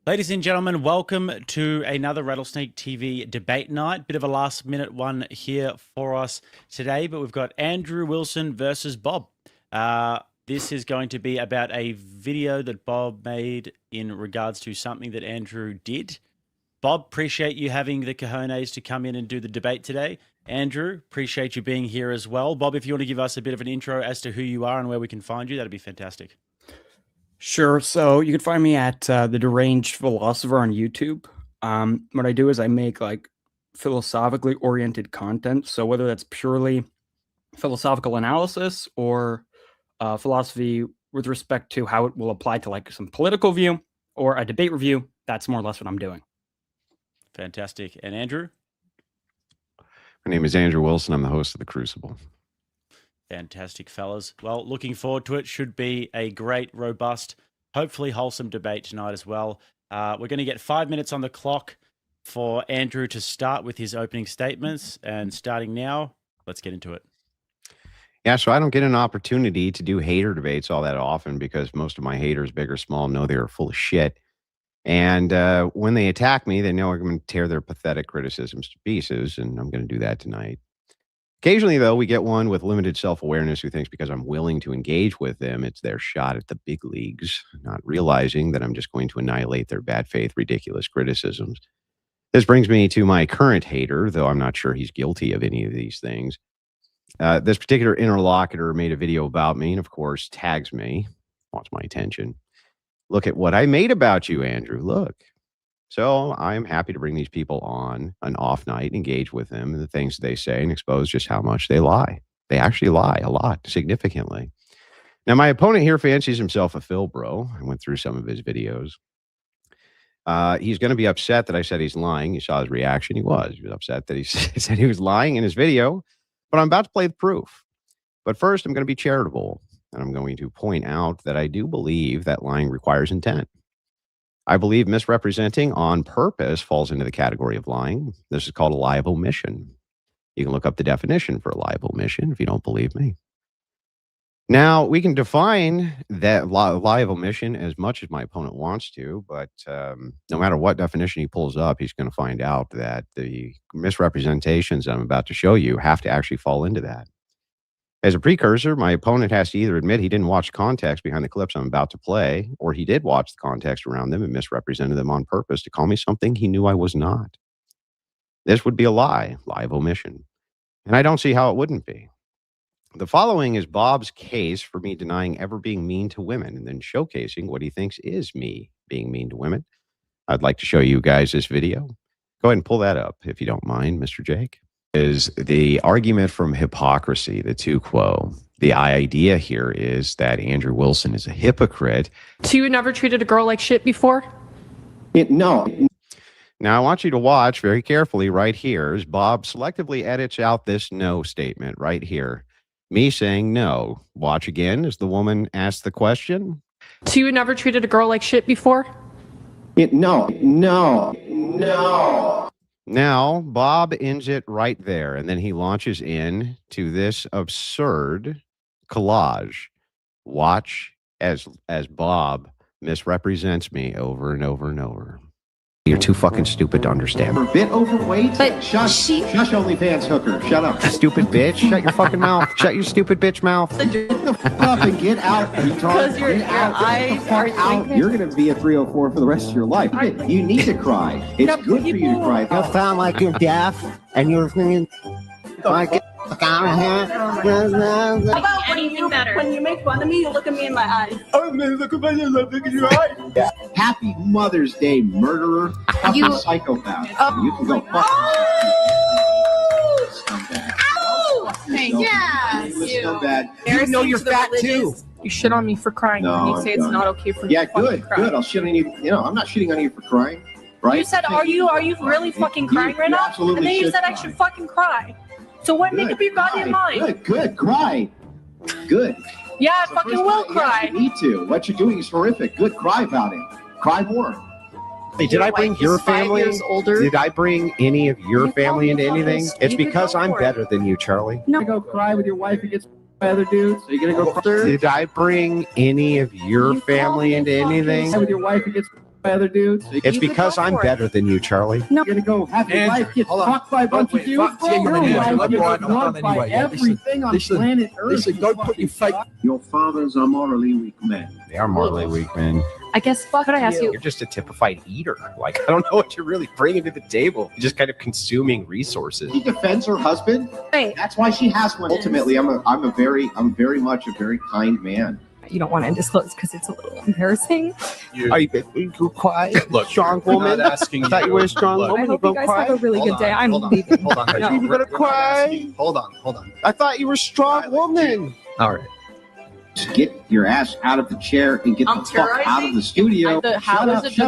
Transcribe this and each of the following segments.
Ladies and gentlemen, welcome to another Rattlesnake TV debate night. Bit of a last-minute one here for us today, but we've got Andrew Wilson versus Bob. This is going to be about a video that Bob made in regards to something that Andrew did. Bob, appreciate you having the cojones to come in and do the debate today. Andrew, appreciate you being here as well. Bob, if you want to give us a bit of an intro as to who you are and where we can find you, that'd be fantastic. Sure. So you can find me at the Deranged Philosopher on YouTube. What I do is I make like philosophically oriented content. So whether that's purely philosophical analysis or philosophy with respect to how it will apply to like some political view or a debate review, that's more or less what I'm doing. Fantastic. And Andrew? My name is Andrew Wilson. I'm the host of The Crucible. Fantastic, fellas. Well, looking forward to it. Should be a great, robust, hopefully wholesome debate tonight as well. We're going to get 5 minutes on the clock for Andrew to start with his opening statements. And starting now, let's get into it. Yeah, so I don't get an opportunity to do hater debates all that often because most of my haters, big or small, know they're full of shit. And when they attack me, they know I'm going to tear their pathetic criticisms to pieces, and I'm going to do that tonight. Occasionally, though, we get one with limited self-awareness who thinks because I'm willing to engage with them, it's their shot at the big leagues, not realizing that I'm just going to annihilate their bad faith, ridiculous criticisms. This brings me to my current hater, though I'm not sure he's guilty of any of these things. This particular interlocutor made a video about me and, of course, tags me, wants my attention. Look at what I made about you, Andrew. Look. So I'm happy to bring these people on an off night, engage with them and the things they say and expose just how much they lie. They actually lie a lot, significantly. Now, my opponent here fancies himself a Phil bro. I went through some of his videos. He's going to be upset that I said he's lying. You saw his reaction. He was upset that he said he was lying in his video, but I'm about to play the proof. But first, I'm going to be charitable, and I'm going to point out that I do believe that lying requires intent. I believe misrepresenting on purpose falls into the category of lying. This is called a lie of omission. You can look up the definition for a lie of omission if you don't believe me. Now, we can define that lie of omission as much as my opponent wants to, but no matter what definition he pulls up, he's going to find out that the misrepresentations I'm about to show you have to actually fall into that. As a precursor, my opponent has to either admit he didn't watch context behind the clips I'm about to play, or he did watch the context around them and misrepresented them on purpose to call me something he knew I was not. This would be a lie of omission. And I don't see how it wouldn't be. The following is Bob's case for me denying ever being mean to women and then showcasing what he thinks is me being mean to women. I'd like to show you guys this video. Go ahead and pull that up if you don't mind, Mr. Jake. Is the argument from hypocrisy, the tu quo. The idea here is that Andrew Wilson is a hypocrite. So you never treated a girl like shit before? No. Now, I want you to watch very carefully right here as Bob selectively edits out this no statement right here. Me saying no. Watch again as the woman asks the question. So you never treated a girl like shit before? No. Now, Bob ends it right there, and then he launches in to this absurd collage. Watch as Bob misrepresents me over and over and over. You're too fucking stupid to understand. We're a bit overweight. But Shush OnlyFans hooker. Shut up. Stupid bitch. Shut your fucking mouth. Shut your stupid bitch mouth. Get the fuck up and get out. Because your eyes are out. You're going to be a 304 for the rest of your life. You need to cry. It's good for you to cry. You sound like you're deaf and you're thinking, like, get the fuck out of here. How about when you make fun of me, you look at me in my eyes. Happy Mother's Day, murderer. Fucking psychopath. You can go fuck scumbag. You know you're fat too. You shit on me for crying. No, and you say it's not okay for me to good, cry. good. I'll shit on you. You know, I'm not shitting on you for crying, right? You said, are you really fucking crying right now? absolutely And then you should said I cry. should fucking cry. So what? Make up your goddamn mind. Good, cry. Good. Yeah, I So fucking first of will all, cry. Yes, you need to. What you're doing is horrific. Good, cry about it. Cry more. Hey, did I bring your family? Older. Did I bring any of your You family called me into anything? fuckers. It's You can because go I'm for it. better than you, Charlie. No. You go cry with your wife against other dudes? Are you gonna go cry Did I bring any of your You family called me into anything? with your wife against other dudes. It's because I'm better than you, Charlie. No. You're gonna go have your life get fucked by a bunch of dudes, bro. Your life gets fucked by everything on planet Earth. Listen, go put your fight. Your fathers are morally weak men. They are morally weak men. I guess, could I ask you? You're just a typified eater. Like, I don't know what you're really bringing to the table. You're just kind of consuming resources. She defends her husband. Wait. That's why she has one. Ultimately, I'm very much a very kind man. You don't want to disclose because it's a little embarrassing. Are you quiet? Look, strong woman. I thought you were a strong woman. I hope you guys have a really good day. I'm leaving. Hold on. No. You're gonna cry. Hold on. I thought you were a strong woman. All right. Just get your ass out of the chair and get the fuck out of the studio. Shut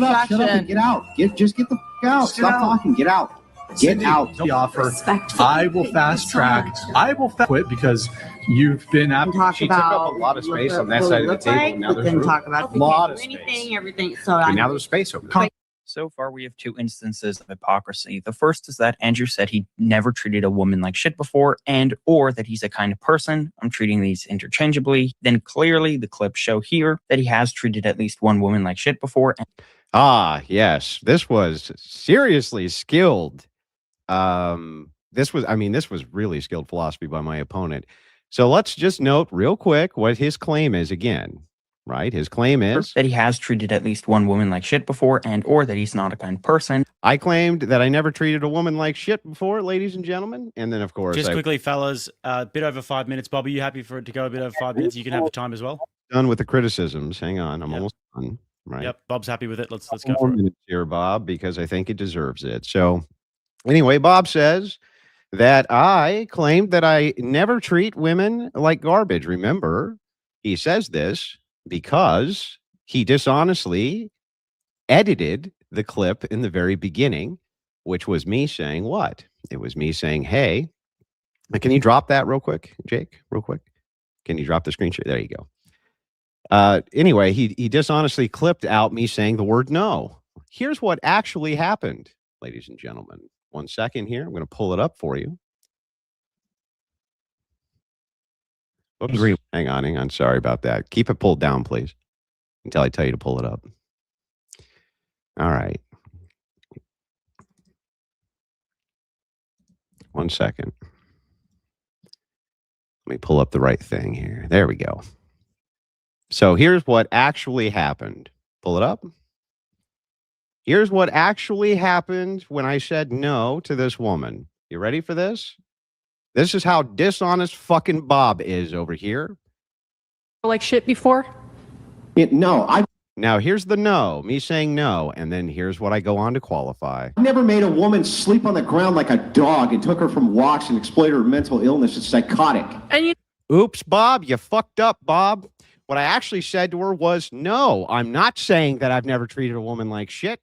up, and get out. Just get the fuck out. Stop talking. Get out. Get out. The offer. I will fast track. I will quit because you've been at. She took up a lot of space on that side of the table. Now there's a lot of space. Everything. So Okay, now there's space over there. So far, we have two instances of hypocrisy. The first is that Andrew said he never treated a woman like shit before, and or that he's a kind of person. I'm treating these interchangeably. Then clearly, the clips show here that he has treated at least one woman like shit before. Ah, yes. This was seriously skilled. This was really skilled philosophy by my opponent. So let's just note real quick what his claim is again. Right? His claim is that he has treated at least one woman like shit before, and or that he's not a kind person. I claimed that I never treated a woman like shit before, ladies and gentlemen. And then, of course, Just quickly, fellas, a bit over 5 minutes. Bob, are you happy for it to go a bit over 5 minutes? You can have the time as well. Done with the criticisms. Hang on, I'm almost done. Right. Yep, Bob's happy with it. Let's go for it. Here, Bob, because I think it deserves it. So, anyway, Bob says that I claimed that I never treat women like garbage. Remember, he says this because he dishonestly edited the clip in the very beginning, which was me saying what? It was me saying, hey, can you drop that real quick, Jake? Real quick. Can you drop the screen share? There you go. Anyway, he dishonestly clipped out me saying the word no. Here's what actually happened, ladies and gentlemen. 1 second here. I'm going to pull it up for you. Oops. Hang on. Sorry about that. Keep it pulled down, please, until I tell you to pull it up. All right. 1 second. Let me pull up the right thing here. There we go. So here's what actually happened. Pull it up. Here's what actually happened when I said no to this woman. You ready for this? This is how dishonest fucking Bob is over here. Like shit before? Now, here's the no, me saying no, and then here's what I go on to qualify. I never made a woman sleep on the ground like a dog and took her from walks and exploited her mental illness. It's psychotic. Oops, Bob, you fucked up, Bob. What I actually said to her was, no, I'm not saying that I've never treated a woman like shit.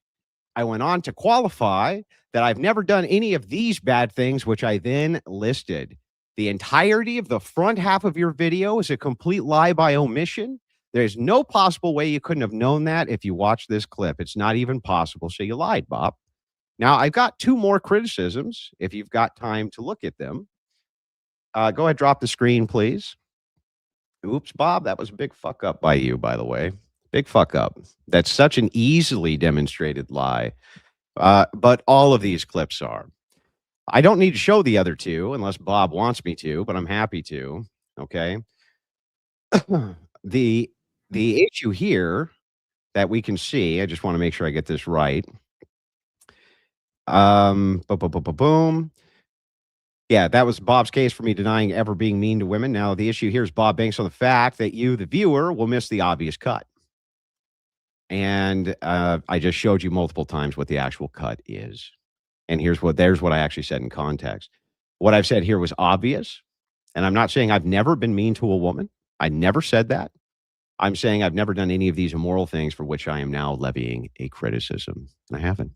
I went on to qualify that I've never done any of these bad things, which I then listed. The entirety of the front half of your video is a complete lie by omission. There's no possible way you couldn't have known that if you watched this clip. It's not even possible. So you lied, Bob. Now, I've got two more criticisms if you've got time to look at them. Go ahead, drop the screen, please. Oops, Bob, that was a big fuck up by you, by the way. Big fuck up. That's such an easily demonstrated lie. But all of these clips are. I don't need to show the other two unless Bob wants me to, but I'm happy to. Okay. The issue here that we can see, I just want to make sure I get this right. Boom. Yeah, that was Bob's case for me denying ever being mean to women. Now, the issue here is Bob banks on the fact that you, the viewer, will miss the obvious cut. And I just showed you multiple times what the actual cut is. And there's what I actually said in context. What I've said here was obvious. And I'm not saying I've never been mean to a woman. I never said that. I'm saying I've never done any of these immoral things for which I am now levying a criticism. And I haven't.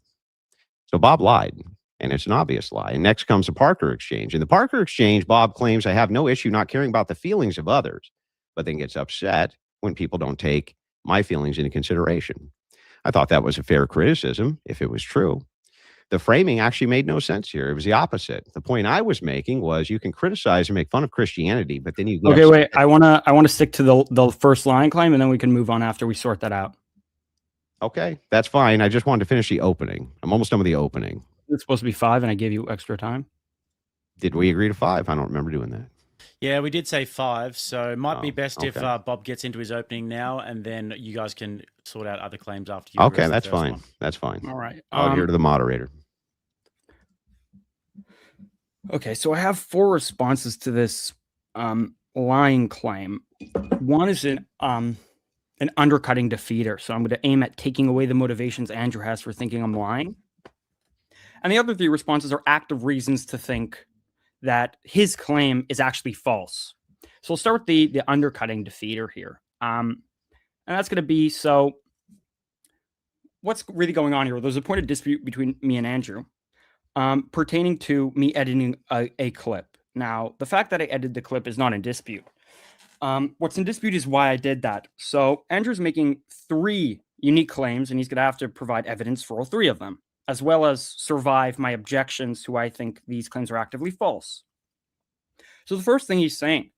So Bob lied. And it's an obvious lie. And next comes the Parker exchange. In the Parker exchange, Bob claims I have no issue not caring about the feelings of others, but then gets upset when people don't take my feelings into consideration. I thought that was a fair criticism if it was true. The framing actually made no sense here. It was the opposite. The point I was making was you can criticize and make fun of Christianity, but then you get okay, wait. I want to stick to the first line claim, and then we can move on after we sort that out. Okay, that's fine. I just wanted to finish the opening. I'm almost done with the opening. It's supposed to be 5, and I gave you extra time. Did we agree to 5? I don't remember doing that. Yeah, we did say 5, so it might be Oh, best if okay. Bob gets into his opening now, and then you guys can sort out other claims after you. Okay, address the that's first fine. one. That's fine. All right. I'll hear to the moderator. Okay, so I have 4 responses to this lying claim. One is an undercutting defeater, so I'm going to aim at taking away the motivations Andrew has for thinking I'm lying. And the other 3 responses are active reasons to think that his claim is actually false. So we'll start with the undercutting defeater here. And that's going to be, so what's really going on here? There's a point of dispute between me and Andrew pertaining to me editing a clip. Now, the fact that I edited the clip is not in dispute. What's in dispute is why I did that. So Andrew's making 3 unique claims, and he's going to have to provide evidence for all 3 of them, as well as survive my objections to why I think these claims are actively false. So the first thing he's saying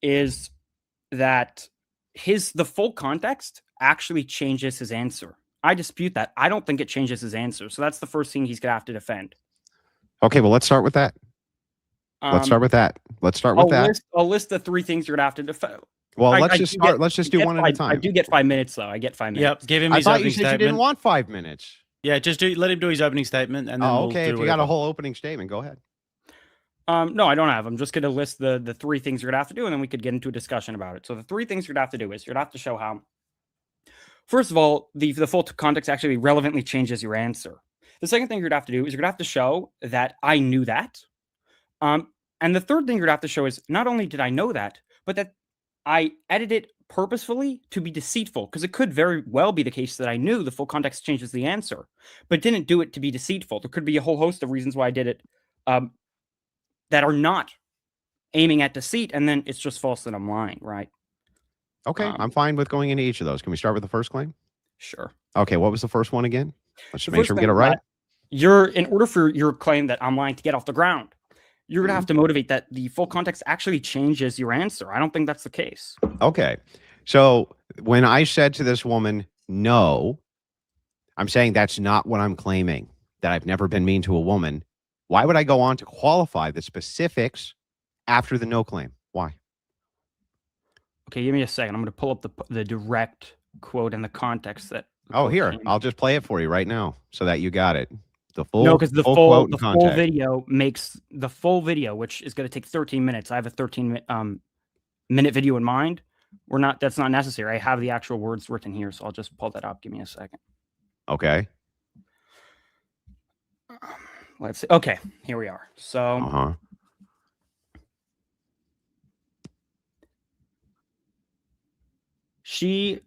is that the full context actually changes his answer. I dispute that. I don't think it changes his answer. So that's the first thing he's going to have to defend. Okay, well, let's start with that. Let's start with that. I'll list the 3 things you're going to have to defend. Well, let's just start. Let's just do one at a time. I do get 5 minutes, though. I get 5 minutes. Yep, give him I his thought opening you said statement. you didn't want 5 minutes. Yeah, just let him do his opening statement, and then Oh, we'll okay. do If you got a whatever. whole opening statement, go ahead. No, I don't have. I'm just going to list the 3 things you're going to have to do, and then we could get into a discussion about it. So the 3 things you're going to have to do is you're going to have to show how, first of all, the full context actually relevantly changes your answer. The second thing you're going to have to do is you're going to have to show that I knew that. And the third thing you're going to have to show is not only did I know that, but that I edited it purposefully to be deceitful, because it could very well be the case that I knew the full context changes the answer, but didn't do it to be deceitful. There could be a whole host of reasons why I did it that are not aiming at deceit, and then it's just false that I'm lying, right? Okay, I'm fine with going into each of those. Can we start with the first claim? Sure. Okay, what was the first one again? Let's The make first sure we thing get it is right. that in order for your claim that I'm lying to get off the ground, you're going to have to motivate that the full context actually changes your answer. I don't think that's the case. Okay, so when I said to this woman, no, I'm saying that's not what I'm claiming, that I've never been mean to a woman. Why would I go on to qualify the specifics after the no claim? Why? Okay, give me a second. I'm going to pull up the direct quote and the context that. Oh, here, I'll just play it for you right now so that you got it. The full, no, because the full full quote and the full context. video makes the full video, which is going to take 13 minutes. I have a 13-minute video in mind. That's not necessary. I have the actual words written here, so I'll just pull that up. Give me a second. Okay. Let's see. Okay, here we are. So she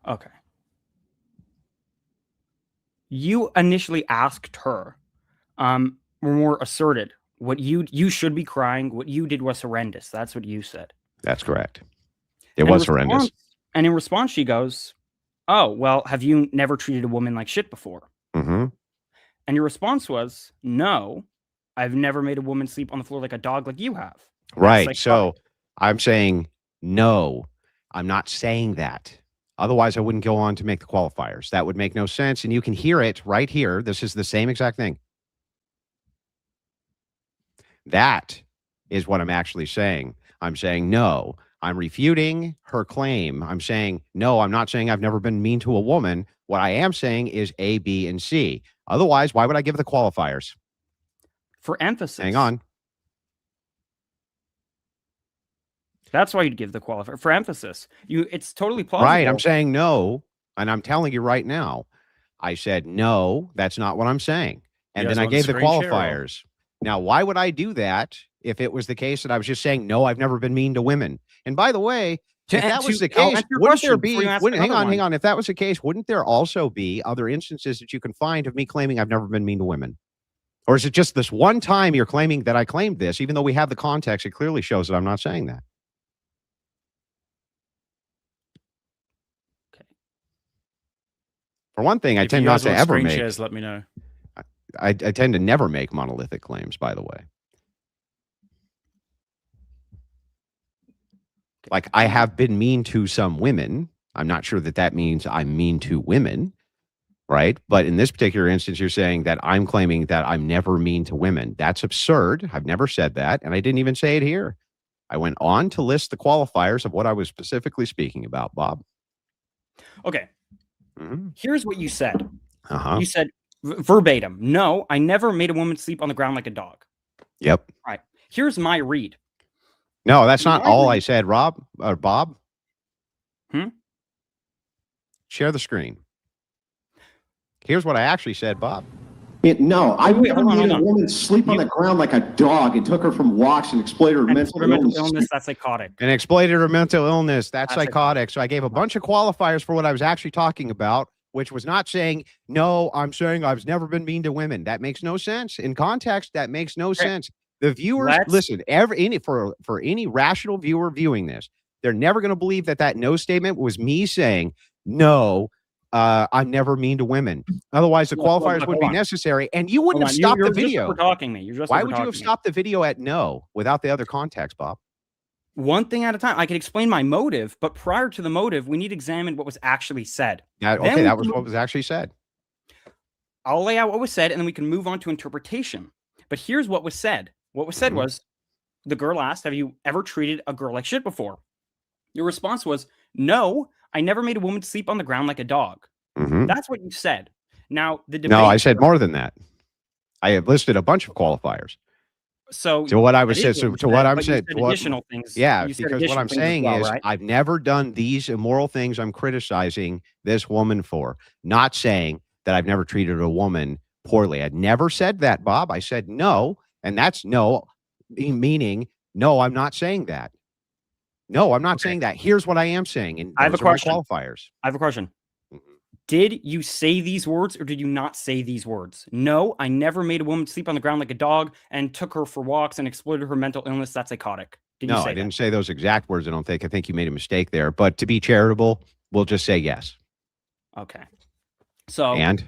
okay. You initially asked her, more asserted, what you should be crying. What you did was horrendous. That's what you said. That's correct. It was horrendous. And in response, she goes, "Oh, well, have you never treated a woman like shit before?" Mm-hmm. And your response was, "No, I've never made a woman sleep on the floor like a dog like you have." Right. So I'm saying, no, I'm not saying that. Otherwise, I wouldn't go on to make the qualifiers. That would make no sense. And you can hear it right here. This is the same exact thing. That is what I'm actually saying. I'm saying, no, I'm refuting her claim. I'm saying, no, I'm not saying I've never been mean to a woman. What I am saying is A, B, and C. Otherwise, why would I give the qualifiers? For emphasis. Hang on. That's why you'd give the qualifier. For emphasis. It's totally plausible. Right. I'm saying no. And I'm telling you right now, I said, no, that's not what I'm saying. And then I gave the qualifiers. Now, why would I do that if it was the case that I was just saying, no, I've never been mean to women? And by the way, if that was the case, wouldn't there be, hang on. If that was the case, wouldn't there also be other instances that you can find of me claiming I've never been mean to women? Or is it just this one time you're claiming that I claimed this, even though we have the context, it clearly shows that I'm not saying that. Okay. For one thing, I tend not to ever make. Shares, let me know. I tend to never make monolithic claims, by the way. Like, I have been mean to some women. I'm not sure that that means I'm mean to women, right? But in this particular instance, you're saying that I'm claiming that I'm never mean to women. That's absurd. I've never said that, and I didn't even say it here. I went on to list the qualifiers of what I was specifically speaking about, Bob. Okay. Mhm. Here's what you said. Uh-huh. You said verbatim, no, I never made a woman sleep on the ground like a dog. Yep. All right. Here's my read. No, that's not My all read- I said, Rob or Bob. Hmm? Share the screen. Here's what I actually said, Bob. No, I Wait, never hold on, made hold a on. woman sleep on the ground like a dog and took her from walks and exploited her And mental for mental illness. illness, that's psychotic. And exploited her mental illness. That's That's psychotic. So I gave a bunch of qualifiers for what I was actually talking about, which was not saying, no, I'm saying I've never been mean to women. That makes no sense. In context, that makes no sense. The viewers, listen, for any rational viewer viewing this, they're never going to believe that no statement was me saying, no, I'm never mean to women. Otherwise, the qualifiers wouldn't be necessary, and you wouldn't have stopped the video. You're just overtalking me. You're just Why would you have stopped the video at no without the other context, Bob? One thing at a time. I could explain my motive, but prior to the motive, we need to examine what was actually said. Okay, that was what was actually said. I'll lay out what was said, and then we can move on to interpretation. But here's what was said. What was said was, the girl asked, have you ever treated a girl like shit before? Your response was, no, I never made a woman sleep on the ground like a dog. That's what you said. Now, the debate... No, I said more than that. I have listed a bunch of qualifiers. So to what I was said, to what I'm saying, additional things. Yeah, because what I'm saying is, right? I've never done these immoral things I'm criticizing this woman for. Not saying that I've never treated a woman poorly. I'd never said that, Bob. I said no, and that's no, meaning no, I'm not saying that. No, I'm not saying that. Here's what I am saying, and I have a question. Qualifiers. I have a question. Did you say these words or did you not say these words? No, I never made a woman sleep on the ground like a dog and took her for walks and exploited her mental illness. That's psychotic. Did you say I didn't say those exact words. I don't think. I think you made a mistake there. But to be charitable, we'll just say yes. Okay. So and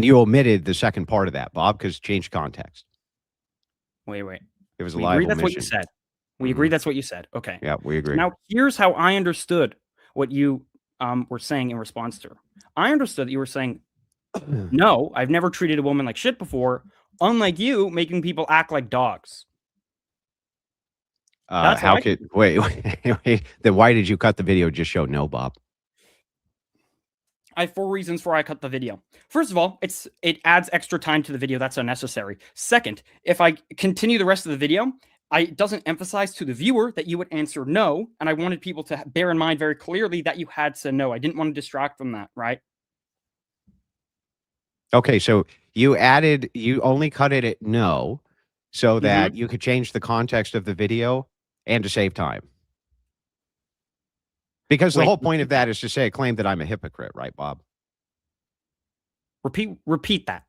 you omitted the second part of that, Bob, because changed context. Wait. It was a we live agree that's omission. what you said. We agree that's what you said. Okay. Yeah, we agree. Now here's how I understood what you were saying in response to her. I understood that you were saying, no, I've never treated a woman like shit before, unlike you making people act like dogs. How could wait, then why did you cut the video? Just show no, Bob. I have 4 reasons why I cut the video. First of all, it adds extra time to the video that's unnecessary. Second, if I continue the rest of the video, it doesn't emphasize to the viewer that you would answer no, and I wanted people to bear in mind very clearly that you had said no. I didn't want to distract from that, right? Okay, so you only cut it at no, so that you could change the context of the video and to save time. Because the whole point of that is to claim that I'm a hypocrite, right, Bob? Repeat that.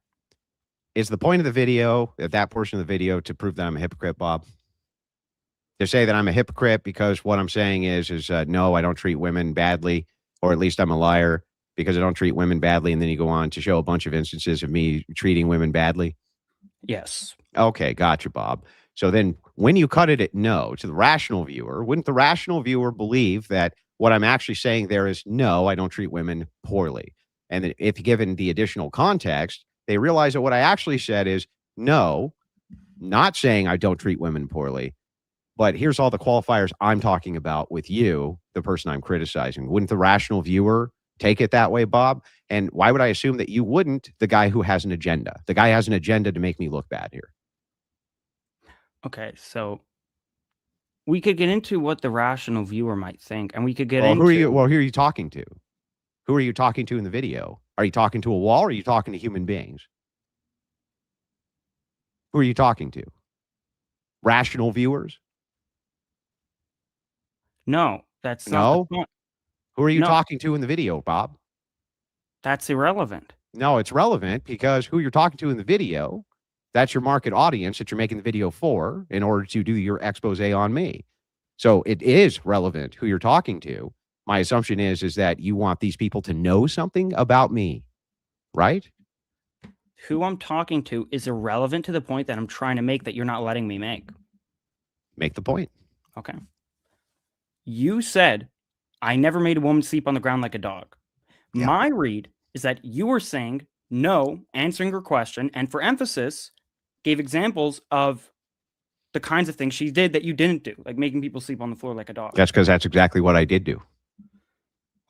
Is the point of the video, that portion of the video, to prove that I'm a hypocrite, Bob? To say that I'm a hypocrite because what I'm saying is no, I don't treat women badly, or at least I'm a liar because I don't treat women badly, and then you go on to show a bunch of instances of me treating women badly? Yes. Okay, gotcha, Bob. So then when you cut it at no to the rational viewer, wouldn't the rational viewer believe that what I'm actually saying there is no, I don't treat women poorly? And then if given the additional context, they realize that what I actually said is no, not saying I don't treat women poorly, but here's all the qualifiers I'm talking about with you, the person I'm criticizing. Wouldn't the rational viewer take it that way, Bob? And why would I assume that you wouldn't, the guy who has an agenda? The guy has an agenda to make me look bad here. Okay, so we could get into what the rational viewer might think, and we could get into... who are you talking to? Who are you talking to in the video? Are you talking to a wall, or are you talking to human beings? Who are you talking to? Rational viewers? No, that's not the point. Who are you talking to in the video, Bob? That's irrelevant. No, it's relevant because who you're talking to in the video, that's your market audience that you're making the video for in order to do your expose on me. So it is relevant who you're talking to. My assumption is that you want these people to know something about me, right? Who I'm talking to is irrelevant to the point that I'm trying to make that you're not letting me make. Make the point. Okay. You said, I never made a woman sleep on the ground like a dog. Yeah. My read is that you were saying no, answering her question, and for emphasis, gave examples of the kinds of things she did that you didn't do, like making people sleep on the floor like a dog. That's because that's exactly what I did do.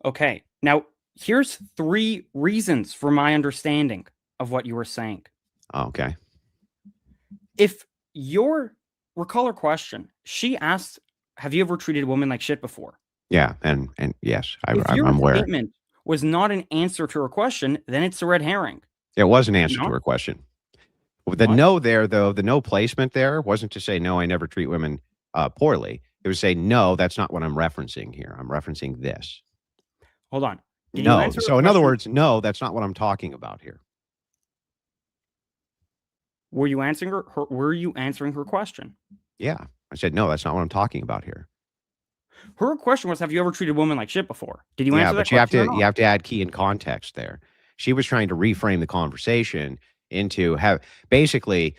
Okay. Now, here's 3 reasons for my understanding of what you were saying. Okay. If your recall her question, she asked, have you ever treated a woman like shit before? Yeah. And yes, If your I'm aware. statement was not an answer to her question, then it's a red herring. It was an answer No? to her question. The What? no there, though, the no placement there wasn't to say, no, I never treat women poorly. It was say, no, that's not what I'm referencing here. I'm referencing this. Hold on. Did you No. answer her So in other question? words, no, that's not what I'm talking about here. Were you answering her question? Yeah. I said, no, that's not what I'm talking about here. Her question was, have you ever treated a woman like shit before? Did you Yeah, answer that but you have question? to add key and context there. She was trying to reframe the conversation into basically,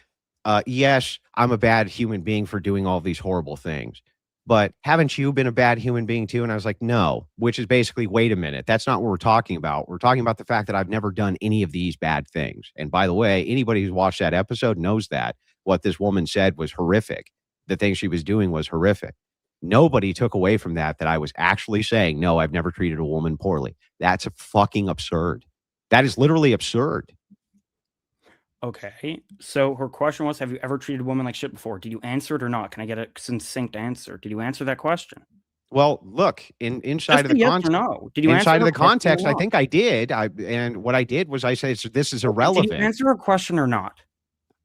yes, I'm a bad human being for doing all these horrible things. But haven't you been a bad human being too? And I was like, no, which is basically, wait a minute. That's not what we're talking about. We're talking about the fact that I've never done any of these bad things. And by the way, anybody who's watched that episode knows that what this woman said was horrific. The thing she was doing was horrific. Nobody took away from that I was actually saying, no, I've never treated a woman poorly. That's fucking absurd. That is literally absurd. Okay. So her question was, have you ever treated a woman like shit before? Did you answer it or not? Can I get a succinct answer? Did you answer that question? Well, look, inside Just of the yes or context, no. Did you answer inside of her the question or context, I not? think I did. And what I did was I said, this is Did you irrelevant. answer her question or not?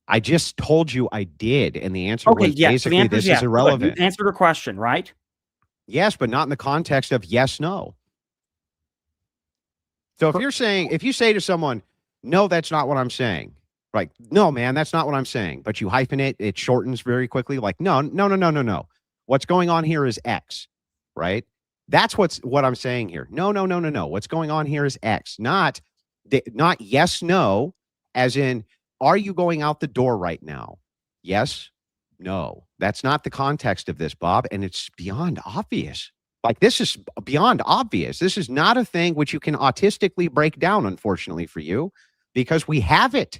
I just told you I did. And the answer Okay, was yes. So the basically, answer this is yes. is Good. irrelevant. You answered her question, right? Yes, but not in the context of yes, no. So if you say to someone, no, that's not what I'm saying. Like, no, man, that's not what I'm saying. But you hyphenate, it shortens very quickly. Like, no. What's going on here is X, right? That's what I'm saying here. No. What's going on here is X, not yes, no, as in, are you going out the door right now? Yes, no. That's not the context of this, Bob. And it's beyond obvious. Like, this is beyond obvious. This is not a thing which you can autistically break down, unfortunately for you, because we have it.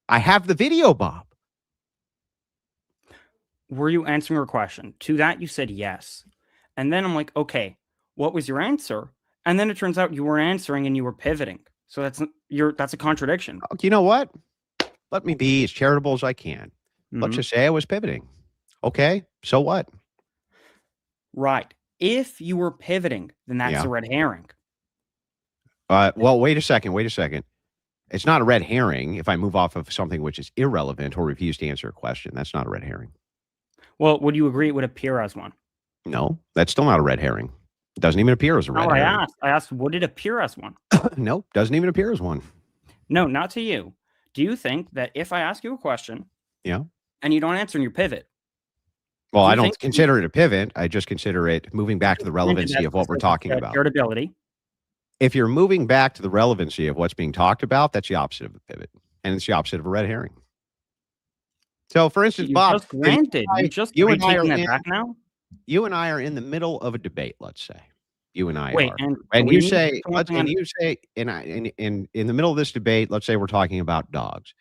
I have the video, Bob. Were you answering her question? To that, you said yes. And then I'm like, okay, what was your answer? And then it turns out you weren't answering and you were pivoting. So that's a contradiction. You know what? Let me be as charitable as I can. Let's Mhm. just say I was pivoting. Okay, so what? Right. If you were pivoting, then that's Yeah. a red herring. Well, wait a second. It's not a red herring if I move off of something which is irrelevant or refuse to answer a question. That's not a red herring. Well, would you agree it would appear as one? No, that's still not a red herring. It doesn't even appear as a red No, herring. I asked, would it appear as one? Nope, doesn't even appear as one. No, not to you. Do you think that if I ask you a question, Yeah. and you don't answer and you pivot? Well, Do you I don't think- consider it a pivot. I just consider it moving back to the relevancy of what we're talking about. Irritability. If you're moving back to the relevancy of what's being talked about, that's the opposite of a pivot. And it's the opposite of a red herring. So, for instance, You Bob, just granted. you and I are taking that in- back now? you and I are in the middle of a debate, let's say. You and I Wait, are. and And we you need say, to put something on- in the middle of this debate, let's say we're talking about dogs.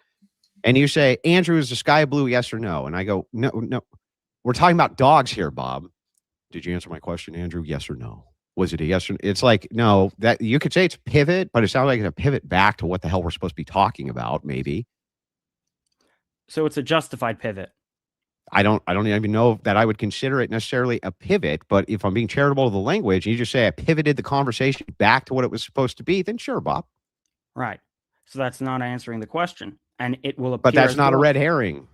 And you say, Andrew, is the sky blue, yes or no? And I go, no. We're talking about dogs here, Bob. Did you answer my question, Andrew? Yes or no? Was it a yes or no? It's like, no, that you could say it's a pivot, but it sounds like it's a pivot back to what the hell we're supposed to be talking about, maybe. So it's a justified pivot. I don't even know that I would consider it necessarily a pivot, but if I'm being charitable to the language, and you just say I pivoted the conversation back to what it was supposed to be, then sure, Bob. Right. So that's not answering the question. And it will appear But that's as not a one. red herring.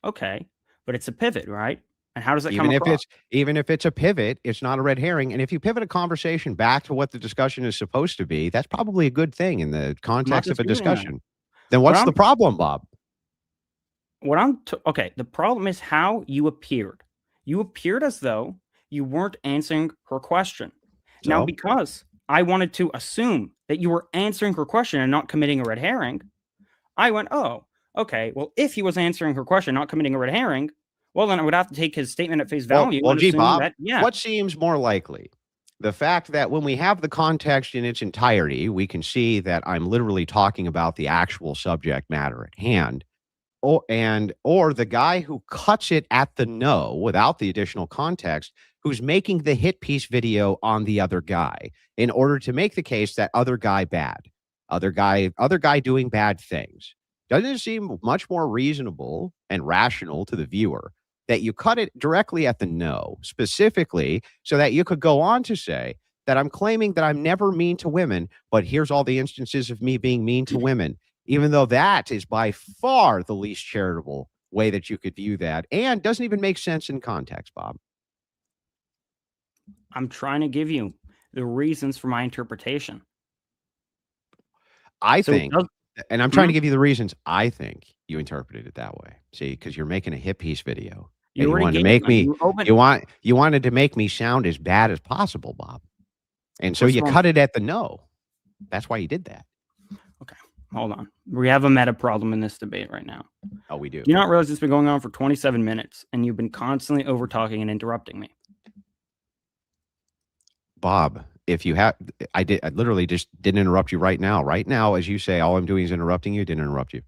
Okay. But it's a pivot, right? And how does that Even come if across? it's a pivot, it's not a red herring. And if you pivot a conversation back to what the discussion is supposed to be, that's probably a good thing in the context of a disagreeing on that. discussion. Then what's Well, the problem, Bob? Okay, the problem is how you appeared. You appeared as though you weren't answering her question. Now, So? because I wanted to assume that you were answering her question and not committing a red herring, I went, oh, okay, well, if he was answering her question, not committing a red herring, Well, then I would have to take his statement at face Well, value. well, and gee, assume Bob, that, yeah, what seems more likely? The fact that when we have the context in its entirety, we can see that I'm literally talking about the actual subject matter at hand, or the guy who cuts it at the no without the additional context, who's making the hit piece video on the other guy in order to make the case that other guy bad, other guy doing bad things. Doesn't it seem much more reasonable and rational to the viewer that you cut it directly at the no, specifically so that you could go on to say that I'm claiming that I'm never mean to women, but here's all the instances of me being mean to women, even though that is by far the least charitable way that you could view that and doesn't even make sense in context, Bob. I'm trying to give you the reasons for my interpretation. I So it think, does- and I'm trying to give you the reasons I think you interpreted it that way. See, because you're making a hit piece video. You And you already wanted to gave make them. me, You opened- you wanted to make me sound as bad as possible, Bob. And so What's you wrong? cut it at the no. That's why you did that. Hold on. We have a meta problem in this debate right now. Oh, we do. Do you not realize it's been going on for 27 minutes and you've been constantly over talking and interrupting me? Bob, if you have, I literally just didn't interrupt you right now. Right now, as you say, all I'm doing is interrupting you. Didn't interrupt you.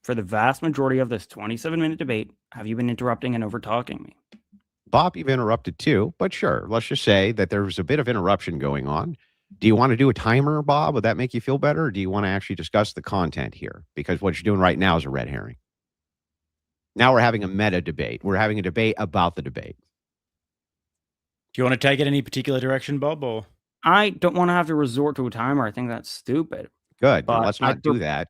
For the vast majority of this 27-minute debate, have you been interrupting and over talking me? Bob, you've interrupted too, but sure. Let's just say that there was a bit of interruption going on. Do you want to do a timer, Bob? Would that make you feel better? Or do you want to actually discuss the content here? Because what you're doing right now is a red herring. Now we're having a meta debate. We're having a debate about the debate. Do you want to take it any particular direction, Bob? Or I don't want to have to resort to a timer. I think that's stupid. Good. But Let's not do that.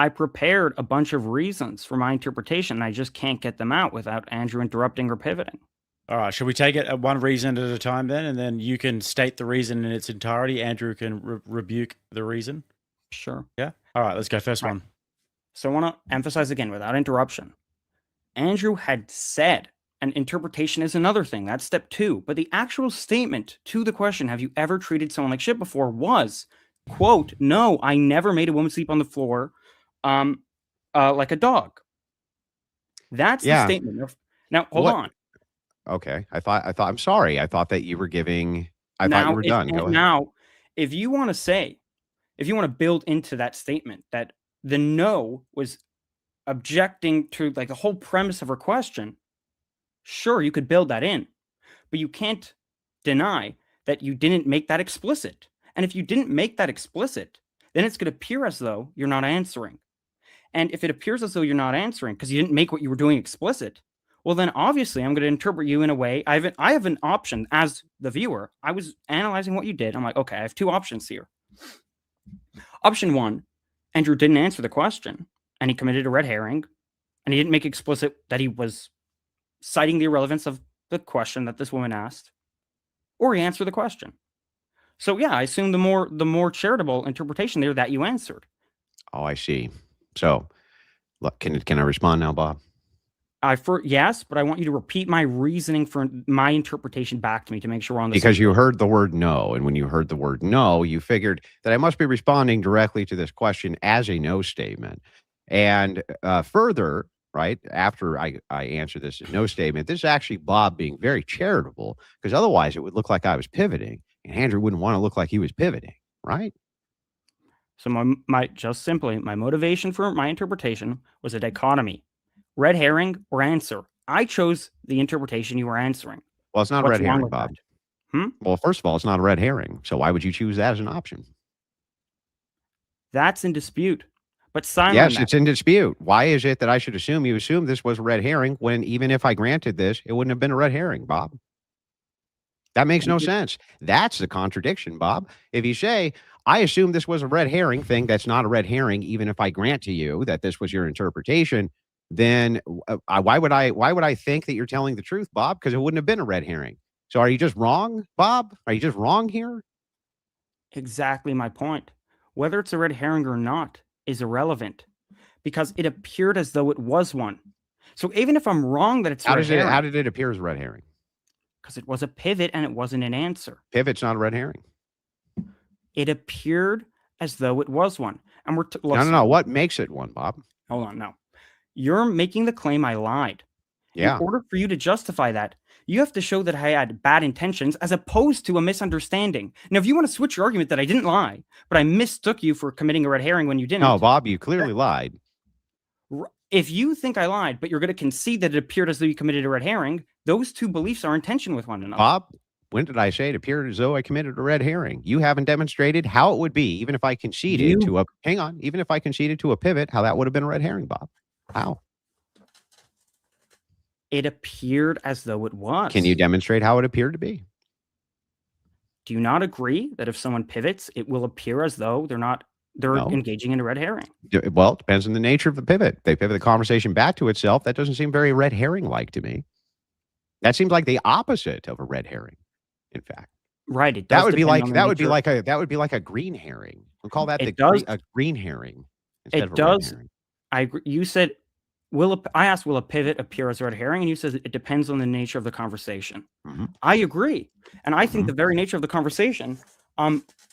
I prepared a bunch of reasons for my interpretation, and I just can't get them out without Andrew interrupting or pivoting. all right, should we take it at one reason at a time then, and then you can state the reason in its entirety. Andrew can rebuke the reason. Sure. Yeah. All right, let's go. First one. So I want to emphasize again, without interruption, Andrew had said an interpretation is another thing. That's step 2. But the actual statement to the question, have you ever treated someone like shit before, was, quote, no, I never made a woman sleep on the floor like a dog. That's the statement. Now, hold on. Okay. I'm sorry. I thought that you were giving, thought you were done. Go ahead. Now, if you want to build into that statement that the no was objecting to like the whole premise of her question, sure, you could build that in, but you can't deny that you didn't make that explicit. And if you didn't make that explicit, then it's going to appear as though you're not answering. And if it appears as though you're not answering because you didn't make what you were doing explicit, well, then obviously I'm going to interpret you in a way. I have an option as the viewer. I was analyzing what you did. I'm like, okay, I have 2 options here. Option 1, Andrew didn't answer the question and he committed a red herring and he didn't make explicit that he was citing the irrelevance of the question that this woman asked, or he answered the question. So yeah, I assume the more charitable interpretation there that you answered. Oh, I see. So look, can I respond now, Bob? Yes, but I want you to repeat my reasoning for my interpretation back to me to make sure we're on the Because same you page. heard the word no, and when you heard the word no, you figured that I must be responding directly to this question as a no statement. And further, right after I answer this no statement, this is actually Bob being very charitable, because otherwise it would look like I was pivoting, and Andrew wouldn't want to look like he was pivoting, right? So my motivation for my interpretation was a dichotomy. Red herring or answer. I chose the interpretation you were answering. Well, it's not a What's red wrong herring, with Bob. that? Well, first of all, it's not a red herring. So why would you choose that as an option? That's in dispute. But Simon, Yes, it's in dispute. Why is it that I should assume you assume this was a red herring when even if I granted this, it wouldn't have been a red herring, Bob? That makes no sense. That's the contradiction, Bob. If you say, I assume this was a red herring thing, that's not a red herring, even if I grant to you that this was your interpretation, then why would I think that you're telling the truth, Bob? Because it wouldn't have been a red herring. So are you just wrong, Bob? Are you just wrong here? exactly my point. Whether it's a red herring or not is irrelevant because it appeared as though it was one. So even if I'm wrong that it's a red herring, How did it appear as a red herring? because it was a pivot and it wasn't an answer. Pivot's not a red herring. It appeared as though it was one. And No. What makes it one, Bob? Hold on, no. You're making the claim I lied. Yeah. In order for you to justify that, you have to show that I had bad intentions as opposed to a misunderstanding. Now, if you want to switch your argument that I didn't lie, but I mistook you for committing a red herring when you didn't. No, Bob, you clearly lied. If you think I lied, but you're going to concede that it appeared as though you committed a red herring, those two beliefs are in tension with one another. Bob, when did I say it appeared as though I committed a red herring? You haven't demonstrated how it would be, even if I conceded to a even if I conceded to a pivot, how that would have been a red herring, Bob. How? It appeared as though it was. Can you demonstrate how it appeared to be? Do you not agree that if someone pivots, it will appear as though they're engaging in a red herring? Well, it depends on the nature of the pivot. They pivot the conversation back to itself. That doesn't seem very red herring-like to me. That seems like the opposite of a red herring, in fact. Right. It That does would be like depend that would be like a green herring. We'll call that a green herring instead of a red herring. I agree. You said, I asked, will a pivot appear as a red herring? And you said it depends on the nature of the conversation. Mm-hmm. I agree. And I think the very nature of the conversation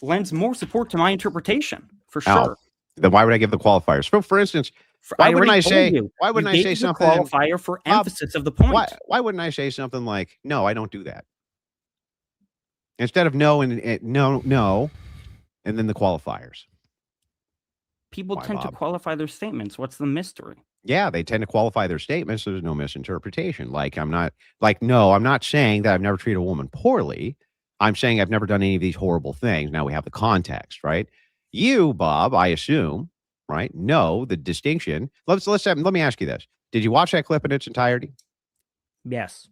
lends more support to my interpretation, for sure. Then why would I give the qualifiers? For instance, why wouldn't I say something? Qualifier for emphasis of the point. Why wouldn't I say something like, no, I don't do that? Instead of no and no, and then the qualifiers. People tend to qualify their statements. What's the mystery? Yeah, they tend to qualify their statements so there's no misinterpretation. No, I'm not saying that I've never treated a woman poorly. I'm saying I've never done any of these horrible things. Now we have the context, right? You, Bob, I assume, right, know the distinction. Let me ask you this. Did you watch that clip in its entirety? Yes.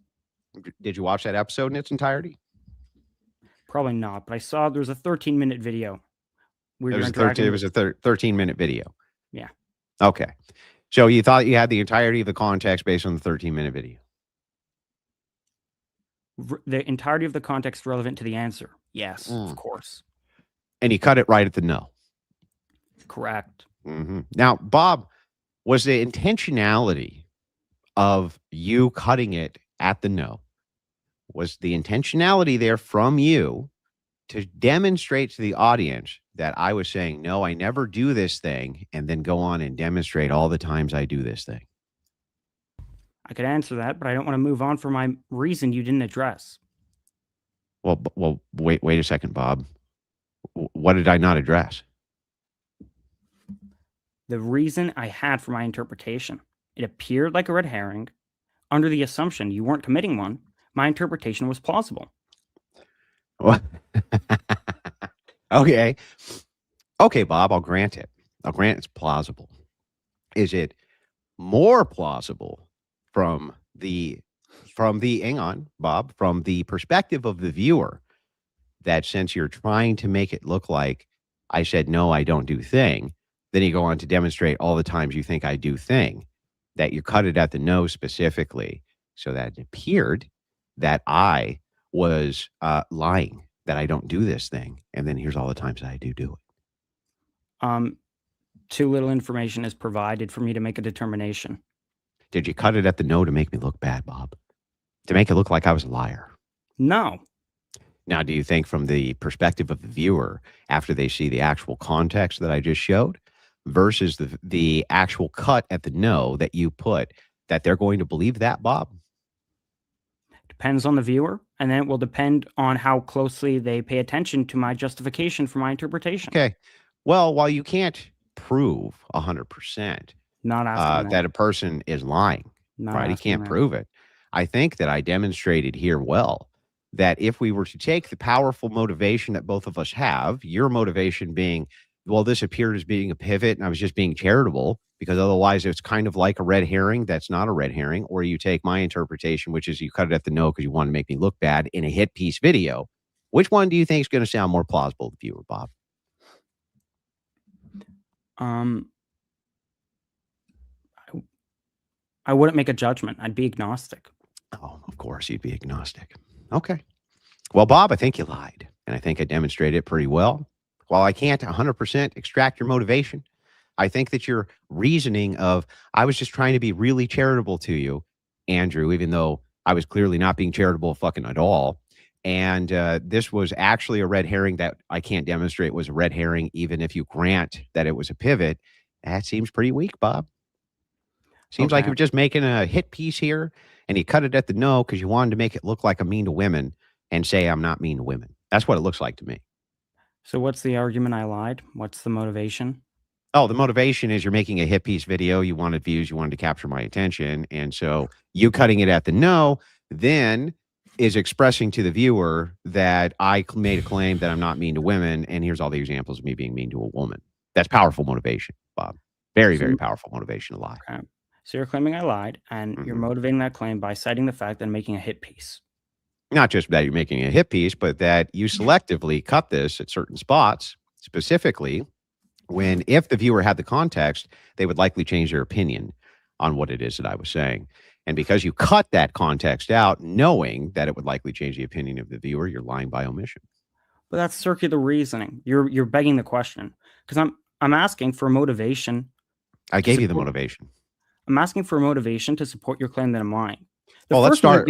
Did you watch that episode in its entirety? Probably not, but I saw there's a 13-minute video. It was a 13-minute video. Yeah. Okay. So you thought you had the entirety of the context based on the 13-minute video? The entirety of the context relevant to the answer. Yes, of course. And you cut it right at the no. Correct. Mm-hmm. Now, Bob, was the intentionality of you cutting it at the no, was the intentionality there from you to demonstrate to the audience that I was saying, no, I never do this thing, and then go on and demonstrate all the times I do this thing? I could answer that, but I don't want to move on for my reason you didn't address. Well, wait a second, Bob. What did I not address? The reason I had for my interpretation. It appeared like a red herring. Under the assumption you weren't committing one, my interpretation was plausible. What? Okay. Okay, Bob, I'll grant it. I'll grant it's plausible. Is it more plausible from the hang on, Bob, from the perspective of the viewer, that since you're trying to make it look like I said, no, I don't do thing, then you go on to demonstrate all the times you think I do thing, that you cut it at the no specifically, so that it appeared that I was lying, that I don't do this thing. And then here's all the times that I do it. Too little information is provided for me to make a determination. Did you cut it at the no to make me look bad, Bob? To make it look like I was a liar? No. Now, do you think from the perspective of the viewer, after they see the actual context that I just showed versus the actual cut at the no that you put, that they're going to believe that, Bob? Depends on the viewer, and then it will depend on how closely they pay attention to my justification for my interpretation. Okay. Well, while you can't prove 100% that a person is lying, right? He can't prove it. I think that I demonstrated here well that if we were to take the powerful motivation that both of us have, your motivation being, well, this appeared as being a pivot and I was just being charitable, because otherwise it's kind of like a red herring that's not a red herring. Or you take my interpretation, which is you cut it at the no because you want to make me look bad in a hit piece video. Which one do you think is going to sound more plausible to the viewer, Bob? I wouldn't make a judgment. I'd be agnostic. Oh, of course you'd be agnostic. Okay. Well, Bob, I think you lied, and I think I demonstrated it pretty well. While I can't 100% extract your motivation, I think that your reasoning of, I was just trying to be really charitable to you, Andrew, even though I was clearly not being charitable fucking at all. And this was actually a red herring that I can't demonstrate was a red herring, even if you grant that it was a pivot. That seems pretty weak, Bob. Seems like you're just making a hit piece here, and you cut it at the no because you wanted to make it look like I'm mean to women and say I'm not mean to women. That's what it looks like to me. So what's the argument I lied? What's the motivation? Oh, the motivation is you're making a hit piece video. You wanted views. You wanted to capture my attention. And so you cutting it at the no then is expressing to the viewer that I made a claim that I'm not mean to women. And here's all the examples of me being mean to a woman. That's powerful motivation, Bob. Very, very powerful motivation to lie. Okay. So you're claiming I lied, and you're motivating that claim by citing the fact that I'm making a hit piece. Not just that you're making a hit piece, but that you selectively cut this at certain spots, specifically when if the viewer had the context, they would likely change their opinion on what it is that I was saying. And because you cut that context out, knowing that it would likely change the opinion of the viewer, you're lying by omission. But that's circular reasoning. You're begging the question because I'm asking for motivation. I gave you the motivation. I'm asking for motivation to support your claim that I'm lying. Let's start.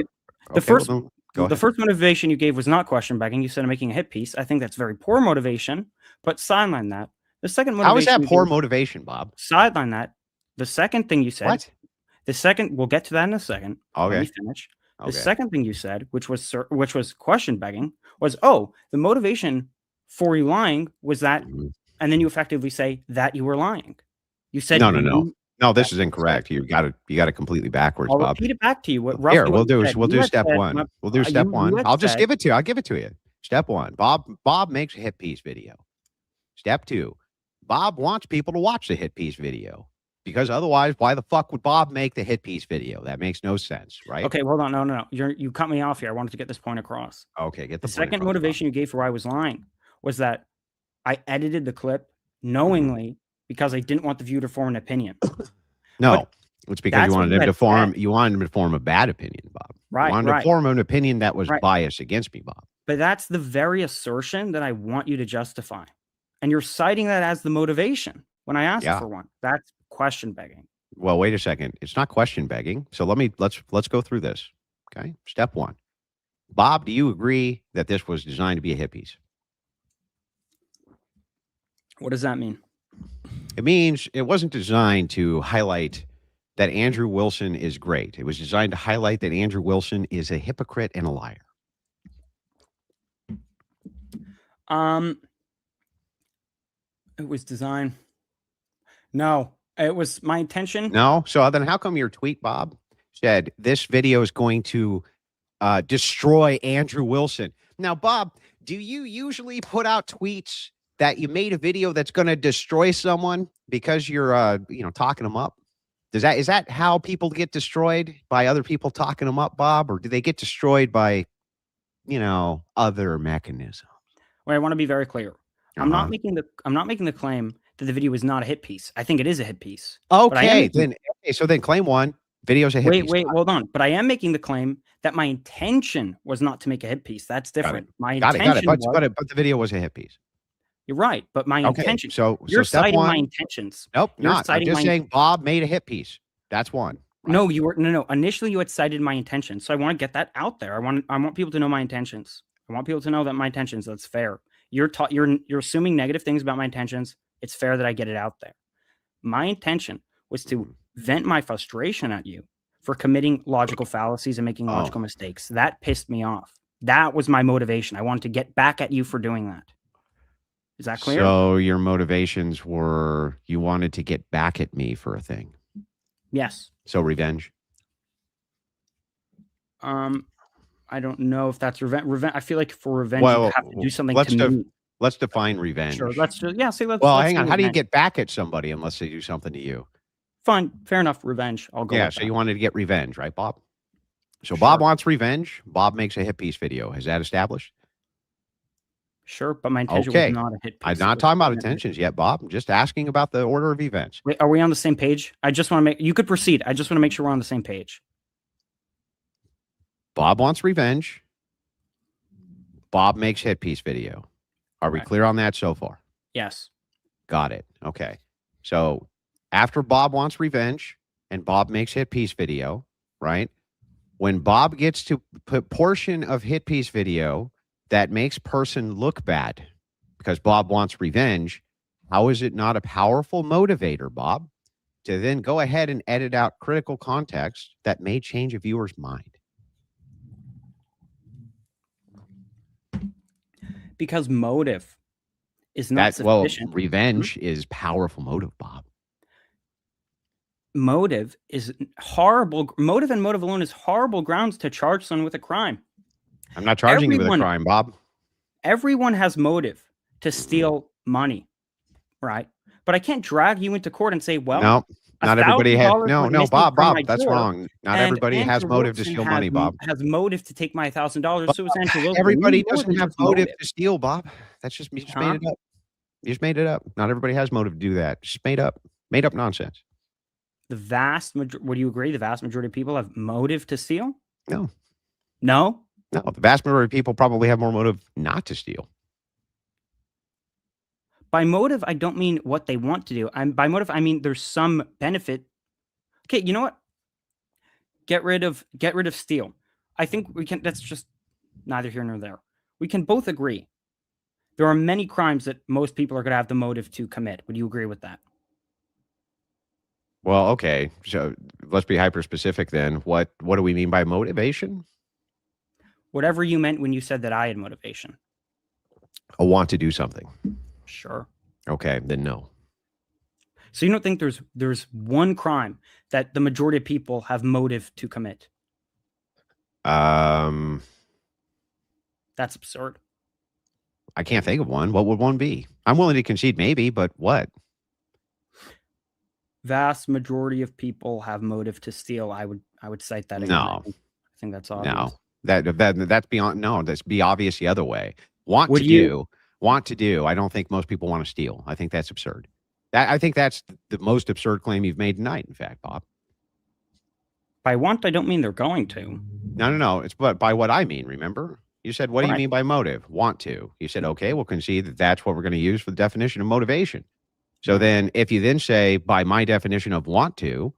The first motivation you gave was not question begging. You said I'm making a hit piece. I think that's very poor motivation, but sideline that. The second motivation. How is that poor motivation, Bob? Sideline that. The second thing you said. What? The second, we'll get to that in a second. Okay. Let me finish. The second thing you said, which was question begging, was, the motivation for you lying was that, and then you effectively say that you were lying. You said no. This is incorrect. You got it completely backwards, I'll Bob. Repeat it back to you. Here, we'll do step one. We'll do step one. I'll just give it to you. I'll give it to you. Step one, Bob makes a hit piece video. Step two, Bob wants people to watch the hit piece video. Because otherwise, why the fuck would Bob make the hit piece video? That makes no sense, right? Okay, hold on. No. You cut me off here. I wanted to get this point across. Okay, get the point second across, motivation Bob. You gave for why I was lying was that I edited the clip knowingly because I didn't want the viewer to form an opinion. No, it's because you wanted him to form. You wanted him to form a bad opinion, Bob. Right. You wanted to form an opinion that was biased against me, Bob. But that's the very assertion that I want you to justify, and you're citing that as the motivation when I asked for one. That's question begging. Well, wait a second. It's not question begging. So let's go through this. Okay. Step one. Bob, do you agree that this was designed to be a hit piece? What does that mean? It means it wasn't designed to highlight that Andrew Wilson is great. It was designed to highlight that Andrew Wilson is a hypocrite and a liar. It was designed. No. It was my intention. No? So then how come your tweet, Bob, said this video is going to destroy Andrew Wilson? Now, Bob, do you usually put out tweets that you made a video that's going to destroy someone because you're, talking them up? Is that how people get destroyed? By other people talking them up, Bob? Or do they get destroyed by, other mechanisms? Well, I want to be very clear. I'm not making the claim that the video is not a hit piece. I think it is a hit piece. Okay, so then claim one, video's a hit piece. Wait, hold on. But I am making the claim that my intention was not to make a hit piece. That's different. My intention but the video was a hit piece. You're right, but my intention. So you're step citing one, my intentions. Nope, you're not. I'm just saying Bob made a hit piece. That's one. Right? No, you were no. Initially, you had cited my intentions, so I want to get that out there. I want people to know my intentions. I want people to know that my intentions. That's fair. You're assuming negative things about my intentions. It's fair that I get it out there. My intention was to vent my frustration at you for committing logical fallacies and making logical mistakes. That pissed me off. That was my motivation. I wanted to get back at you for doing that. Is that clear? So your motivations were you wanted to get back at me for a thing. Yes. So revenge. I don't know if that's revenge. I feel like for revenge, you have to do something to me. Let's define revenge. Sure. Let's hang on. How do you get back at somebody unless they do something to you? Fine. Fair enough. Revenge. I'll go. Yeah. So you wanted to get revenge, right, Bob? So Bob wants revenge. Bob makes a hit piece video. Is that established? Sure, but my intention was not a hit piece. I'm not talking about intentions yet, Bob. I'm just asking about the order of events. Wait, are we on the same page? I just want to make you could proceed. I just want to make sure we're on the same page. Bob wants revenge. Bob makes hit piece video. Are we clear on that so far? Yes. Got it. Okay. So after Bob wants revenge and Bob makes hit piece video, right? When Bob gets to put portion of hit piece video that makes person look bad because Bob wants revenge, how is it not a powerful motivator, Bob, to then go ahead and edit out critical context that may change a viewer's mind? Because motive is not sufficient. Revenge is powerful motive, Bob. Motive is horrible. Motive and motive alone is horrible grounds to charge someone with a crime. I'm not charging you with a crime, Bob. Everyone has motive to steal money, right? But I can't drag you into court and say, well, no, not everybody has. No, Bob, that's door, wrong. Not everybody has motive to steal money, Bob. Has motive to take my $1,000. So is Andrew Wilson. Everybody doesn't have motive to steal, Bob. That's just, you just made it up. You just made it up. Not everybody has motive to do that. Just made up nonsense. The vast majority, would you agree? The vast majority of people have motive to steal? No. No? No, the vast majority of people probably have more motive not to steal. By motive, I don't mean what they want to do. By motive, I mean there's some benefit. Okay, you know what? Get rid of steal. I think we can. That's just neither here nor there. We can both agree there are many crimes that most people are going to have the motive to commit. Would you agree with that? Well, okay. So let's be hyper specific then. What do we mean by motivation? Whatever you meant when you said that I had motivation. A want to do something. Sure. Okay, then no. So you don't think there's one crime that the majority of people have motive to commit? That's absurd. I can't think of one. What would one be? I'm willing to concede maybe, but what? Vast majority of people have motive to steal. I would cite that again. No. I think that's obvious. No. That's beyond. No, that's be obvious the other way. Want to do. I don't think most people want to steal. I think that's absurd. I think that's the most absurd claim you've made tonight. In fact, Bob. By want, I don't mean they're going to. No. It's but by what I mean. Remember, you said, "What do you mean by motive?" Want to. You said, "Okay, we'll concede that that's what we're going to use for the definition of motivation." So then, if you then say, by my definition of want to,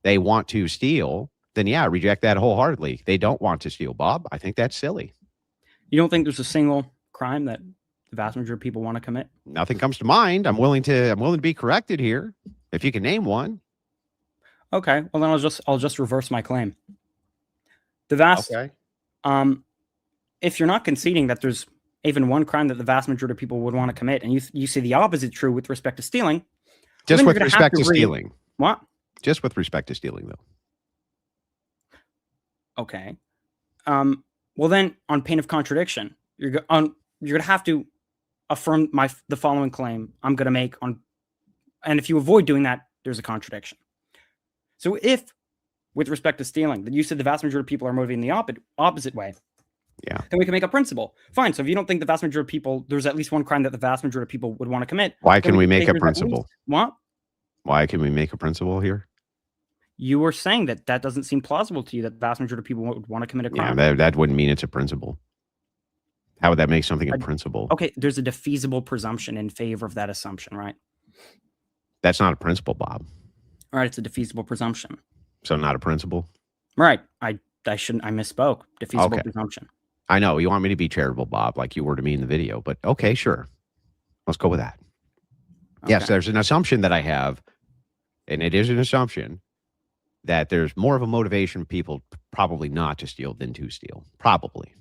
they want to steal, then yeah, reject that wholeheartedly. They don't want to steal, Bob. I think that's silly. You don't think there's a single crime that the vast majority of people want to commit? Nothing comes to mind. I'm willing to be corrected here. If you can name one. Okay. Well, then I'll just reverse my claim. The vast. Okay. If you're not conceding that there's even one crime that the vast majority of people would want to commit, and you see the opposite true with respect to stealing. Just with respect to stealing. What? Just with respect to stealing, though. Okay. Well, then, on pain of contradiction, you're going to have to affirm the following claim I'm going to make on, and if you avoid doing that, there's a contradiction. So, if with respect to stealing, that you said the vast majority of people are motivating the opposite way. Yeah. Then we can make a principle. Fine. So if you don't think the vast majority of people, there's at least one crime that the vast majority of people would want to commit. Why can we make a principle? What? Why can we make a principle here? You were saying that doesn't seem plausible to you that the vast majority of people would want to commit a crime. Yeah, that wouldn't mean it's a principle. How would that make something a principle? Okay, there's a defeasible presumption in favor of that assumption, right? That's not a principle, Bob. All right, it's a defeasible presumption. So not a principle? Right. I misspoke. Defeasible presumption. I know you want me to be charitable, Bob, like you were to me in the video, but okay, sure. Let's go with that. Okay. Yes, there's an assumption that I have, and it is an assumption that there's more of a motivation for people probably not to steal than to steal. Probably.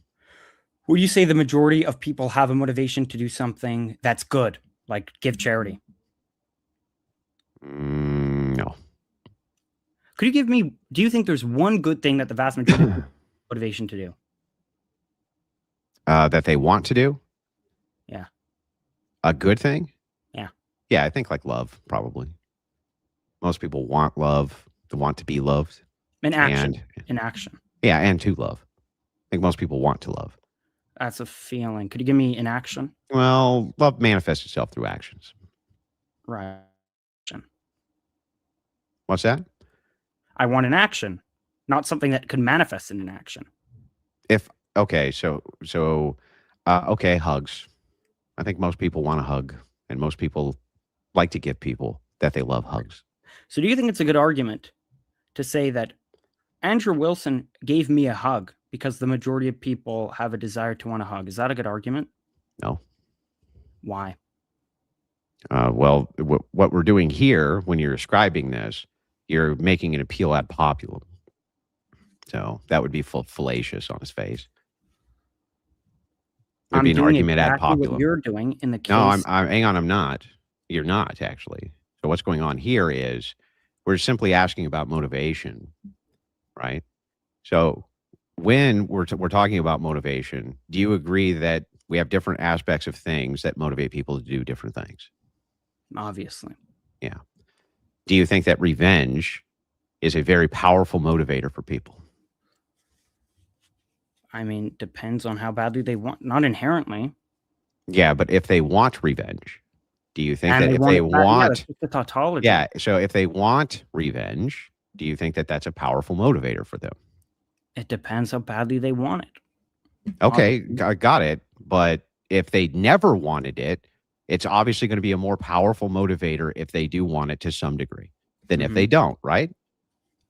Would you say the majority of people have a motivation to do something that's good, like give charity? No. Could you give me, do you think there's one good thing that the vast majority have motivation to do? That they want to do? Yeah. A good thing? Yeah. Yeah, I think like love, probably. Most people want love. They want to be loved. In action. Yeah, and to love. I think most people want to love. That's a feeling. Could you give me an action? Well, love manifests itself through actions. Right. What's that? I want an action, not something that could manifest in an action. Okay, okay, hugs. I think most people want a hug, and most people like to give people that they love hugs. So do you think it's a good argument to say that Andrew Wilson gave me a hug because the majority of people have a desire to want a hug? Is that a good argument? No. Why? Well, what we're doing here when you're ascribing this, you're making an appeal ad populum. So that would be fallacious on his face. There'd I'm be an doing argument ad exactly what populum. you're doing in the case. No, hang on, I'm not. You're not, actually. So what's going on here is we're simply asking about motivation, right? So when we're talking about motivation, do you agree that we have different aspects of things that motivate people to do different things? Obviously. Yeah. Do you think that revenge is a very powerful motivator for people? I mean, depends on how badly they want. Not inherently. Yeah, but if they want revenge, do you think And that if want they it back, yeah, want, that's just the tautology. yeah, so if they want revenge, do you think that that's a powerful motivator for them? It depends how badly they want it. Okay, I got it. But if they never wanted it, it's obviously going to be a more powerful motivator if they do want it to some degree than if they don't, right?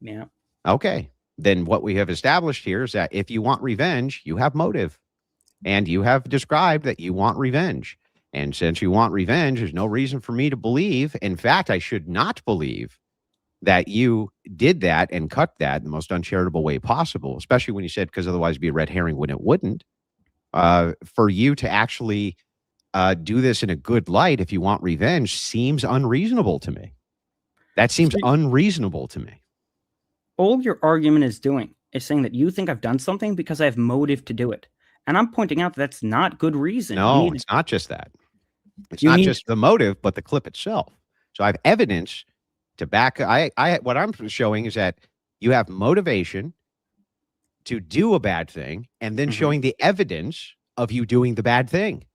Yeah. Okay. Then what we have established here is that if you want revenge, you have motive. And you have described that you want revenge. And since you want revenge, there's no reason for me to believe. In fact, I should not believe that you did that and cut that in the most uncharitable way possible, especially when you said, because otherwise it'd be a red herring when it wouldn't. For you to actually do this in a good light, if you want revenge, seems unreasonable to me. That seems unreasonable to me. All your argument is doing is saying that you think I've done something because I have motive to do it. And I'm pointing out that that's not good reason. No, it's not just that. It's not just the motive, but the clip itself. So I have evidence to back. What I'm showing is that you have motivation to do a bad thing, and then showing the evidence of you doing the bad thing.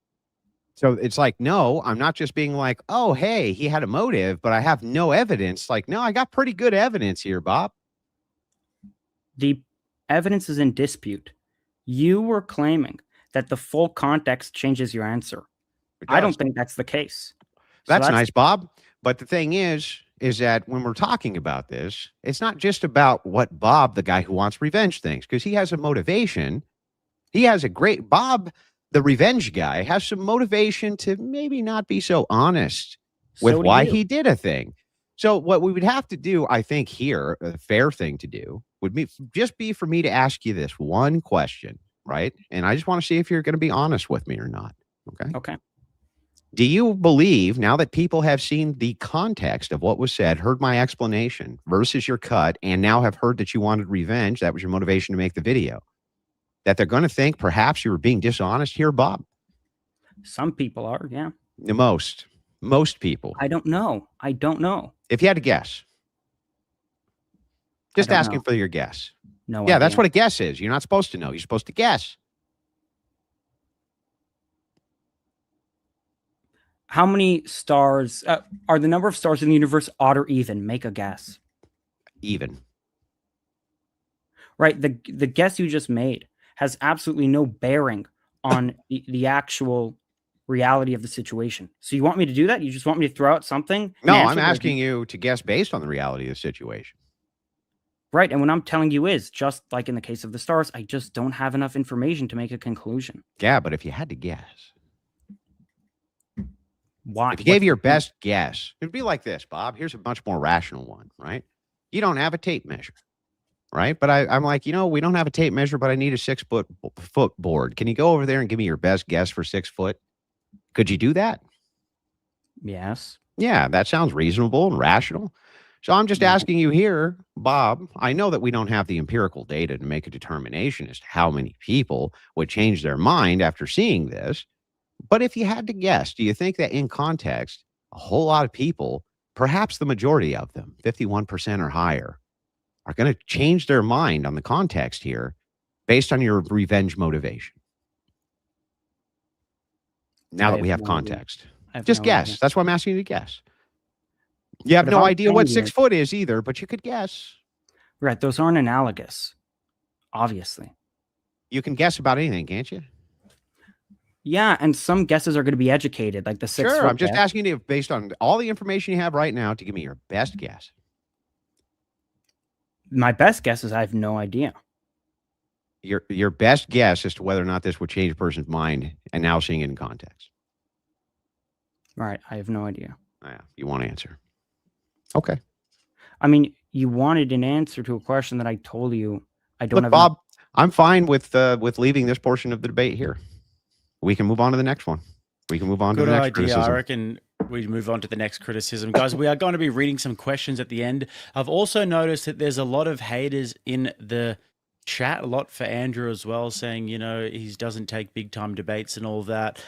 So it's like, no, I'm not just being like, oh, hey, he had a motive, but I have no evidence. Like, no, I got pretty good evidence here, Bob. The evidence is in dispute. You were claiming that the full context changes your answer. I don't think that's the case. That's nice, Bob. But the thing is that when we're talking about this, it's not just about what Bob, the guy who wants revenge, thinks, because he has a motivation. He has a great Bob, the revenge guy, has some motivation to maybe not be so honest with why he did a thing. So what we would have to do, I think here, a fair thing to do would be just be for me to ask you this one question, right? And I just want to see if you're going to be honest with me or not. Okay. Okay. Do you believe, now that people have seen the context of what was said, heard my explanation versus your cut, and now have heard that you wanted revenge, that was your motivation to make the video, that they're going to think perhaps you were being dishonest here, Bob? Some people are, yeah. Most people. I don't know. If you had to guess. Just asking for your guess. No Yeah, idea. that's what a guess is. You're not supposed to know. You're supposed to guess. How many stars are the number of stars in the universe odd or even? Make a guess. Even. Right. The guess you just made has absolutely no bearing on the actual reality of the situation. So you want me to do that? You just want me to throw out something? No, I'm asking you to guess based on the reality of the situation. Right. And what I'm telling you is, just like in the case of the stars, I just don't have enough information to make a conclusion. Yeah, but if you had to guess. Why? If you gave your best guess, it'd be like this, Bob. Here's a much more rational one, right? You don't have a tape measure, right? But I'm like, we don't have a tape measure, but I need a 6-foot board. Can you go over there and give me your best guess for 6 foot? Could you do that? Yes. Yeah, that sounds reasonable and rational. So I'm just asking you here, Bob, I know that we don't have the empirical data to make a determination as to how many people would change their mind after seeing this. But if you had to guess, do you think that in context, a whole lot of people, perhaps the majority of them, 51% or higher, are going to change their mind on the context here based on your revenge motivation? Now that we have context. Just guess. That's why I'm asking you to guess. You have no idea what 6 foot is either, but you could guess. Right. Those aren't analogous, obviously. You can guess about anything, can't you? Yeah, and some guesses are going to be educated, like the 6 foot. Sure, I'm just asking you, based on all the information you have right now, to give me your best guess. My best guess is I have no idea. Your best guess as to whether or not this would change a person's mind, and now seeing it in context. Right. I have no idea. Yeah, you want to answer. Okay. I mean, you wanted an answer to a question that I told you I don't Look, have. Bob, I'm fine with leaving this portion of the debate here. We can move on to the next one. We can move on to Good the next idea. criticism. I reckon we move on to the next criticism. Guys, we are going to be reading some questions at the end. I've also noticed that there's a lot of haters in the chat, a lot for Andrew as well, saying, you know, he doesn't take big time debates and all of that.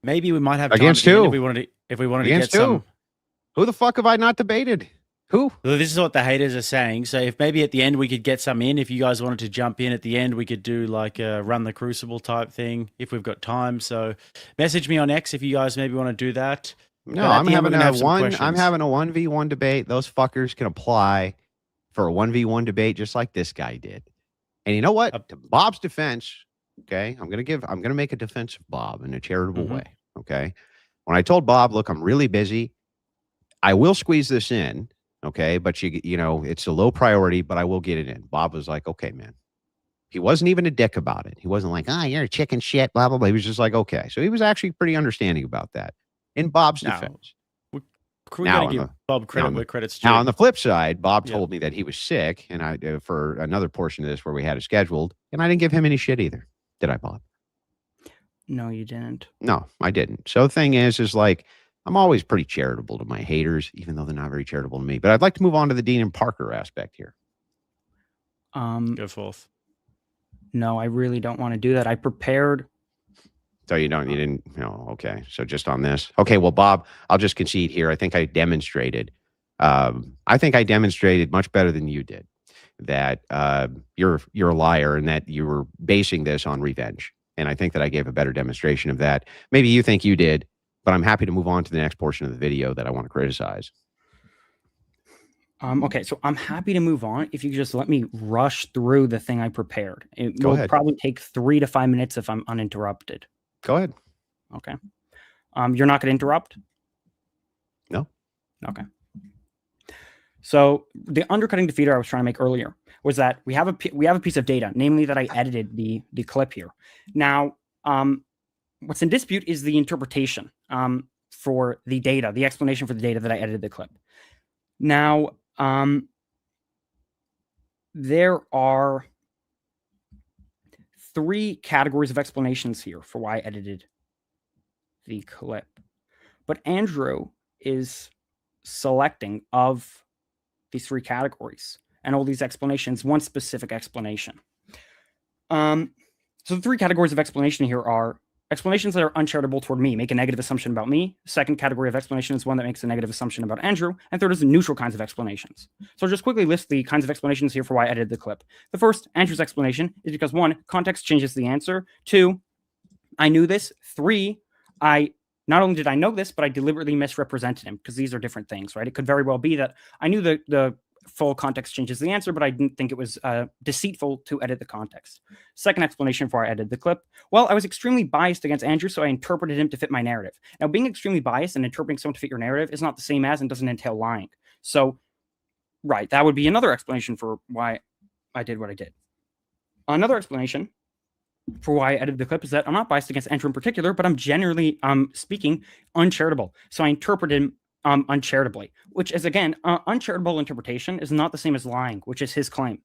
Maybe we might have time Against at the end who? if we wanted Against to get who? some. Who the fuck have I not debated? Who? Well, this is what the haters are saying. So if maybe at the end we could get some in, if you guys wanted to jump in at the end, we could do like a run the crucible type thing if we've got time. So message me on X if you guys maybe want to do that. No, But at I'm the end, we're having gonna a have some one. I'm questions. having a 1v1 debate. Those fuckers can apply for a 1v1 debate just like this guy did. And you know what? To Bob's defense, okay, I'm gonna make a defense of Bob in a charitable way. Okay. When I told Bob, look, I'm really busy. I will squeeze this in. Okay, but you know, it's a low priority, but I will get it in. Bob was like, okay, man. He wasn't even a dick about it. He wasn't like, you're a chicken shit, blah, blah, blah. He was just like, okay. So he was actually pretty understanding about that in Bob's defense. We're going to give Bob credit where credit's due. Now, on the flip side, Bob told me that he was sick, and I for another portion of this where we had it scheduled, and I didn't give him any shit either. Did I, Bob? No, you didn't. No, I didn't. So the thing is like, I'm always pretty charitable to my haters, even though they're not very charitable to me. But I'd like to move on to the Dean and Parker aspect here. Go forth. No, I really don't want to do that. I prepared. So you didn't, okay. So just on this. Okay, well, Bob, I'll just concede here. I think I demonstrated much better than you did that you're a liar and that you were basing this on revenge. And I think that I gave a better demonstration of that. Maybe you think you did. But I'm happy to move on to the next portion of the video that I want to criticize. Okay, so I'm happy to move on if you could just let me rush through the thing I prepared. It Go will ahead. probably take 3 to 5 minutes if I'm uninterrupted. Go ahead. Okay. You're not going to interrupt? No. Okay. So the undercutting defeater I was trying to make earlier was that we have a piece of data, namely that I edited the clip here. Now, what's in dispute is the interpretation for the data, the explanation for the data that I edited the clip. Now, there are 3 categories of explanations here for why I edited the clip. But Andrew is selecting of these 3 categories and all these explanations, one specific explanation. So the 3 categories of explanation here are explanations that are uncharitable toward me, make a negative assumption about me. Second category of explanation is one that makes a negative assumption about Andrew. And third is the neutral kinds of explanations. So I'll just quickly list the kinds of explanations here for why I edited the clip. The first, Andrew's explanation, is because 1, context changes the answer. 2, I knew this. 3, not only did I know this, but I deliberately misrepresented him because these are different things, right? It could very well be that I knew the full context changes the answer, but I didn't think it was deceitful to edit the context. Second explanation for why I edited the clip. Well, I was extremely biased against Andrew, so I interpreted him to fit my narrative. Now, being extremely biased and interpreting someone to fit your narrative is not the same as and doesn't entail lying. So, right, that would be another explanation for why I did what I did. Another explanation for why I edited the clip is that I'm not biased against Andrew in particular, but I'm generally speaking uncharitable. So I interpreted him uncharitably, which is, again, uncharitable interpretation is not the same as lying, which is his claim.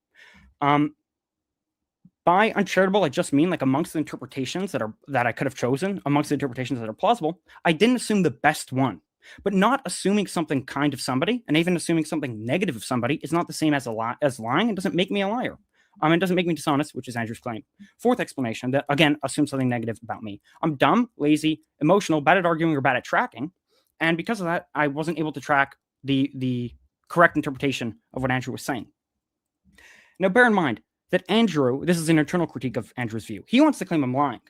By uncharitable, I just mean like amongst the interpretations that I could have chosen, amongst the interpretations that are plausible, I didn't assume the best one. But not assuming something kind of somebody, and even assuming something negative of somebody, is not the same as lying. It doesn't make me a liar. It doesn't make me dishonest, which is Andrew's claim. Fourth explanation, that again assumes something negative about me. I'm dumb, lazy, emotional, bad at arguing, or bad at tracking. And because of that, I wasn't able to track the correct interpretation of what Andrew was saying. Now, bear in mind that Andrew, this is an internal critique of Andrew's view. He wants to claim I'm lying.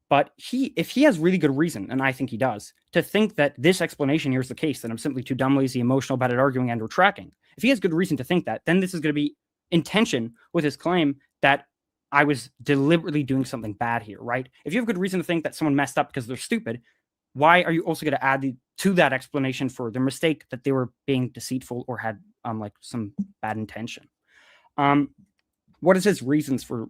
But if he has really good reason, and I think he does, to think that this explanation here is the case, that I'm simply too dumb, lazy, emotional, bad at arguing, and or tracking, if he has good reason to think that, then this is going to be in tension with his claim that I was deliberately doing something bad here, right? If you have good reason to think that someone messed up because they're stupid, why are you also going to add to that explanation for their mistake that they were being deceitful or had like some bad intention? what is his reasons for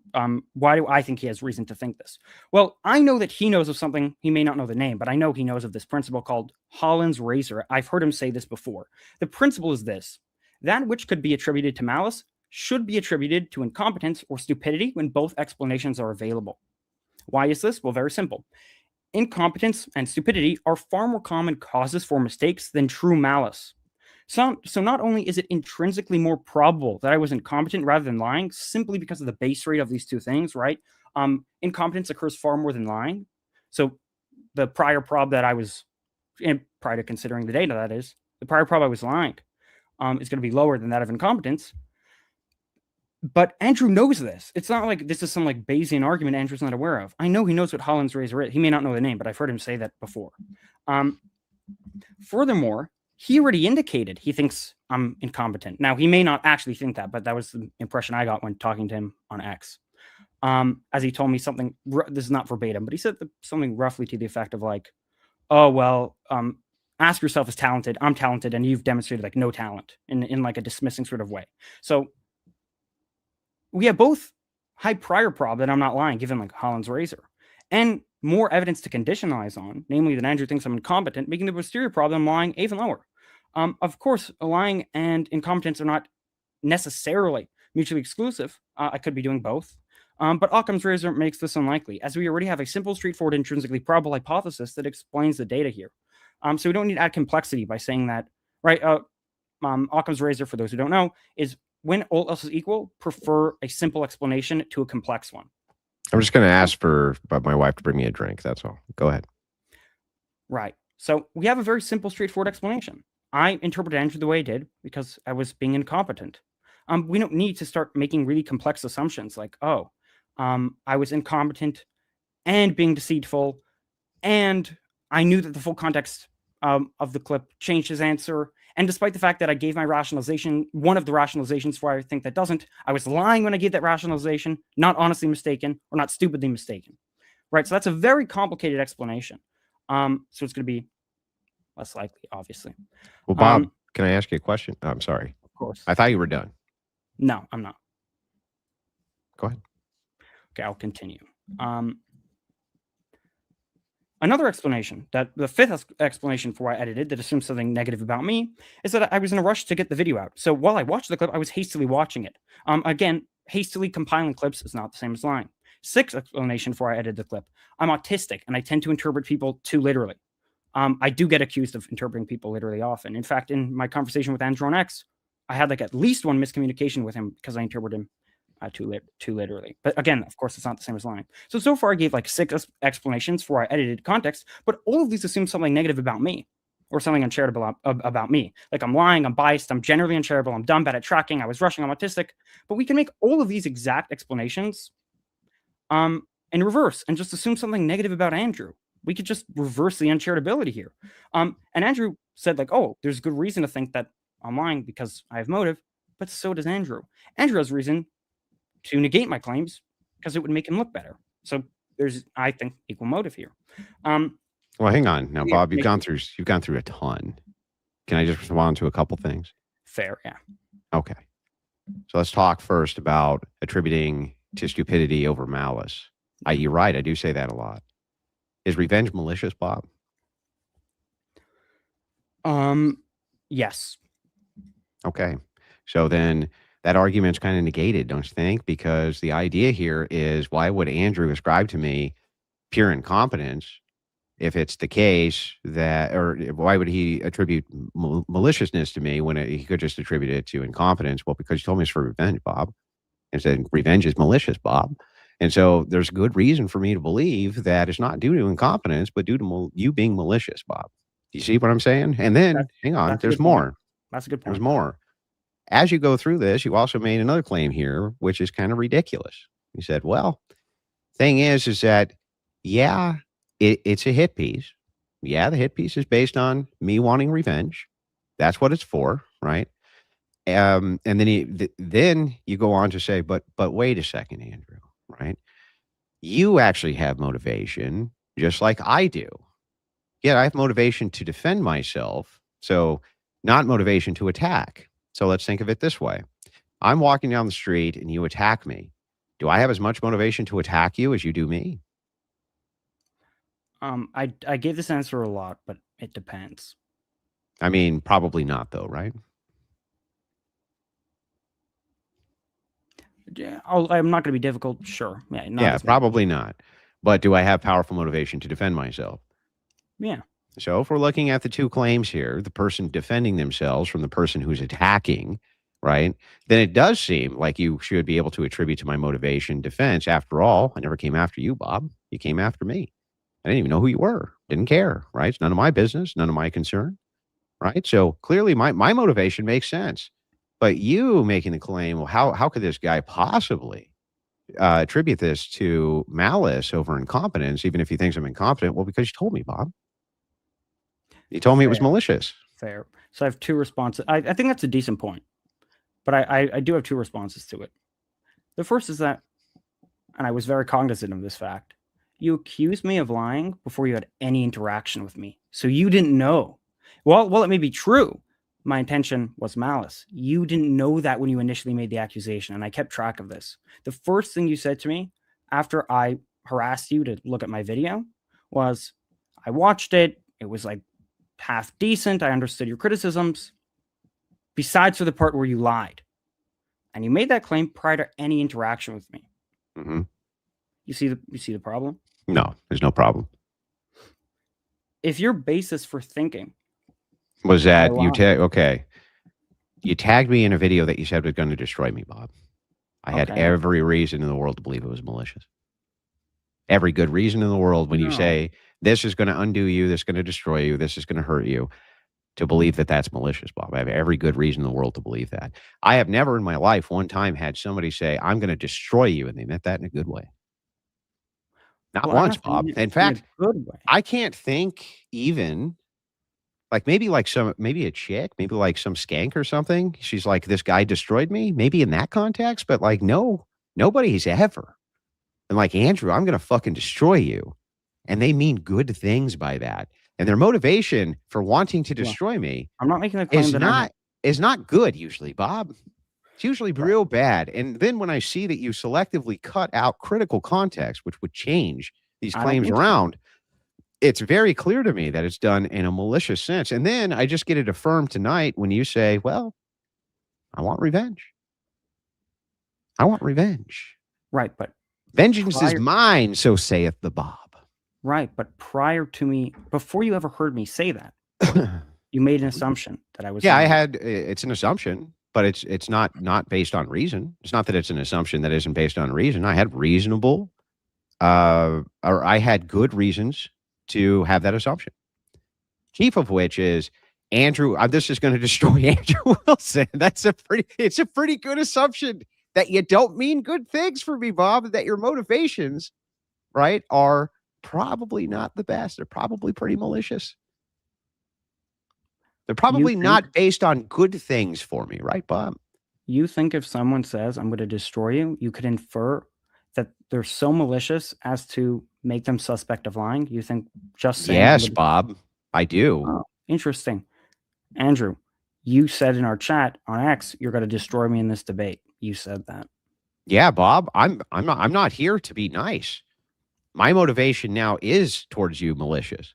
why do I think he has reason to think this? Well, I know that he knows of something. He may not know the name, but I know he knows of this principle called Holland's razor. I've heard him say this before. The principle is this: that which could be attributed to malice should be attributed to incompetence or stupidity when both explanations are available. Why is this? Well, very simple. Incompetence and stupidity are far more common causes for mistakes than true malice. So not only is it intrinsically more probable that I was incompetent rather than lying, simply because of the base rate of these two things, right? Incompetence occurs far more than lying. So the prior prob that I was, prior to considering the data, that is, the prior prob I was lying is going to be lower than that of incompetence. But Andrew knows this. It's not like this is some like Bayesian argument Andrew's not aware of. I know he knows what Holland's razor is. He may not know the name, but I've heard him say that before. Furthermore, he already indicated he thinks I'm incompetent. Now, he may not actually think that, but that was the impression I got when talking to him on X. As he told me something, this is not verbatim, but he said something roughly to the effect of like, oh, well, ask yourself is talented. I'm talented, and you've demonstrated like no talent in like a dismissing sort of way. So we have both high prior prob that I'm not lying, given like Holland's razor, and more evidence to conditionalize on, namely that Andrew thinks I'm incompetent, making the posterior prob that I'm lying even lower. Of course, lying and incompetence are not necessarily mutually exclusive. I could be doing both. But Occam's razor makes this unlikely, as we already have a simple, straightforward, intrinsically probable hypothesis that explains the data here. So we don't need to add complexity by saying that, right? Occam's razor, for those who don't know, is when all else is equal, prefer a simple explanation to a complex one. I'm just going to ask for my wife to bring me a drink. That's all. Go ahead. Right. So we have a very simple, straightforward explanation. I interpreted Andrew the way I did because I was being incompetent. We don't need to start making really complex assumptions like, oh, I was incompetent and being deceitful, and I knew that the full context of the clip changed his answer. And despite the fact that I gave my rationalization, one of the rationalizations for I think that doesn't, I was lying when I gave that rationalization, not honestly mistaken or not stupidly mistaken. Right. So that's a very complicated explanation. So it's going to be less likely, obviously. Well, Bob, can I ask you a question? I'm sorry. Of course. I thought you were done. No, I'm not. Go ahead. Okay, I'll continue. Another explanation, that the fifth explanation for why I edited that assumes something negative about me, is that I was in a rush to get the video out. So while I watched the clip, I was hastily watching it. Again, hastily compiling clips is not the same as lying. Sixth explanation for why I edited the clip. I'm autistic, and I tend to interpret people too literally. I do get accused of interpreting people literally often. In fact, in my conversation with Andrew on X, I had like at least one miscommunication with him because I interpreted him too literally. But again, of course, it's not the same as lying. So far I gave like 6 explanations for I edited context, but all of these assume something negative about me or something uncharitable about me. Like I'm lying, I'm biased, I'm generally uncharitable, I'm dumb, bad at tracking, I was rushing, I'm autistic. But we can make all of these exact explanations in reverse and just assume something negative about Andrew. We could just reverse the uncharitability here. And Andrew said like, oh, there's good reason to think that I'm lying because I have motive, but so does Andrew. Andrew has reason to negate my claims because it would make him look better. So there's, I think, equal motive here. Well, hang on now, Bob. You've gone through a ton. Can I just respond to a couple things? Fair, yeah. Okay. So let's talk first about attributing to stupidity over malice. You're right. I do say that a lot. Is revenge malicious, Bob? Yes. Okay. So then that argument's kind of negated, don't you think? Because the idea here is, why would Andrew ascribe to me pure incompetence if it's the case that, or why would he attribute maliciousness to me when he could just attribute it to incompetence? Well, because you told me it's for revenge, Bob. And said revenge is malicious, Bob. And so there's good reason for me to believe that it's not due to incompetence, but due to you being malicious, Bob. Do you see what I'm saying? And then, hang on, there's more. That's a good point. There's more. As you go through this, you also made another claim here, which is kind of ridiculous. You said, well, thing is that, yeah, it's a hit piece. Yeah, the hit piece is based on me wanting revenge. That's what it's for, right? And then you go on to say, but wait a second, Andrew, right? You actually have motivation, just like I do. Yeah, I have motivation to defend myself, so not motivation to attack. So let's think of it this way. I'm walking down the street and you attack me. Do I have as much motivation to attack you as you do me? I gave this answer a lot, but it depends. I mean, probably not, though, right? Yeah, I'm not going to be difficult. Sure. Yeah. Not Yeah, as much. probably not. But do I have powerful motivation to defend myself? Yeah. So if we're looking at the two claims here, the person defending themselves from the person who's attacking, right, then it does seem like you should be able to attribute to my motivation defense. After all, I never came after you, Bob. You came after me. I didn't even know who you were. Didn't care, right? It's none of my business, none of my concern, right? So clearly my motivation makes sense. But you making the claim, well, how could this guy possibly attribute this to malice over incompetence, even if he thinks I'm incompetent? Well, because you told me, Bob. You told me it was malicious. Fair. So I have two responses. I think that's a decent point, but I do have two responses to it. The first is that, and I was very cognizant of this fact, you accused me of lying before you had any interaction with me. So you didn't know. Well, it may be true. My intention was malice. You didn't know that when you initially made the accusation, and I kept track of this. The first thing you said to me after I harassed you to look at my video was, I watched it. It was like half decent. I understood your criticisms. Besides for the part where you lied. And you made that claim prior to any interaction with me. Mm-hmm. You see the problem? No, there's no problem. If your basis for thinking was that you tagged me in a video that you said was going to destroy me, Bob. I had every reason in the world to believe it was malicious. Every good reason in the world when you say this is going to undo you, this is going to destroy you, this is going to hurt you, to believe that that's malicious, Bob. I have every good reason in the world to believe that. I have never in my life one time had somebody say, I'm going to destroy you, and they meant that in a good way. Not once, Bob. In fact, I can't think even maybe a chick, maybe like some skank or something. She's like, this guy destroyed me, maybe in that context, but like, no, nobody's ever. And like, Andrew, I'm going to fucking destroy you. And they mean good things by that. And their motivation for wanting to destroy me I'm not making the claim is not good usually, Bob. It's usually real bad. And then when I see that you selectively cut out critical context, which would change these claims around, it's very clear to me that it's done in a malicious sense. And then I just get it affirmed tonight when you say, well, I want revenge. I want revenge. Right, but vengeance is mine, so saith the Bob. Right, but prior to me, before you ever heard me say that, you made an assumption that I was. Yeah, it's an assumption, but it's not based on reason. It's not that it's an assumption that isn't based on reason. I had reasonable, or I had good reasons to have that assumption. Chief of which is Andrew. This is going to destroy Andrew Wilson. It's a pretty good assumption that you don't mean good things for me, Bob. That your motivations, right, are probably not the best. They're probably pretty malicious. They're probably not based on good things for me, right, Bob? You think if someone says, I'm going to destroy you, you could infer that they're so malicious as to make them suspect of lying? You think just saying... Yes, Bob, I do. Oh, interesting. Andrew, you said in our chat on X, you're going to destroy me in this debate. You said that. Yeah, Bob, I'm not here to be nice. My motivation now is towards you malicious.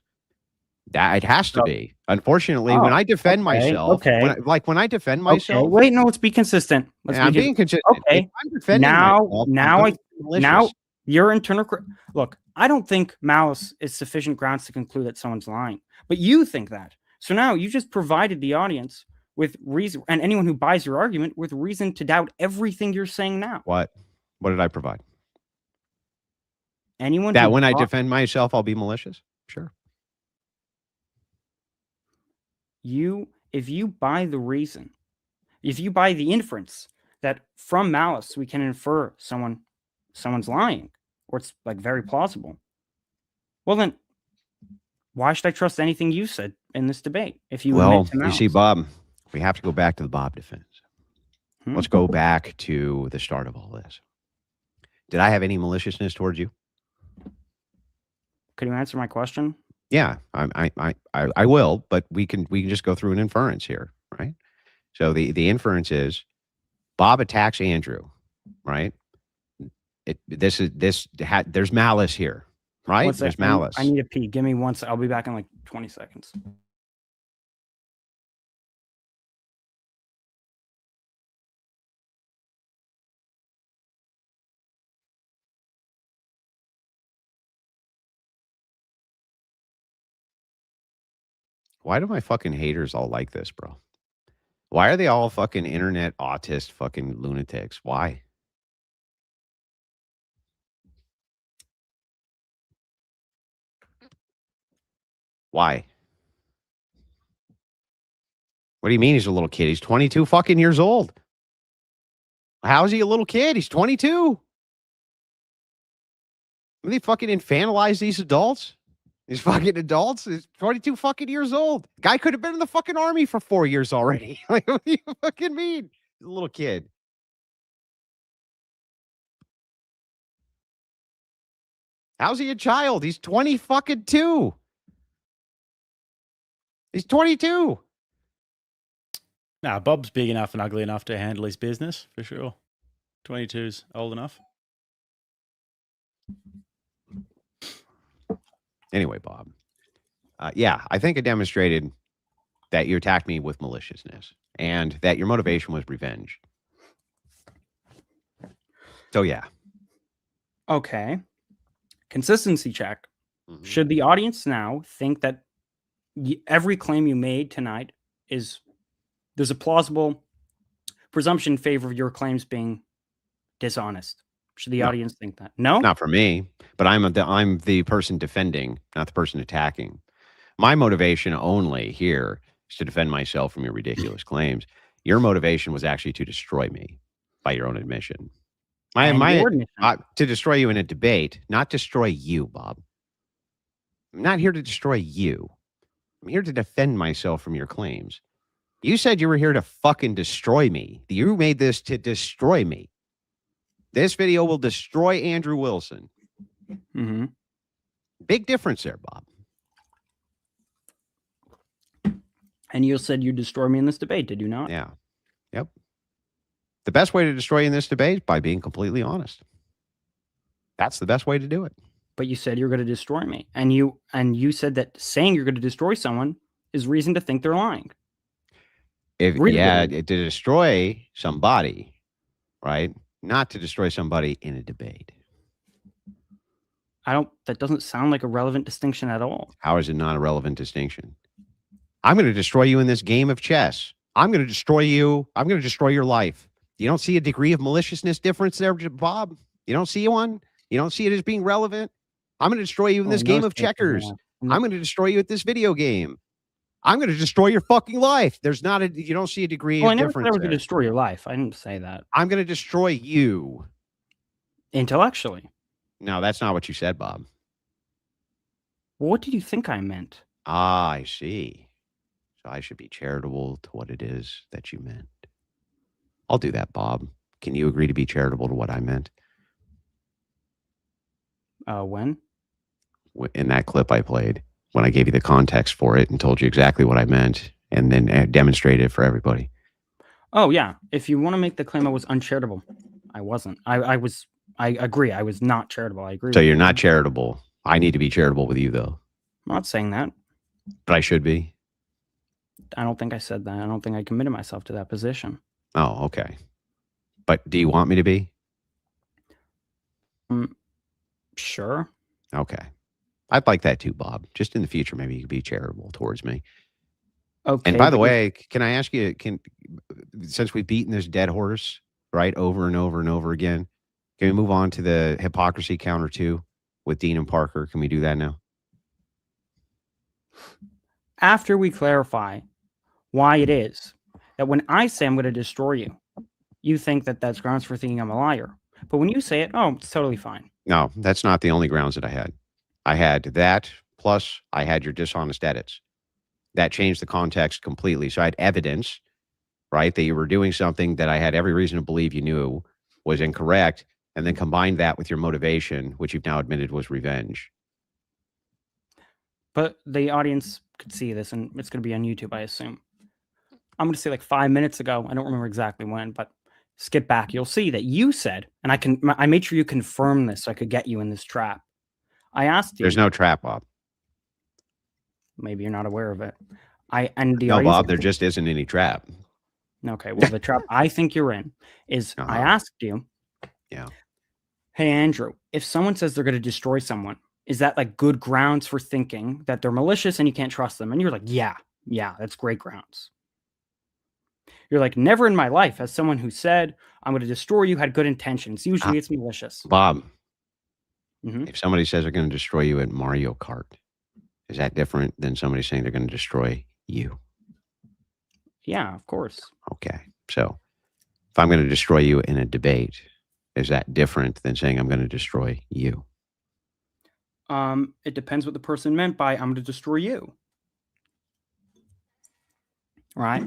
That it has to be. Unfortunately, when I defend myself, when I defend myself. Wait, no, let's be consistent. I'm being consistent. Okay. I'm defending now your internal. Look, I don't think malice is sufficient grounds to conclude that someone's lying, but you think that. So now you just provided the audience with reason, and anyone who buys your argument with reason to doubt everything you're saying now. What did I provide? Anyone that when I defend myself, I'll be malicious? Sure. If you buy the reason, if you buy the inference that from malice we can infer someone's lying, or it's like very plausible, well then, why should I trust anything you said in this debate? If you you see, Bob, we have to go back to the Bob defense. Let's go back to the start of all this. Did I have any maliciousness towards you? Can you answer my question? Yeah, I will, but we can just go through an inference here, right? So the inference is Bob attacks Andrew, right? There's malice here, right? One There's sec, malice. I need to pee. Give me 1 sec. I'll be back in like 20 seconds. Why do my fucking haters all like this, bro? Why are they all fucking internet autist fucking lunatics? Why? Why? What do you mean he's a little kid? He's 22 fucking years old. How is he a little kid? He's 22. They fucking infantilize these adults. These fucking adults. He's 22 fucking years old. Guy could have been in the fucking army for 4 years already. Like, what do you fucking mean? He's a little kid. How's he a child? He's 20 fucking 2. He's 22. Nah, Bob's big enough and ugly enough to handle his business, for sure. 22's old enough. Anyway, Bob. Yeah, I think it demonstrated that you attacked me with maliciousness and that your motivation was revenge. So, yeah. Okay. Consistency check. Mhm. Should the audience now think that every claim you made tonight there's a plausible presumption in favor of your claims being dishonest? Should the No. audience think that? No? Not for me, but I'm the person defending, not the person attacking. My motivation only here is to defend myself from your ridiculous claims. Your motivation was actually to destroy me by your own admission. To destroy you in a debate, not destroy you, Bob. I'm not here to destroy you. I'm here to defend myself from your claims. You said you were here to fucking destroy me. You made this to destroy me. This video will destroy Andrew Wilson. Mm-hmm. Big difference there, Bob. And you said you'd destroy me in this debate, did you not? Yeah. Yep. The best way to destroy you in this debate is by being completely honest. That's the best way to do it. But you said you were going to destroy me. And you said that saying you're going to destroy someone is reason to think they're lying. To destroy somebody, right? Not to destroy somebody in a debate. That doesn't sound like a relevant distinction at all. How is it not a relevant distinction? I'm going to destroy you in this game of chess. I'm going to destroy you. I'm going to destroy your life. You don't see a degree of maliciousness difference there, Bob? You don't see one? You don't see it as being relevant? I'm going to destroy you in this game of checkers. I'm going to destroy you at this video game. I'm going to destroy your fucking life. You don't see a degree of difference. I never said I was going to destroy your life. I didn't say that. I'm going to destroy you. Intellectually. No, that's not what you said, Bob. What did you think I meant? Ah, I see. So I should be charitable to what it is that you meant. I'll do that, Bob. Can you agree to be charitable to what I meant? When? In that clip I played, when I gave you the context for it and told you exactly what I meant and then demonstrated it for everybody. Oh, yeah. If you want to make the claim I was uncharitable, I wasn't. I agree. I was not charitable. I agree. So you're not charitable. I need to be charitable with you, though. I'm not saying that. But I should be. I don't think I said that. I don't think I committed myself to that position. Oh, okay. But do you want me to be? Sure. Okay. I'd like that too, Bob. Just in the future, maybe you could be charitable towards me. Okay. And by the way, can I ask you, since we've beaten this dead horse, right, over and over and over again, can we move on to the hypocrisy counter 2 with Dean and Parker? Can we do that now? After we clarify why it is that when I say I'm going to destroy you, you think that that's grounds for thinking I'm a liar. But when you say it, it's totally fine. No, that's not the only grounds that I had. I had that, plus I had your dishonest edits. That changed the context completely. So I had evidence, right, that you were doing something that I had every reason to believe you knew was incorrect, and then combined that with your motivation, which you've now admitted was revenge. But the audience could see this, and it's going to be on YouTube, I assume. I'm going to say like 5 minutes ago. I don't remember exactly when, but skip back, you'll see that you said, and I made sure you confirm this so I could get you in this trap. I asked you. There's no trap, Bob. Maybe you're not aware of it. No, Bob, there just isn't any trap. Okay, well, the trap I think you're in is I asked you, hey, Andrew, if someone says they're going to destroy someone, is that like good grounds for thinking that they're malicious and you can't trust them? And you're like, yeah, that's great grounds. You're like, never in my life has someone who said, I'm going to destroy you, had good intentions. Usually it's malicious. Bob, if somebody says they're going to destroy you at Mario Kart, is that different than somebody saying they're going to destroy you? Yeah, of course. Okay. So if I'm going to destroy you in a debate, is that different than saying I'm going to destroy you? It depends what the person meant by I'm going to destroy you. Right?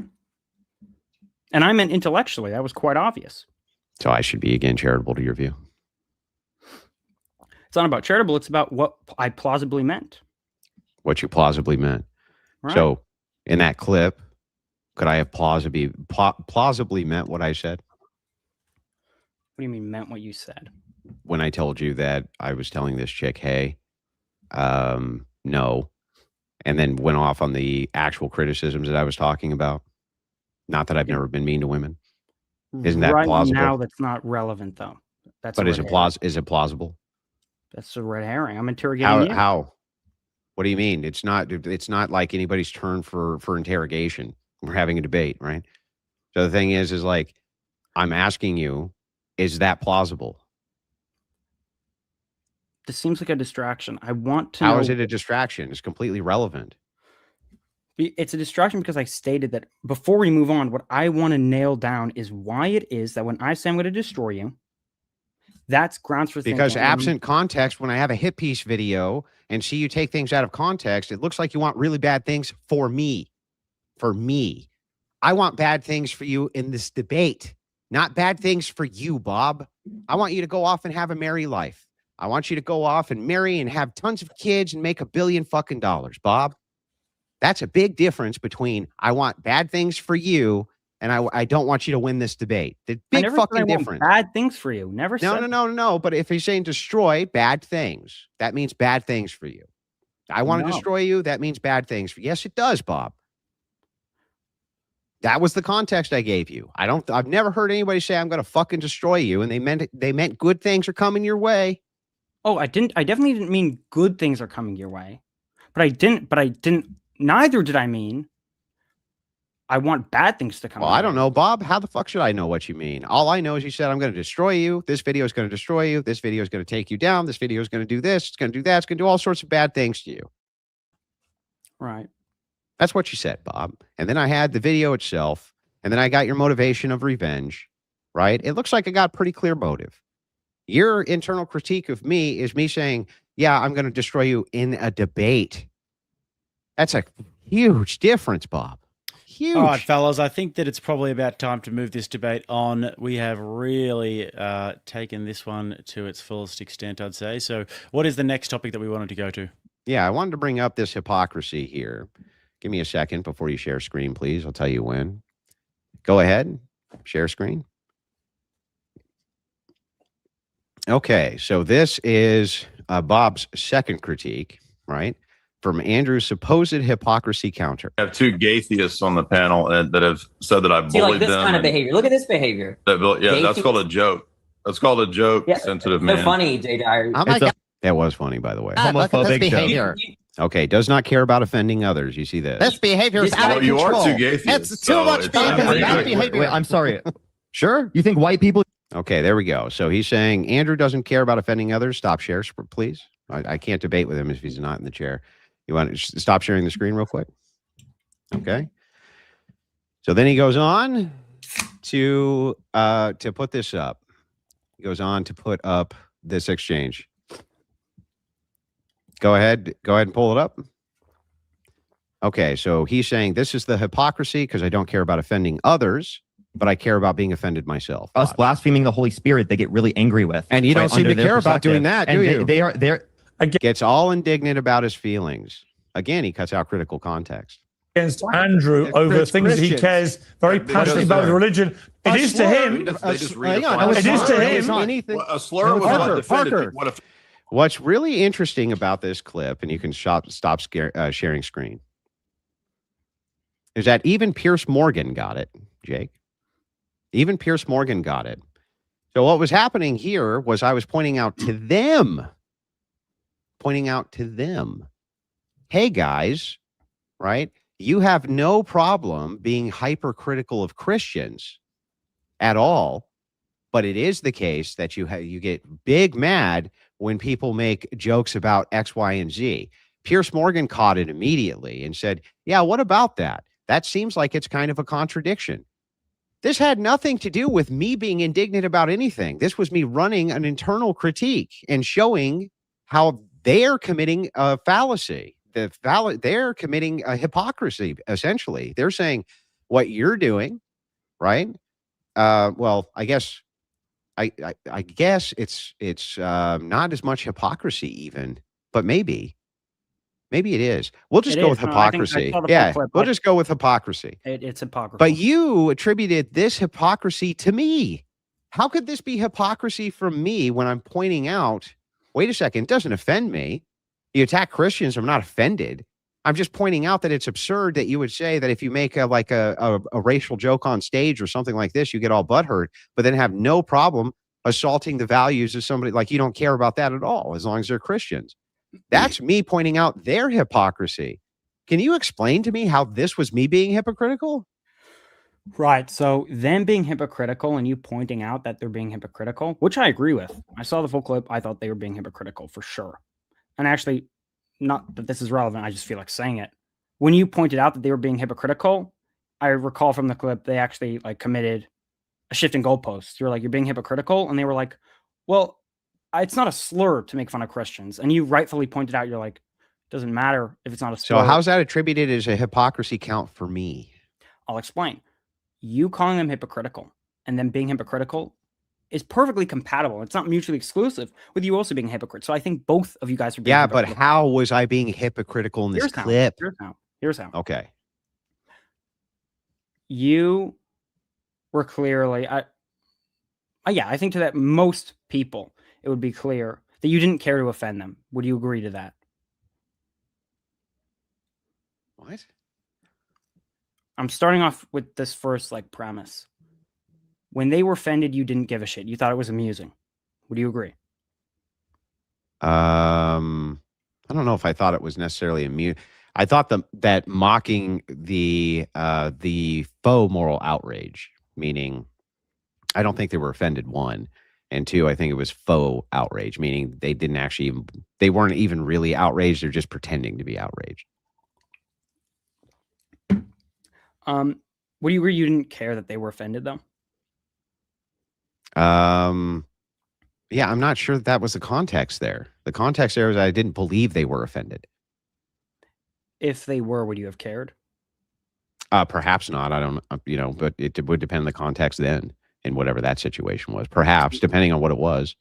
And I meant intellectually. That was quite obvious. So I should be, again, charitable to your view? It's not about charitable. It's about what I plausibly meant. What you plausibly meant. Right. So in that clip, could I have plausibly meant what I said? What do you mean meant what you said? When I told you that I was telling this chick, hey, no, and then went off on the actual criticisms that I was talking about. Not that I've never been mean to women. Isn't that plausible? Now that's not relevant, though. But is it plausible? That's a red herring. I'm interrogating you. How? What do you mean? It's not like anybody's turn for interrogation. We're having a debate, right? So the thing is like, I'm asking you, is that plausible? This seems like a distraction. I want to know. How is it a distraction? It's completely relevant. It's a distraction because I stated that before we move on, what I want to nail down is why it is that when I say I'm going to destroy you, that's grounds for thinking. Because absent context, when I have a hit piece video and see you take things out of context, it looks like you want really bad things for me. For me. I want bad things for you in this debate, not bad things for you, Bob. I want you to go off and have a merry life. I want you to go off and marry and have tons of kids and make $1 billion fucking dollars, Bob. That's a big difference between I want bad things for you and I don't want you to win this debate. The big fucking difference. Bad things for you. Never said. No. But if he's saying destroy bad things, that means bad things for you. I want to destroy you. That means bad things for you. Yes, it does, Bob. That was the context I gave you. I've never heard anybody say I'm going to fucking destroy you, and they meant good things are coming your way. Oh, I definitely didn't mean good things are coming your way. But I didn't neither did I mean I want bad things to come. Well, I don't know, Bob. How the fuck should I know what you mean? All I know is you said I'm going to destroy you. This video is going to destroy you. This video is going to take you down. This video is going to do this. It's going to do that. It's going to do all sorts of bad things to you. Right. That's what you said, Bob. And then I had the video itself, and then I got your motivation of revenge, right? It looks like I got pretty clear motive. Your internal critique of me is me saying, yeah, I'm going to destroy you in a debate. That's a huge difference, Bob. Huge. All right, fellas, I think that it's probably about time to move this debate on. We have really taken this one to its fullest extent, I'd say. So what is the next topic that we wanted to go to? Yeah, I wanted to bring up this hypocrisy here. Give me a second before you share screen, please. I'll tell you when. Go ahead. Share screen. Okay, so this is Bob's second critique, right? From Andrew's supposed hypocrisy counter. I have two gaytheists on the panel that have said that I've bullied them. This kind of behavior. Look at this behavior. That's called a joke. That's called a joke, yeah, sensitive man. They're funny, Jay Dyer. Oh my God. That was funny, by the way. Homophobic behavior. Okay, does not care about offending others. You see this? This behavior is out of control. You are two gaytheists. It's too much bad behavior. Wait, I'm sorry. Sure. You think white people... Okay, there we go. So he's saying Andrew doesn't care about offending others. Stop share, please. I can't debate with him if he's not in the chair. You want to stop sharing the screen real quick? Okay. So then he goes on to put this up. He goes on to put up this exchange. Go ahead and pull it up. Okay, so he's saying this is the hypocrisy because I don't care about offending others, but I care about being offended myself. Us blaspheming the Holy Spirit, they get really angry with. And you don't seem to care about doing that, do you? They're gets all indignant about his feelings. Again, he cuts out critical context. against Andrew over things that he cares very passionately about religion. It is to him. It is to him. A slur was not defended. What's really interesting about this clip, and you can stop sharing screen, is that even Pierce Morgan got it, Jake. Even Pierce Morgan got it. So what was happening here was I was pointing out to them, hey guys, right? You have no problem being hypercritical of Christians at all, but it is the case that you get big mad when people make jokes about X, Y, and Z. Pierce Morgan caught it immediately and said, yeah, what about that? That seems like it's kind of a contradiction. This had nothing to do with me being indignant about anything. This was me running an internal critique and showing how they're committing a fallacy. They're committing a hypocrisy, essentially. They're saying what you're doing, right? Well, I guess it's not as much hypocrisy even, but maybe it is. We'll just go with hypocrisy. We'll just go with hypocrisy. It's hypocrisy. But you attributed this hypocrisy to me. How could this be hypocrisy from me when I'm pointing out, wait a second, it doesn't offend me. You attack Christians, I'm not offended. I'm just pointing out that it's absurd that you would say that if you make a racial joke on stage or something like this, you get all butthurt, but then have no problem assaulting the values of somebody. Like you don't care about that at all, as long as they're Christians. That's me pointing out their hypocrisy. Can you explain to me how this was me being hypocritical? Right. So them being hypocritical and you pointing out that they're being hypocritical, which I agree with. I saw the full clip. I thought they were being hypocritical for sure. And actually, not that this is relevant, I just feel like saying it. When you pointed out that they were being hypocritical, I recall from the clip, they actually committed a shift in goalposts. You're like, you're being hypocritical. And they were like, well, it's not a slur to make fun of Christians. And you rightfully pointed out, you're like, it doesn't matter if it's not a slur. So how's that attributed as a hypocrisy count for me? I'll explain. You calling them hypocritical and them being hypocritical is perfectly compatible. It's not mutually exclusive with you also being a hypocrite. So I think both of you guys are being but how was I being hypocritical in this clip? Here's how. Okay. You were clearly, I think to that most people, it would be clear that you didn't care to offend them. Would you agree to that? What? I'm starting off with this first premise. When they were offended, you didn't give a shit. You thought it was amusing. Would you agree? I don't know if I thought it was necessarily amusing. I thought that mocking the faux moral outrage, meaning I don't think they were offended, one. And two, I think it was faux outrage, meaning they weren't even really outraged. They're just pretending to be outraged. Would you agree you didn't care that they were offended though? Yeah, I'm not sure that was the context there. The context there was I didn't believe they were offended. If they were, would you have cared? Perhaps not. I don't, but it would depend on the context then and whatever that situation was. Perhaps, depending on what it was.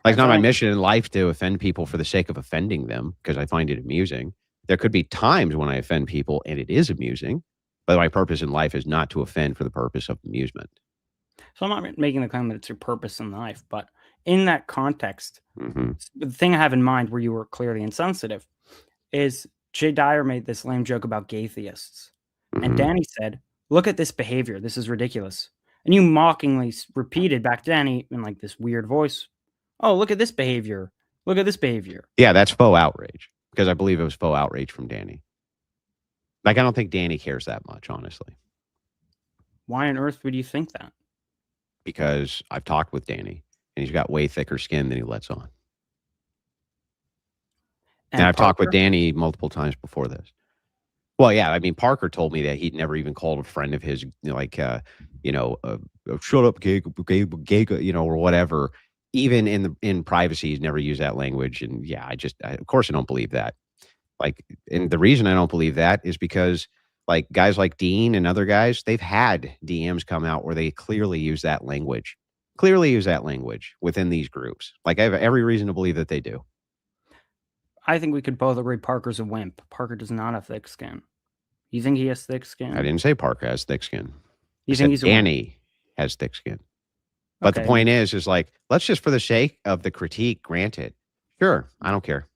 It's not my mission in life to offend people for the sake of offending them because I find it amusing. There could be times when I offend people and it is amusing, but my purpose in life is not to offend for the purpose of amusement. So I'm not making the claim that it's your purpose in life, but in that context, the thing I have in mind where you were clearly insensitive is Jay Dyer made this lame joke about gay theists. And Danny said, look at this behavior. This is ridiculous. And you mockingly repeated back to Danny in this weird voice, oh, look at this behavior. Look at this behavior. Yeah, that's faux outrage because I believe it was faux outrage from Danny. I don't think Danny cares that much, honestly. Why on earth would you think that? Because I've talked with Danny and he's got way thicker skin than he lets on. And I've talked with Danny multiple times before this. Well, yeah, I mean, Parker told me that he'd never even called a friend of his, shut up, gay, or whatever. Even in privacy, he's never used that language. And yeah, of course I don't believe that. And the reason I don't believe that is because guys like Dean and other guys, they've had DMs come out where they clearly use that language within these groups. I have every reason to believe that they do. I think we could both agree Parker's a wimp. Parker does not have thick skin. You think he has thick skin? I didn't say Parker has thick skin. You I think said he's Danny has thick skin. But the Okay. point is like, let's just for the sake of the critique, grant it. Sure, I don't care.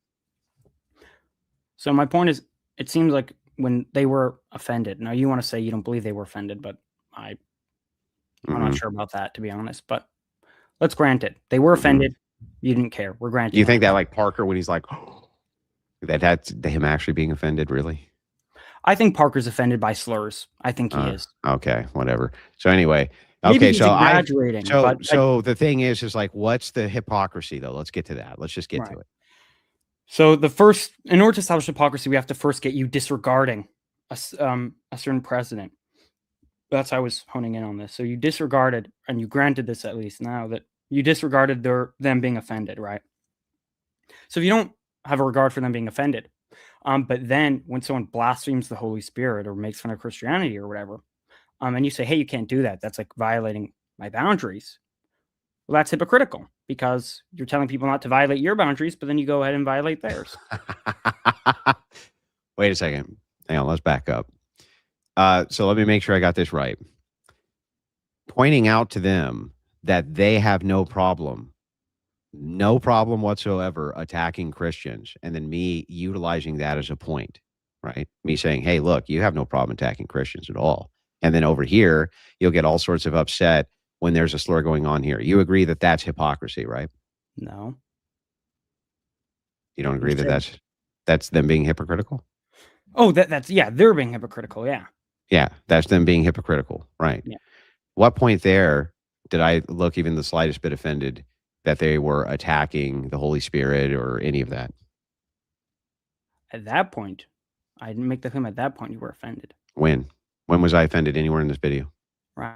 So my point is, it seems like when they were offended. Now you want to say you don't believe they were offended, but I'm not sure about that, to be honest. But let's grant it. They were offended. You didn't care. We're granting. You think that like Parker when he's like, that's him actually being offended, really? I think Parker's offended by slurs. I think he is. Okay, whatever. So anyway, Maybe okay, he's so exaggerating. So the thing is like, what's the hypocrisy though? Let's get to that. Let's just get to it. So in order to establish hypocrisy, we have to first get you disregarding a certain president. That's how I was honing in on this. So you disregarded, and you granted this at least now, that you disregarded them being offended, right? So if you don't have a regard for them being offended, but then when someone blasphemes the Holy Spirit or makes fun of Christianity or whatever, and you say, hey, you can't do that, that's like violating my boundaries. Well, that's hypocritical because you're telling people not to violate your boundaries, but then you go ahead and violate theirs. Wait a second. Hang on, let's back up. So let me make sure I got this right. Pointing out to them that they have no problem whatsoever attacking Christians, and then me utilizing that as a point, right? Me saying, hey, look, you have no problem attacking Christians at all. And then over here, you'll get all sorts of upset when there's a slur going on here. You agree that that's hypocrisy, right? No. You don't agree that that's them being hypocritical? Oh, that's they're being hypocritical, yeah. Yeah, that's them being hypocritical, right? Yeah. What point there did I look even the slightest bit offended that they were attacking the Holy Spirit or any of that? At that point, I didn't make the claim. At that point, you were offended. When was I offended anywhere in this video? Right.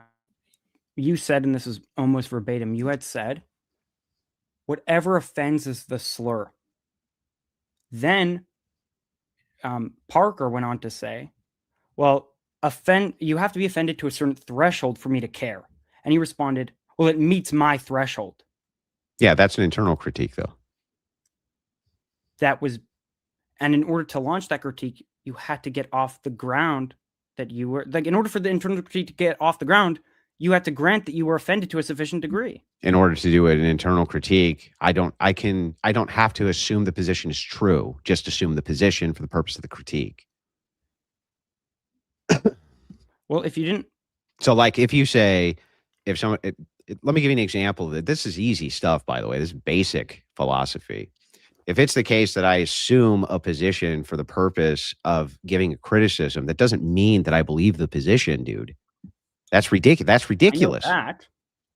You said, and this is almost verbatim, you had said, whatever offends is the slur. Then Parker went on to say, well, you have to be offended to a certain threshold for me to care. And he responded, well, it meets my threshold. Yeah, that's an internal critique, though. And in order to launch that critique, you had to get off the ground that you were, like, in order for the internal critique to get off the ground, you had to grant that you were offended to a sufficient degree. In order to do an internal critique, I don't have to assume the position is true, just assume the position for the purpose of the critique. Well, if you didn't. So like if you say, let me give you an example. This is easy stuff, by the way. This is basic philosophy. If it's the case that I assume a position for the purpose of giving a criticism, that doesn't mean that I believe the position, dude. That's ridiculous. That's ridiculous. I know that.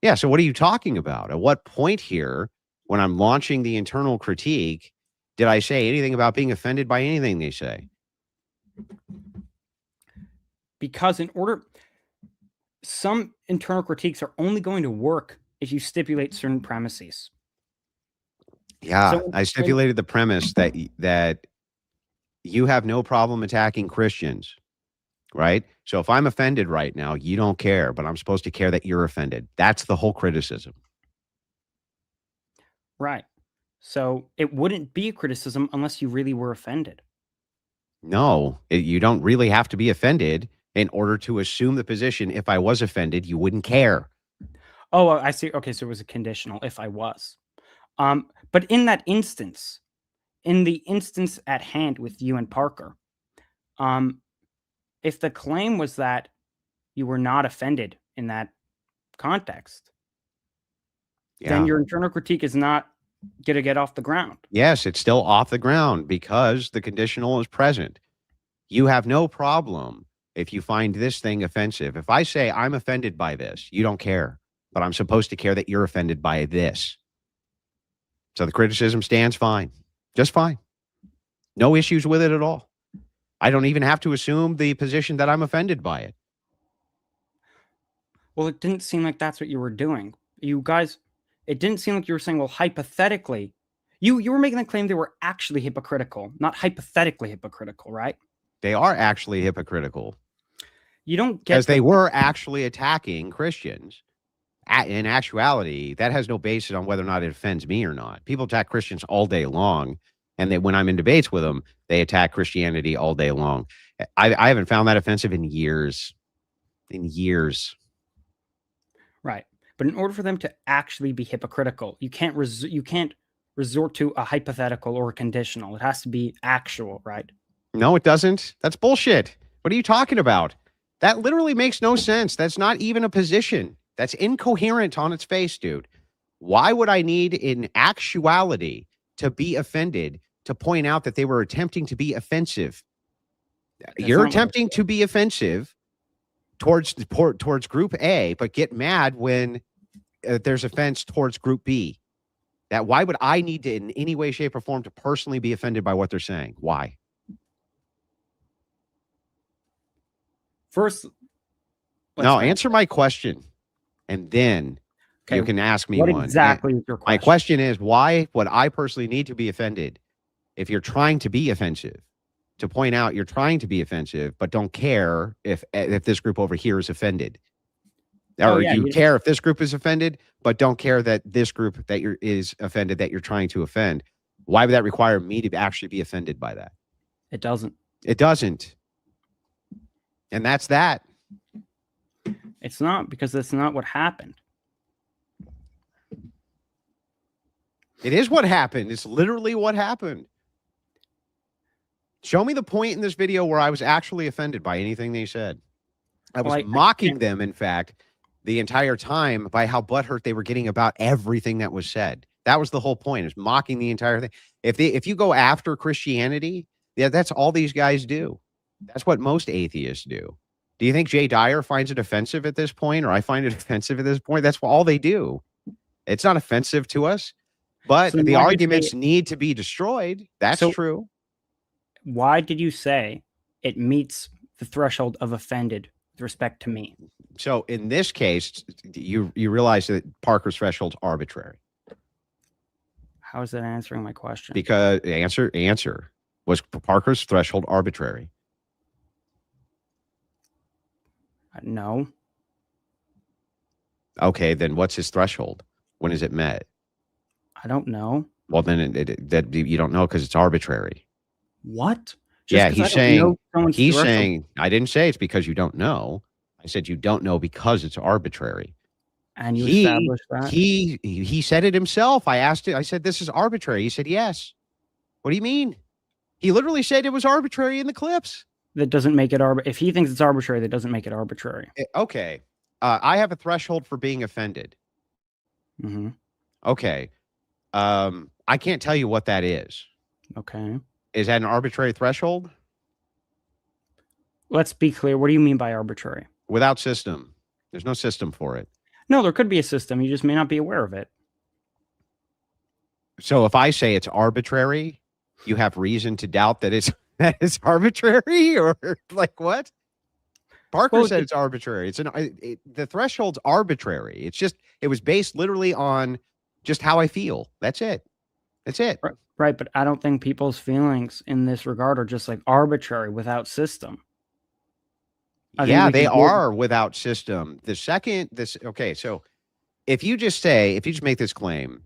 Yeah. So what are you talking about? At what point here, when I'm launching the internal critique, did I say anything about being offended by anything they say? Because some internal critiques are only going to work if you stipulate certain premises. Yeah, so I stipulated the premise that you have no problem attacking Christians, right? So if I'm offended right now, you don't care, but I'm supposed to care that you're offended. That's the whole criticism. Right. So it wouldn't be a criticism unless you really were offended. No, you don't really have to be offended in order to assume the position. If I was offended, you wouldn't care. Oh, I see. Okay, so it was a conditional if I was. But in that instance, in the instance at hand with you and Parker, if the claim was that you were not offended in that context, then your internal critique is not going to get off the ground. Yes, it's still off the ground because the conditional is present. You have no problem if you find this thing offensive. If I say I'm offended by this, you don't care, but I'm supposed to care that you're offended by this. So the criticism stands fine, just fine. No issues with it at all. I don't even have to assume the position that I'm offended by it. Well, it didn't seem like that's what you were doing. You guys, it didn't seem like you were saying, well, hypothetically, you were making the claim they were actually hypocritical, not hypothetically hypocritical, right? They are actually hypocritical. You don't get because they were actually attacking Christians. In actuality, that has no basis on whether or not it offends me or not. People attack Christians all day long, And when I'm in debates with them, they attack Christianity all day long. I haven't found that offensive in years. In years. Right. But in order for them to actually be hypocritical, you can't resort to a hypothetical or a conditional. It has to be actual, right? No, it doesn't. That's bullshit. What are you talking about? That literally makes no sense. That's not even a position. That's incoherent on its face, dude. Why would I need in actuality to be offended to point out that they were attempting to be offensive? You're attempting to be offensive towards group A, but get mad when there's offense towards group B. That why would I need to in any way, shape, or form to personally be offended by what they're saying? Why? First, no, answer my question, and then you can ask me what one. Exactly is your question? My question is, why would I personally need to be offended if you're trying to be offensive? To point out you're trying to be offensive, but don't care if this group over here is offended. Or you care if this group is offended, but don't care that this group that is offended that you're trying to offend. Why would that require me to actually be offended by that? It doesn't. It doesn't. And that's that. It's not, because that's not what happened. It is what happened. It's literally what happened. Show me the point in this video where I was actually offended by anything they said. I was mocking them, in fact, the entire time by how butthurt they were getting about everything that was said. That was the whole point, is mocking the entire thing. If you go after Christianity, yeah, that's all these guys do. That's what most atheists do. Do you think Jay Dyer finds it offensive at this point, or I find it offensive at this point? That's all they do. It's not offensive to us, but So the arguments need to be destroyed. That's true. Why did you say it meets the threshold of offended with respect to me? So in this case, you realize that Parker's threshold's arbitrary. How is that answering my question? Because answer was Parker's threshold arbitrary? No. Okay, then what's his threshold? When is it met? I don't know. Well, then that you don't know because it's arbitrary. What? He's saying I didn't say it's because you don't know. I said you don't know because it's arbitrary. And you established that? He said it himself. I asked it. I said, this is arbitrary. He said, yes. What do you mean? He literally said it was arbitrary in the clips. That doesn't make it arbitrary. If he thinks it's arbitrary, that doesn't make it arbitrary. Okay. I have a threshold for being offended. Mm-hmm. Okay. I can't tell you what that is. Okay. Is that an arbitrary threshold? Let's be clear. What do you mean by arbitrary? Without system. There's no system for it. No, there could be a system. You just may not be aware of it. So if I say it's arbitrary, you have reason to doubt that it's arbitrary, or like what? Parker said it's arbitrary. The threshold's arbitrary. It's just, it was based literally on just how I feel. That's it. That's it. Right, but I don't think people's feelings in this regard are just like arbitrary without system. Yeah, they are without system. Okay, so if you just make this claim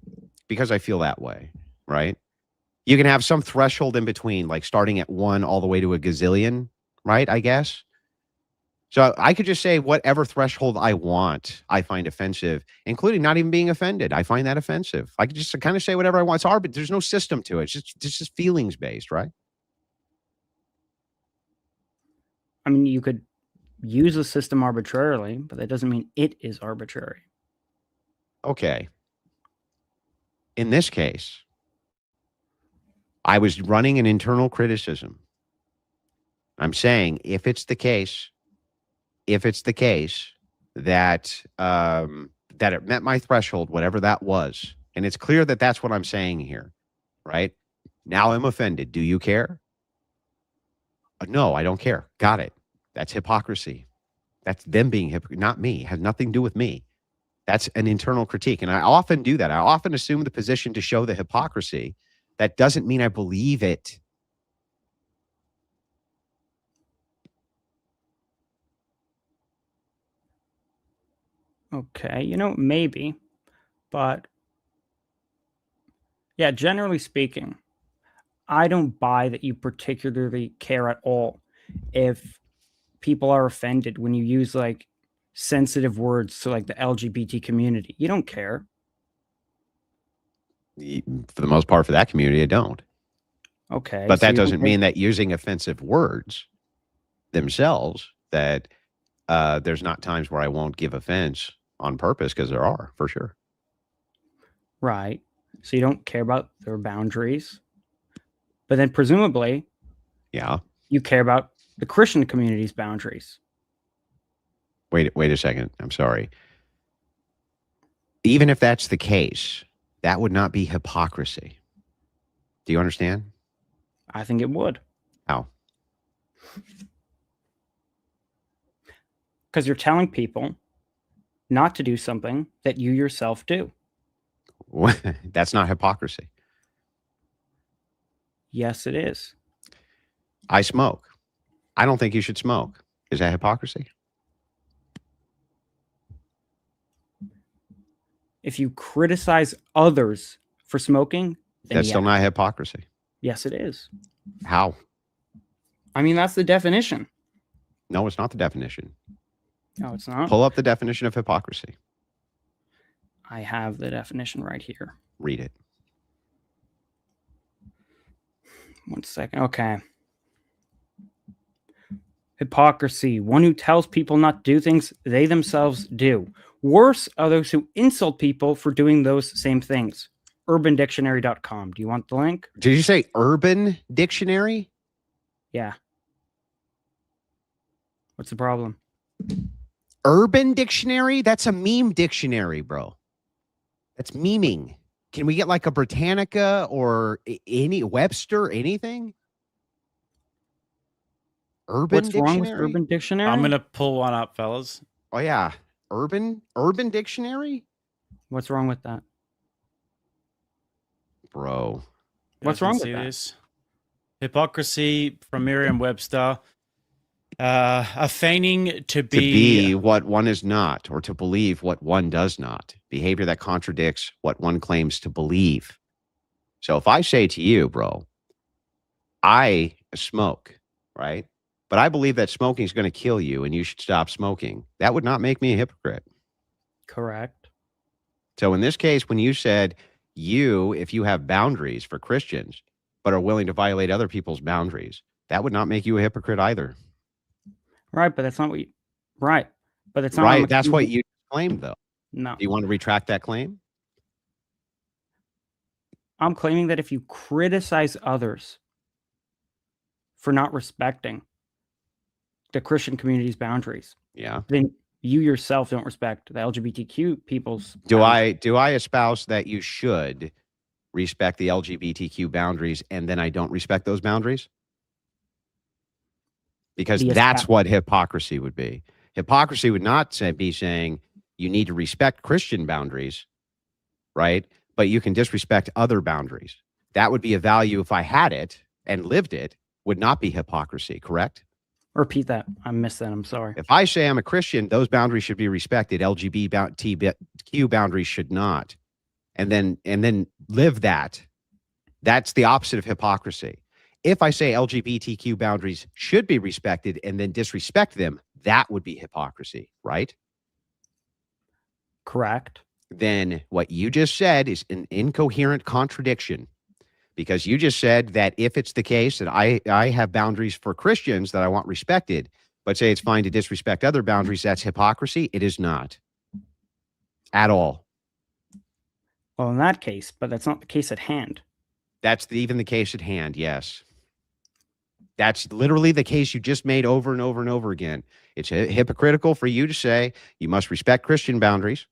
because I feel that way, right? You can have some threshold in between, like starting at 1 all the way to a gazillion, right? I guess. So I could just say whatever threshold I want, I find offensive, including not even being offended. I find that offensive. I could just kind of say whatever I want. It's arbitrary. There's no system to it. It's just feelings based, right? I mean, you could use a system arbitrarily, but that doesn't mean it is arbitrary. Okay. In this case, I was running an internal criticism. I'm saying if it's the case that that it met my threshold, whatever that was, and it's clear that that's what I'm saying here, right? Now I'm offended. Do you care? No, I don't care. Got it. That's hypocrisy. That's them being hypocrite, not me. It has nothing to do with me. That's an internal critique. And I often do that. I often assume the position to show the hypocrisy. That doesn't mean I believe it. Okay, maybe, but yeah, generally speaking, I don't buy that you particularly care at all if people are offended when you use like sensitive words to like the LGBT community. You don't care. For the most part, for that community, I don't. Okay. But so that you don't doesn't care- mean that using offensive words themselves, that there's not times where I won't give offense on purpose, because there are, for sure. Right. So you don't care about their boundaries. But then presumably, Yeah. you care about the Christian community's boundaries. Wait a second. I'm sorry. Even if that's the case, that would not be hypocrisy. Do you understand? I think it would. How? Because you're telling people not to do something that you yourself do. That's not hypocrisy. Yes, it is. I smoke. I don't think you should smoke. Is that hypocrisy? If you criticize others for smoking, then That's still not hypocrisy. Yes, it is. How? I mean, that's the definition. No, it's not the definition. No, it's not. Pull up the definition of hypocrisy. I have the definition right here. Read it. 1 second. Okay. Hypocrisy, one who tells people not to do things they themselves do. Worse are those who insult people for doing those same things. UrbanDictionary.com. Do you want the link? Did you say Urban Dictionary? Yeah. What's the problem? Urban Dictionary? That's a meme dictionary, bro. That's memeing. Can we get like a Britannica or any Webster, anything? Urban What's Dictionary? wrong with Urban Dictionary? I'm going to pull one up, fellas. Oh, yeah. Urban Dictionary? What's wrong with that? Bro. What's wrong with that? This? Hypocrisy from Merriam-Webster. A feigning to be what one is not, or to believe what one does not. Behavior that contradicts what one claims to believe. So if I say to you, bro, I smoke, right? But I believe that smoking is going to kill you and you should stop smoking. That would not make me a hypocrite. Correct. So in this case, when you said if you have boundaries for Christians, but are willing to violate other people's boundaries, that would not make you a hypocrite either. Right, but that's not what you... Right, but it's not... Right, that's what you claimed, though. No. Do you want to retract that claim? I'm claiming that if you criticize others for not respecting the Christian community's boundaries, yeah, then you yourself don't respect the LGBTQ people's Do I espouse that you should respect the LGBTQ boundaries and then I don't respect those boundaries? Because that's what hypocrisy would be. Hypocrisy would not be saying you need to respect Christian boundaries, right? But you can disrespect other boundaries. That would be a value if I had it and lived it, would not be hypocrisy, correct? Repeat that. I missed that. I'm sorry. If I say I'm a Christian, those boundaries should be respected. LGBTQ boundaries should not. And then live that. That's the opposite of hypocrisy. If I say LGBTQ boundaries should be respected and then disrespect them, that would be hypocrisy, right? Correct. Then what you just said is an incoherent contradiction, because you just said that if it's the case that I have boundaries for Christians that I want respected, but say it's fine to disrespect other boundaries, that's hypocrisy. It is not at all. Well, in that case, but that's not the case at hand. That's even the case at hand, yes. That's literally the case you just made over and over and over again. It's hypocritical for you to say you must respect Christian boundaries,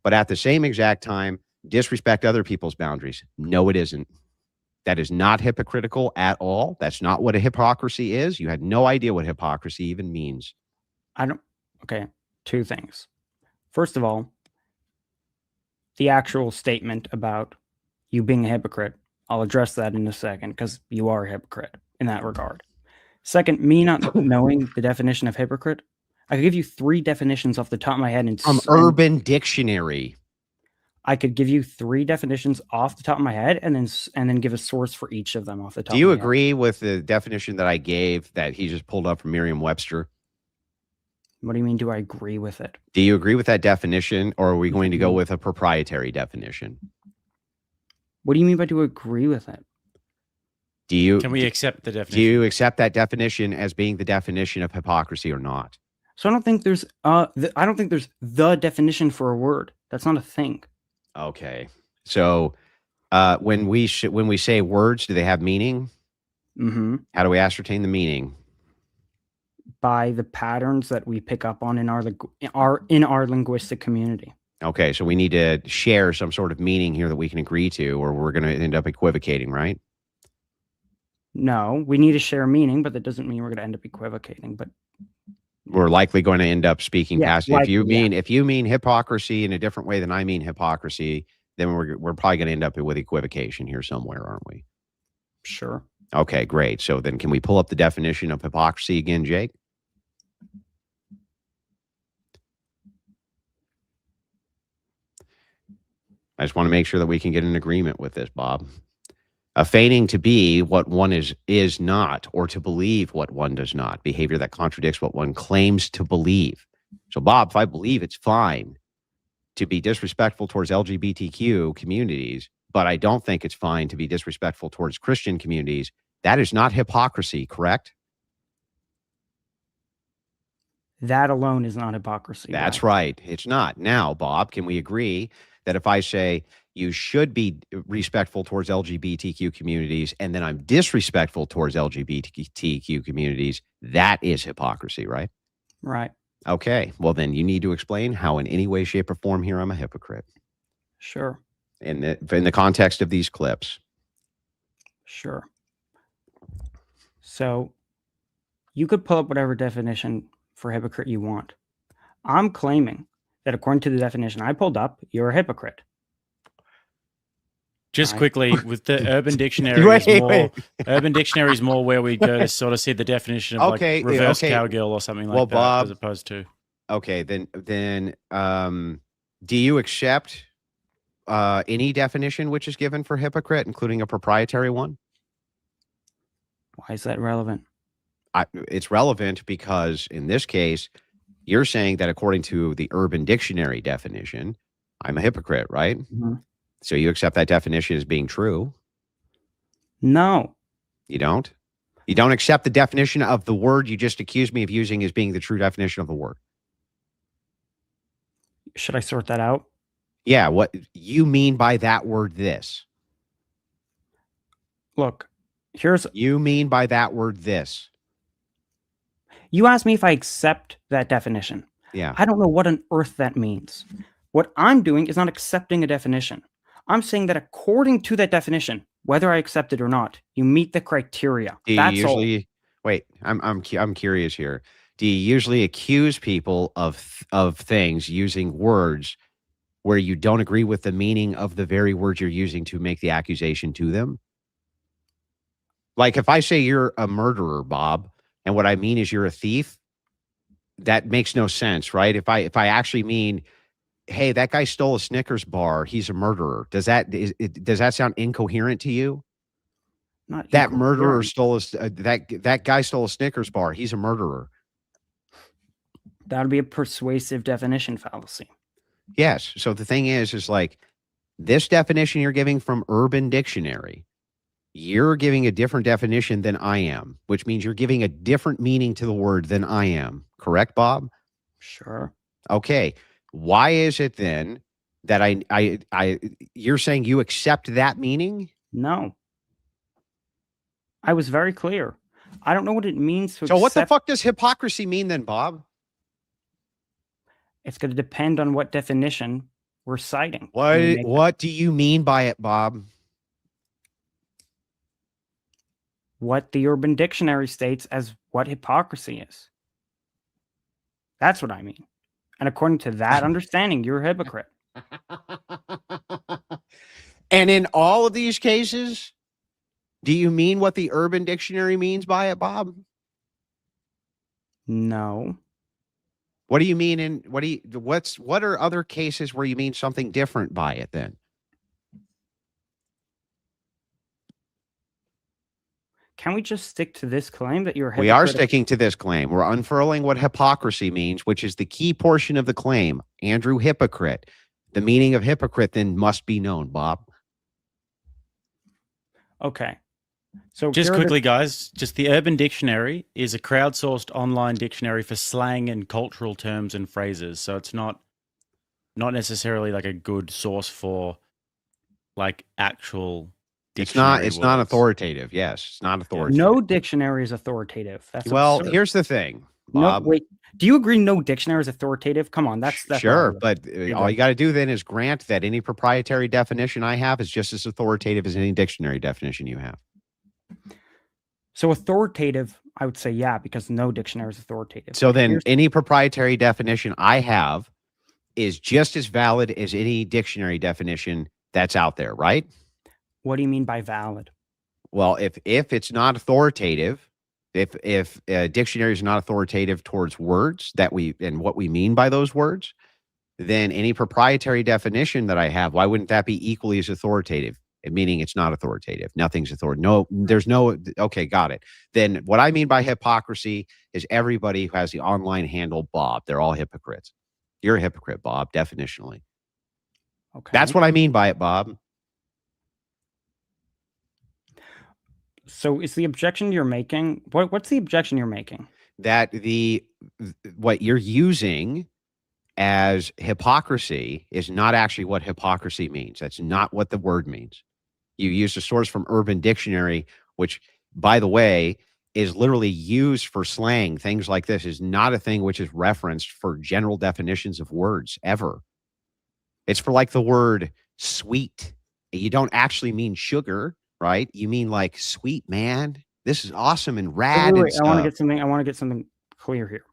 but at the same exact time, disrespect other people's boundaries. No, it isn't. That is not hypocritical at all. That's not what a hypocrisy is. You had no idea what hypocrisy even means. Okay, two things. First of all, the actual statement about you being a hypocrite, I'll address that in a second, because you are a hypocrite in that regard. Second, me not knowing the definition of hypocrite, I could give you 3 definitions off the top of my head. From Urban Dictionary. I could give you 3 definitions off the top of my head, and then give a source for each of them off the top. Do you of my agree with the definition that I gave that he just pulled up from Merriam-Webster? What do you mean? Do I agree with it? Do you agree with that definition, or are we going to go with a proprietary definition? What do you mean by do I agree with it? Can we accept the definition? Do you accept that definition as being the definition of hypocrisy or not? So I don't think there's the definition for a word. That's not a thing. Okay. So when we say words, do they have meaning? Mm-hmm. How do we ascertain the meaning? By the patterns that we pick up on in our linguistic community. Okay, so we need to share some sort of meaning here that we can agree to, or we're going to end up equivocating, right? No, we need to share meaning, but that doesn't mean we're going to end up equivocating. But we're likely going to end up speaking past. Likely, if you mean hypocrisy in a different way than I mean hypocrisy, then we're probably going to end up with equivocation here somewhere, aren't we? Sure. Okay, great. So then, can we pull up the definition of hypocrisy again, Jake? I just want to make sure that we can get an agreement with this, Bob. A feigning to be what one is not, or to believe what one does not. Behavior that contradicts what one claims to believe. So, Bob, if I believe it's fine to be disrespectful towards LGBTQ communities, but I don't think it's fine to be disrespectful towards Christian communities, that is not hypocrisy, correct? That alone is not hypocrisy. That's right. It's not. Now, Bob, can we agree that if I say you should be respectful towards LGBTQ communities, and then I'm disrespectful towards LGBTQ communities, that is hypocrisy, right? Right. Okay. Well, then you need to explain how in any way, shape, or form here I'm a hypocrite. Sure. In the context of these clips. Sure. So you could pull up whatever definition for hypocrite you want. I'm claiming that according to the definition I pulled up, you're a hypocrite. Just quickly, with the Urban Dictionary, Urban Dictionary is more where we go to sort of see the definition of like reverse cowgirl or something like that, Bob, as opposed to. Okay, then, do you accept any definition which is given for hypocrite, including a proprietary one? Why is that relevant? It's relevant because in this case, you're saying that according to the Urban Dictionary definition, I'm a hypocrite, right? Mm-hmm. So you accept that definition as being true? No. You don't? You don't accept the definition of the word you just accused me of using as being the true definition of the word? Should I sort that out? Yeah, what you mean by that word this? Look, you mean by that word this? You asked me if I accept that definition. Yeah. I don't know what on earth that means. What I'm doing is not accepting a definition. I'm saying that according to that definition, whether I accept it or not, you meet the criteria. That's all. Wait, I'm curious here. Do you usually accuse people of things using words where you don't agree with the meaning of the very words you're using to make the accusation to them? Like if I say you're a murderer, Bob, and what I mean is you're a thief, that makes no sense, right? If I actually mean, hey, that guy stole a Snickers bar, he's a murderer. Does that sound incoherent to you? Not that murderer stole that guy stole a Snickers bar, he's a murderer. That would be a persuasive definition fallacy. Yes. So the thing is like this definition you're giving from Urban Dictionary, you're giving a different definition than I am, which means you're giving a different meaning to the word than I am. Correct, Bob? Sure. Okay. Why is it then that you're saying you accept that meaning? No. I was very clear. I don't know what it means to So what the fuck does hypocrisy mean then, Bob? It's going to depend on what definition we're citing. What do you mean by it, Bob? What the Urban Dictionary states as what hypocrisy is. That's what I mean. And according to that understanding, you're a hypocrite. And in all of these cases, do you mean what the Urban Dictionary means by it, Bob? No. What do you mean what are other cases where you mean something different by it then? Can we just stick to this claim that you're We are sticking to this claim. We're unfurling what hypocrisy means, which is the key portion of the claim. Andrew, hypocrite. The meaning of hypocrite then must be known, Bob. Okay. So just quickly, guys, just the Urban Dictionary is a crowdsourced online dictionary for slang and cultural terms and phrases. So it's not necessarily like a good source for like actual dictionary. It's not authoritative. Yes, it's not authoritative. No dictionary is authoritative. That's well, absurd. Here's the thing, Bob. No, wait. Do you agree no dictionary is authoritative? Come on, that's sure. But all you got to do then is grant that any proprietary definition I have is just as authoritative as any dictionary definition you have. So authoritative, I would say, yeah, because no dictionary is authoritative. So then any proprietary definition I have is just as valid as any dictionary definition that's out there, right? What do you mean by valid? Well, if it's not authoritative, if a dictionary is not authoritative towards words and what we mean by those words, then any proprietary definition that I have, why wouldn't that be equally as authoritative? Meaning it's not authoritative. Nothing's authoritative. No, there's no. Okay, got it. Then what I mean by hypocrisy is everybody who has the online handle Bob. They're all hypocrites. You're a hypocrite, Bob, definitionally. Okay. That's what I mean by it, Bob. So is the objection you're making? What's the objection you're making? That what you're using as hypocrisy is not actually what hypocrisy means. That's not what the word means. You used a source from Urban Dictionary, which, by the way, is literally used for slang. Things like this is not a thing which is referenced for general definitions of words ever. It's for like the word sweet. You don't actually mean sugar, right? You mean like sweet, man. This is awesome and rad. Wait, I want to get something clear here.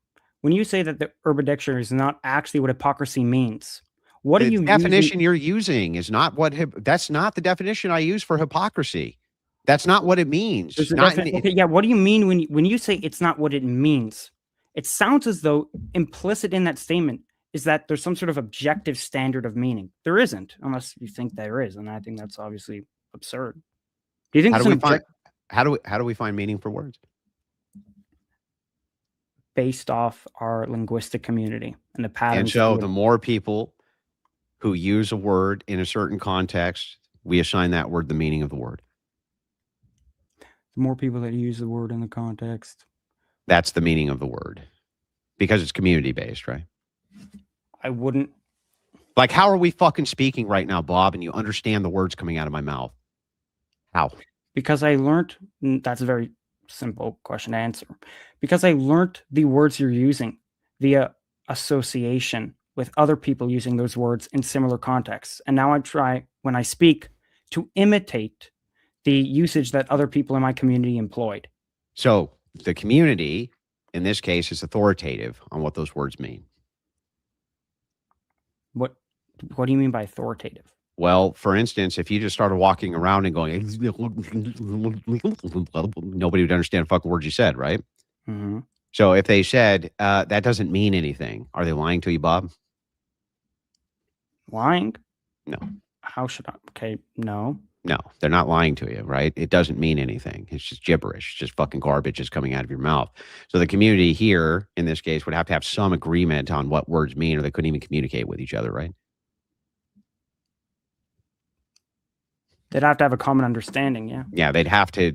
When you say that the Urban Dictionary is not actually what hypocrisy means, what are you definition you're using is not what that's not the definition I use for hypocrisy. That's not what it means. Okay, yeah. What do you mean when you say it's not what it means? It sounds as though implicit in that statement is that there's some sort of objective standard of meaning. There isn't, unless you think there is, and I think that's obviously absurd. Do you think how do we find meaning for words? Based off our linguistic community and the patterns. And so the more people who use a word in a certain context, we assign that word the meaning of the word. The more people that use the word in the context. That's the meaning of the word. Because it's community-based, right? I wouldn't. Like, how are we fucking speaking right now, Bob, and you understand the words coming out of my mouth? How? Because I learned, that's a very simple question to answer. Because I learned the words you're using via association with other people using those words in similar contexts. And now I try, when I speak, to imitate the usage that other people in my community employed. So the community, in this case, is authoritative on what those words mean. What do you mean by authoritative? Well, for instance, if you just started walking around and going, nobody would understand a fucking word you said, right? Mm-hmm. So if they said, that doesn't mean anything, are they lying to you, Bob? Lying? No. How should I? Okay, no. No, they're not lying to you, right? It doesn't mean anything. It's just gibberish. It's just fucking garbage just coming out of your mouth. So the community here, in this case, would have to have some agreement on what words mean, or they couldn't even communicate with each other, right? They'd have to have a common understanding, yeah. Yeah, they'd have to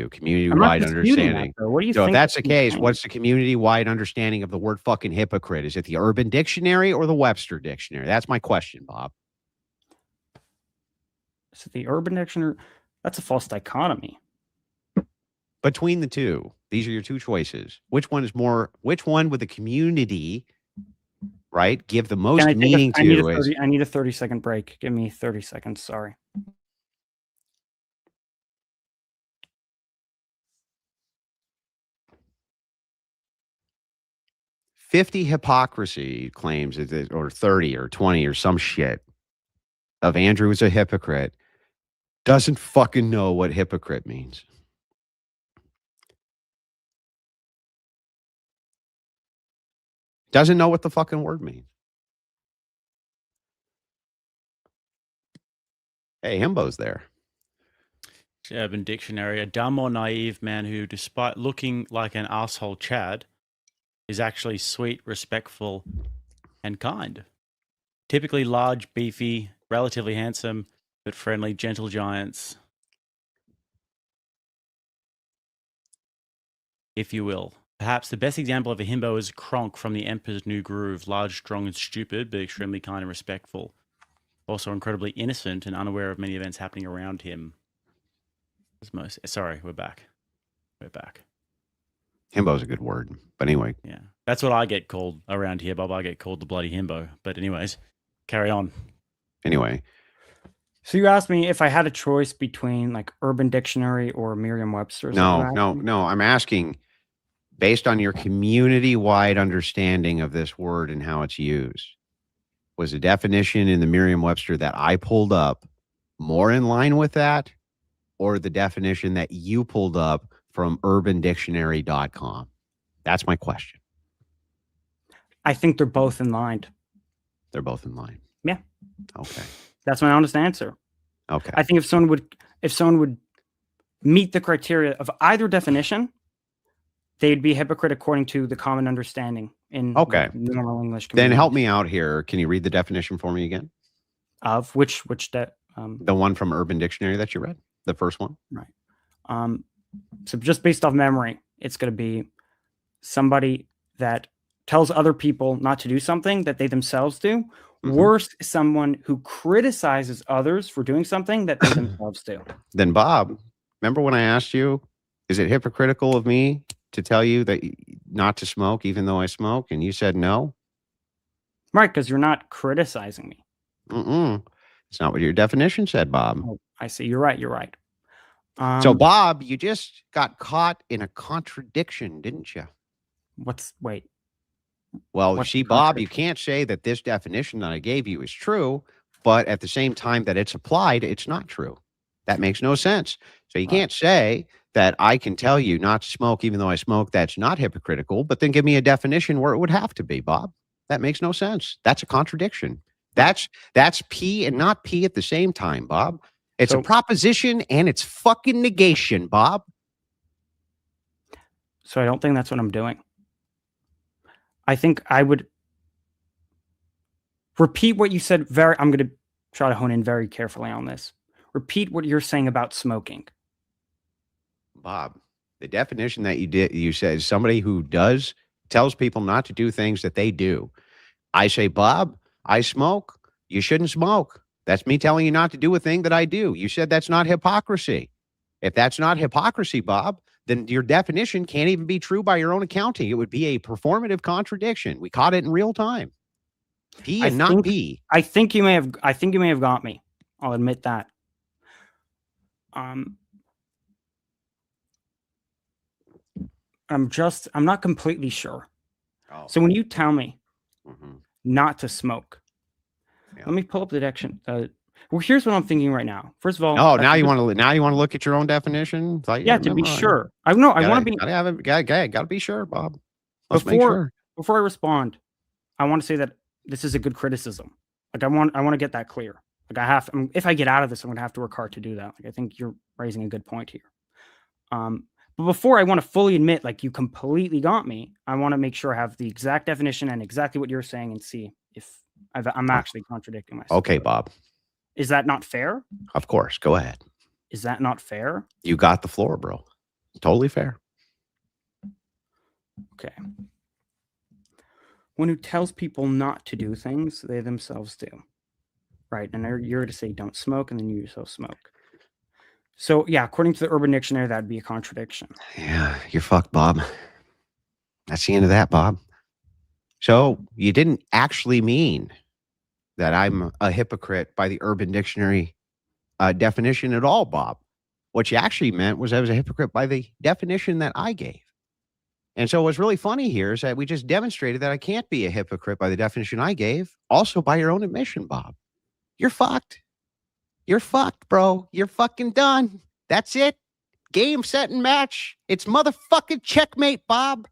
community-wide understanding. What do you so think? If that's the case, what's the community-wide understanding of the word fucking hypocrite? Is it the Urban Dictionary or the Webster Dictionary? That's my question, Bob. So the Urban Dictionary, that's a false dichotomy. Between the two, these are your two choices. Which one would the community, right, give the most meaning to? I need a 30-second break. Give me 30 seconds, sorry. "50 hypocrisy claims, or 30 or 20 or some shit of Andrew is a hypocrite, doesn't fucking know what hypocrite means. Doesn't know what the fucking word means. Hey, Himbo's there. Urban Dictionary, a dumb or naive man who, despite looking like an asshole Chad, is actually sweet, respectful, and kind. Typically large, beefy, relatively handsome, but friendly, gentle giants, if you will. Perhaps the best example of a himbo is Kronk from The Emperor's New Groove, large, strong, and stupid, but extremely kind and respectful. Also incredibly innocent and unaware of many events happening around him. Sorry, we're back. We're back. Himbo's a good word. But anyway. Yeah. That's what I get called around here, Bob. I get called the bloody himbo. But anyways, carry on. Anyway. So you asked me if I had a choice between like Urban Dictionary or Merriam-Webster's. No. I'm asking, based on your community-wide understanding of this word and how it's used, was the definition in the Merriam-Webster that I pulled up more in line with that, or the definition that you pulled up from urbandictionary.com? That's my question. I think they're both in line. They're both in line. Yeah. Okay. That's my honest answer. Okay. I think if someone would meet the criteria of either definition, they'd be a hypocrite according to the common understanding in normal English community. Then help me out here. Can you read the definition for me again? Of which the one from Urban Dictionary that you read, the first one? Right. So just based off memory, it's going to be somebody that tells other people not to do something that they themselves do. Mm-hmm. Worse, someone who criticizes others for doing something that they themselves do. Then Bob, remember when I asked you, is it hypocritical of me to tell you that not to smoke even though I smoke? And you said no. Right, because you're not criticizing me. It's not what your definition said, Bob. Oh, I see. You're right. You're right. So, Bob, you just got caught in a contradiction, didn't you? Wait. Well, see, Bob, you can't say that this definition that I gave you is true, but at the same time that it's applied, it's not true. That makes no sense. So you can't say that I can tell you not to smoke even though I smoke. That's not hypocritical, but then give me a definition where it would have to be, Bob. That makes no sense. That's a contradiction. That's P and not P at the same time, Bob. It's a proposition and it's fucking negation, Bob. So I don't think that's what I'm doing. I think I would repeat what you said. I'm going to try to hone in very carefully on this. Repeat what you're saying about smoking. Bob, the definition that you said is somebody who tells people not to do things that they do. I say, Bob, I smoke. You shouldn't smoke. That's me telling you not to do a thing that I do. You said that's not hypocrisy. If that's not hypocrisy, Bob, then your definition can't even be true by your own accounting. It would be a performative contradiction. We caught it in real time. P and not P. I think you may have got me. I'll admit that. I'm not completely sure. Oh. So when you tell me not to smoke, let me pull up the definition. Well, here's what I'm thinking right now. First of all, now you want to look at your own definition? Yeah, to be sure. I want to be. Gotta be sure, Bob. Make sure. Before I respond, I want to say that this is a good criticism. Like I want to get that clear. Like if I get out of this, I'm going to have to work hard to do that. Like I think you're raising a good point here. But before I want to fully admit, like you completely got me, I want to make sure I have the exact definition and exactly what you're saying and see if I'm actually contradicting myself. Okay, Bob. Is that not fair? Of course. Go ahead. Is that not fair? You got the floor, bro. Totally fair. Okay. One who tells people not to do things they themselves do. Right. And you're to say don't smoke and then you yourself smoke. So, yeah, according to the Urban Dictionary, that'd be a contradiction. Yeah, you're fucked, Bob. That's the end of that, Bob. So you didn't actually mean that I'm a hypocrite by the Urban Dictionary definition at all, Bob. What you actually meant was I was a hypocrite by the definition that I gave. And so what's really funny here is that we just demonstrated that I can't be a hypocrite by the definition I gave, also by your own admission, Bob. You're fucked. You're fucked, bro. You're fucking done. That's it. Game, set, and match. It's motherfucking checkmate, Bob.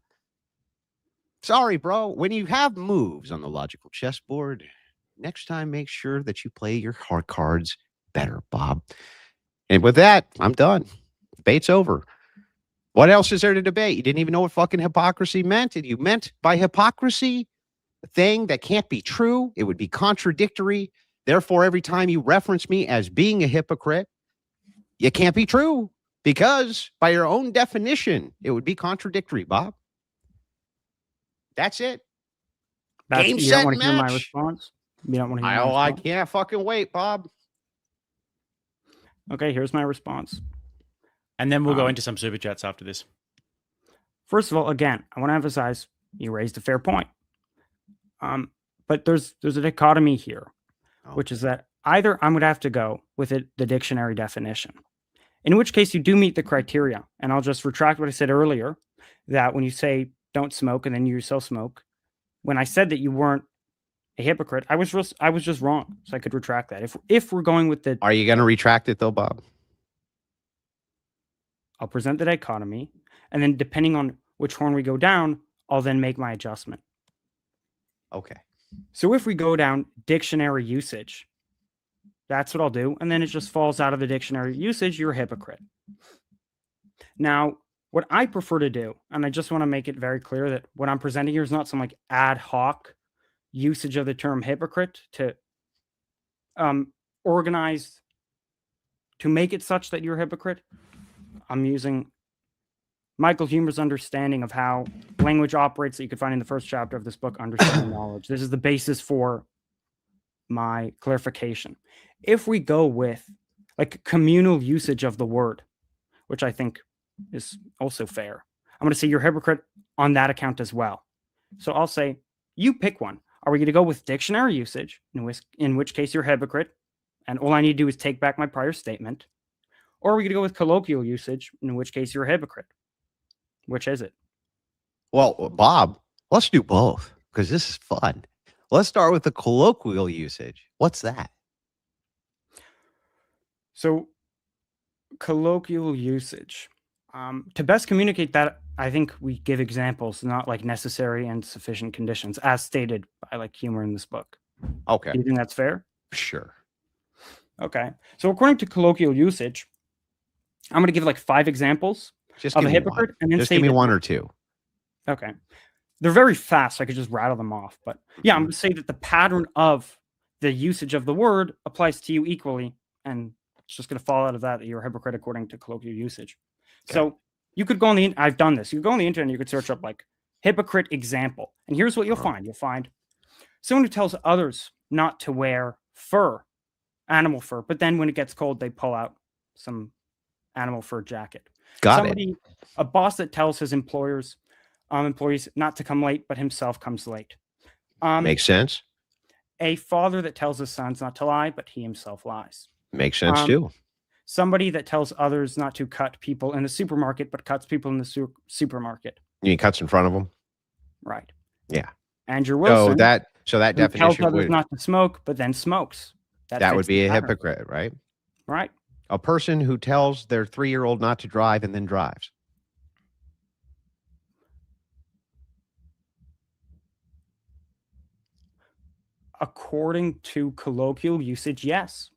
Sorry, bro. When you have moves on the logical chessboard, next time make sure that you play your hard cards better, Bob. And with that, I'm done. Debate's over. What else is there to debate? You didn't even know what fucking hypocrisy meant. And you meant by hypocrisy a thing that can't be true. It would be contradictory. Therefore, every time you reference me as being a hypocrite, it can't be true because by your own definition, it would be contradictory, Bob. That's it. Game, you set, don't want to hear my match. response? You don't want to hear my I response? can't fucking wait, Bob. Okay, here's my response. And then we'll go into some super chats after this. First of all, again, I want to emphasize you raised a fair point. But there's a dichotomy here, which is that either I'm going to have to go with the dictionary definition, in which case you do meet the criteria. And I'll just retract what I said earlier, that when you say don't smoke and then you yourself smoke, when I said that you weren't a hypocrite, I was just wrong. So I could retract that. If we're going with the... Are you going to retract it though, Bob? I'll present the dichotomy, and then depending on which horn we go down, I'll then make my adjustment. Okay. So if we go down dictionary usage, that's what I'll do. And then it just falls out of the dictionary usage. You're a hypocrite. Now, what I prefer to do, and I just want to make it very clear that what I'm presenting here is not some like ad hoc usage of the term hypocrite to organize to make it such that you're a hypocrite. I'm using Michael Humer's understanding of how language operates that you could find in the first chapter of this book, Understanding Knowledge. This is the basis for my clarification. If we go with like communal usage of the word, which I think is also fair, I'm going to say you're a hypocrite on that account as well. So I'll say, you pick one. Are we going to go with dictionary usage, in which case you're a hypocrite, and all I need to do is take back my prior statement? Or are we going to go with colloquial usage, in which case you're a hypocrite? Which is it? Well, Bob, let's do both because this is fun. Let's start with the colloquial usage. What's that? So, colloquial usage. To best communicate that, I think we give examples, not like necessary and sufficient conditions, as stated by like Humer in this book. Okay. Do you think that's fair? Sure. Okay. So according to colloquial usage, I'm going to give like 5 examples of a hypocrite, and then just say give me that, 1 or 2. Okay. They're very fast, so I could just rattle them off. But yeah, I'm going to say that the pattern of the usage of the word applies to you equally, and it's just going to fall out of that you're a hypocrite according to colloquial usage. Okay. So you could go on the, I've done this. You could go on the internet and you could search up like hypocrite example. And here's what you'll find. You'll find someone who tells others not to wear fur, animal fur, but then when it gets cold, they pull out some animal fur jacket. A boss that tells his employees not to come late, but himself comes late. Makes sense. A father that tells his sons not to lie, but he himself lies. Makes sense too. Somebody that tells others not to cut people in the supermarket, but cuts people in the supermarket. You mean cuts in front of them? Right. Yeah. Andrew Wilson. So that definition tells others not to smoke, but then smokes. That would be a hypocrite, right? Right. A person who tells their 3-year-old not to drive and then drives. According to colloquial usage, yes.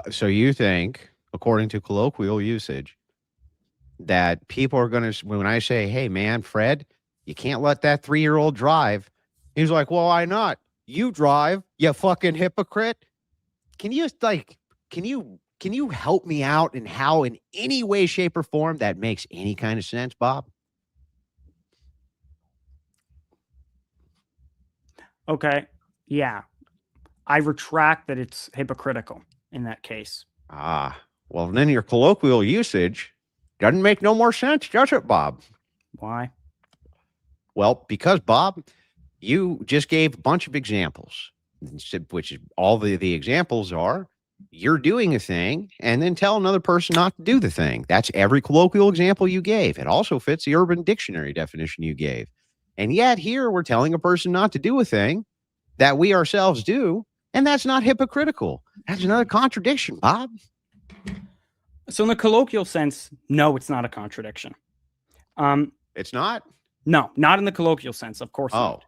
So you think, according to colloquial usage, that people are going to, when I say, hey, man, Fred, you can't let that 3-year-old drive. He's like, well, why not? You drive, you fucking hypocrite. Can you help me out in how in any way, shape, or form that makes any kind of sense, Bob? Okay. Yeah. I retract that it's hypocritical in that case. Well, then your colloquial usage doesn't make no more sense, does it, Bob? Why? Well, because, Bob, you just gave a bunch of examples, which is all the examples are you're doing a thing and then tell another person not to do the thing. That's every colloquial example you gave. It also fits the Urban Dictionary definition you gave. And yet here we're telling a person not to do a thing that we ourselves do, and that's not hypocritical. That's another contradiction, Bob. So in the colloquial sense, no, it's not a contradiction. It's not? No, not in the colloquial sense, of course not.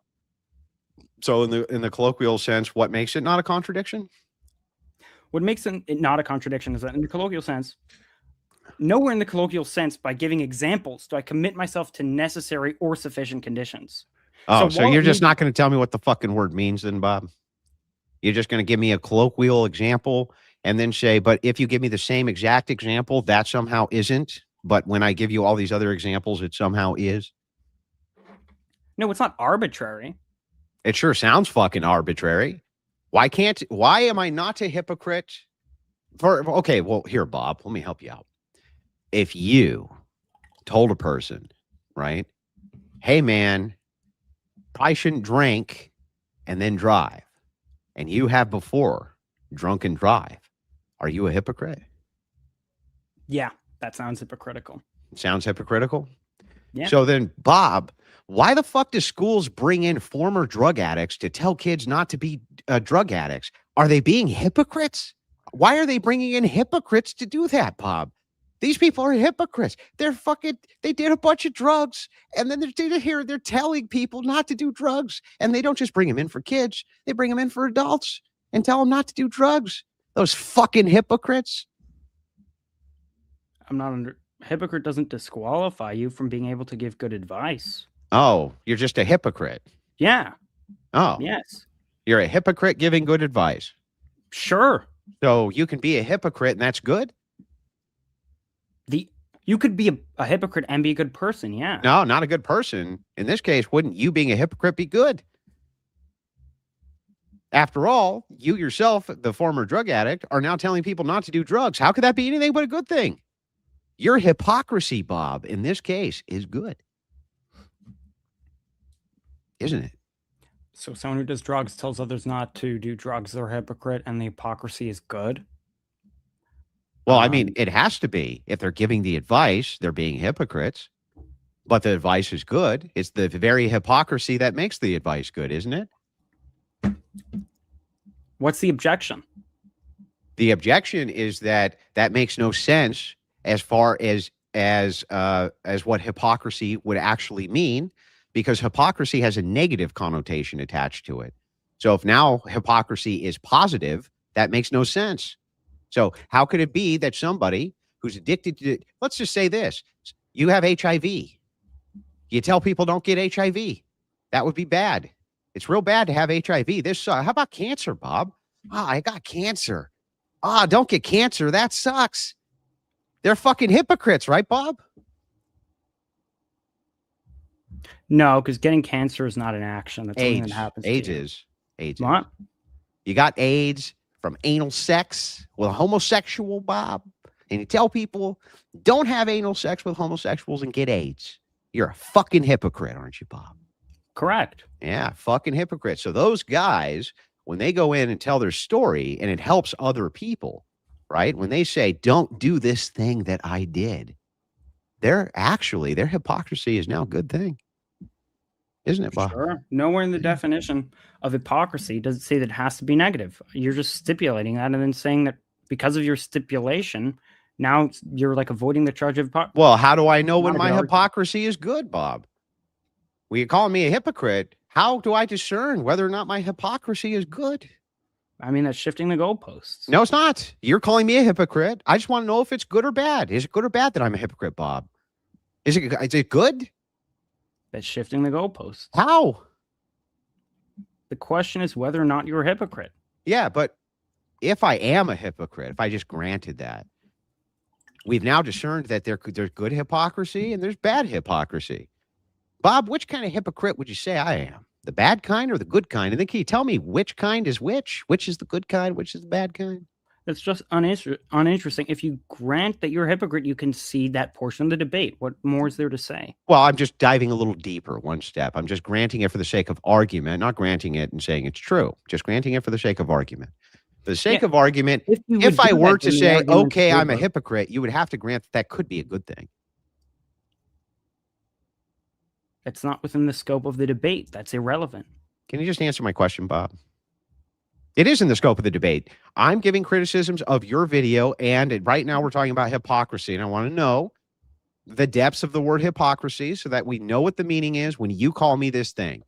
So in the colloquial sense, what makes it not a contradiction? What makes it not a contradiction is that in the colloquial sense, nowhere in the colloquial sense by giving examples do I commit myself to necessary or sufficient conditions. Oh, so you're just not going to tell me what the fucking word means then, Bob? You're just going to give me a colloquial example and then say, but if you give me the same exact example, that somehow isn't. But when I give you all these other examples, it somehow is. No, it's not arbitrary. It sure sounds fucking arbitrary. Why am I not a hypocrite? Okay, well, here, Bob, let me help you out. If you told a person, right, hey, man, probably shouldn't drink and then drive, and you have before drunk and drive, are you a hypocrite? Yeah, that sounds hypocritical. Sounds hypocritical? Yeah. So then, Bob, why the fuck do schools bring in former drug addicts to tell kids not to be drug addicts? Are they being hypocrites? Why are they bringing in hypocrites to do that, Bob? These people are hypocrites. They did a bunch of drugs, and then they're telling people not to do drugs. And they don't just bring them in for kids. They bring them in for adults and tell them not to do drugs. Those fucking hypocrites. Hypocrite doesn't disqualify you from being able to give good advice. Oh, you're just a hypocrite. Yeah. Oh. Yes. You're a hypocrite giving good advice. Sure. So you can be a hypocrite and that's good? You could be a hypocrite and be a good person, yeah. No, not a good person. In this case, wouldn't you being a hypocrite be good? After all, you yourself, the former drug addict, are now telling people not to do drugs. How could that be anything but a good thing? Your hypocrisy, Bob, in this case, is good. Isn't it? So someone who does drugs tells others not to do drugs, they're a hypocrite, and the hypocrisy is good? Well, I mean, it has to be. If they're giving the advice, they're being hypocrites. But the advice is good. It's the very hypocrisy that makes the advice good, isn't it? What's the objection? The objection is that makes no sense as far as what hypocrisy would actually mean, because hypocrisy has a negative connotation attached to it. So if now hypocrisy is positive, that makes no sense. So how could it be that somebody who's addicted to, let's just say this, you have HIV. You tell people don't get HIV. That would be bad. It's real bad to have HIV. How about cancer, Bob? I got cancer. Don't get cancer. That sucks. They're fucking hypocrites, right, Bob? No, because getting cancer is not an action. That's something that happens to you. AIDS. What? You got AIDS from anal sex with a homosexual, Bob. And you tell people, don't have anal sex with homosexuals and get AIDS. You're a fucking hypocrite, aren't you, Bob? Correct. Yeah, fucking hypocrite. So those guys, when they go in and tell their story and it helps other people, right? When they say, don't do this thing that I did, their hypocrisy is now a good thing. Isn't it, Bob? Sure. Nowhere in the definition of hypocrisy does it say that it has to be negative. You're just stipulating that and then saying that because of your stipulation, now you're like avoiding the charge of hypocrisy. Well, how do I know when my hypocrisy is good, Bob? Well, you're calling me a hypocrite. How do I discern whether or not my hypocrisy is good? I mean, that's shifting the goalposts. No, it's not. You're calling me a hypocrite. I just want to know if it's good or bad. Is it good or bad that I'm a hypocrite, Bob? Is it good? That's shifting the goalposts. How? The question is whether or not you're a hypocrite. Yeah, but if I am a hypocrite, if I just granted that, we've now discerned that there's good hypocrisy and there's bad hypocrisy. Bob, which kind of hypocrite would you say I am? The bad kind or the good kind? And then can you tell me which kind is which? Which is the good kind? Which is the bad kind? That's just uninteresting. If you grant that you're a hypocrite, you concede that portion of the debate. What more is there to say? Well, I'm just diving a little deeper, one step. I'm just granting it for the sake of argument, not granting it and saying it's true. Just granting it for the sake of argument. For the sake of argument, if I were to say, okay, I'm a hypocrite, you would have to grant that could be a good thing. It's not within the scope of the debate. That's irrelevant. Can you just answer my question, Bob? It is in the scope of the debate. I'm giving criticisms of your video, and right now we're talking about hypocrisy, and I want to know the depths of the word hypocrisy so that we know what the meaning is when you call me this thing.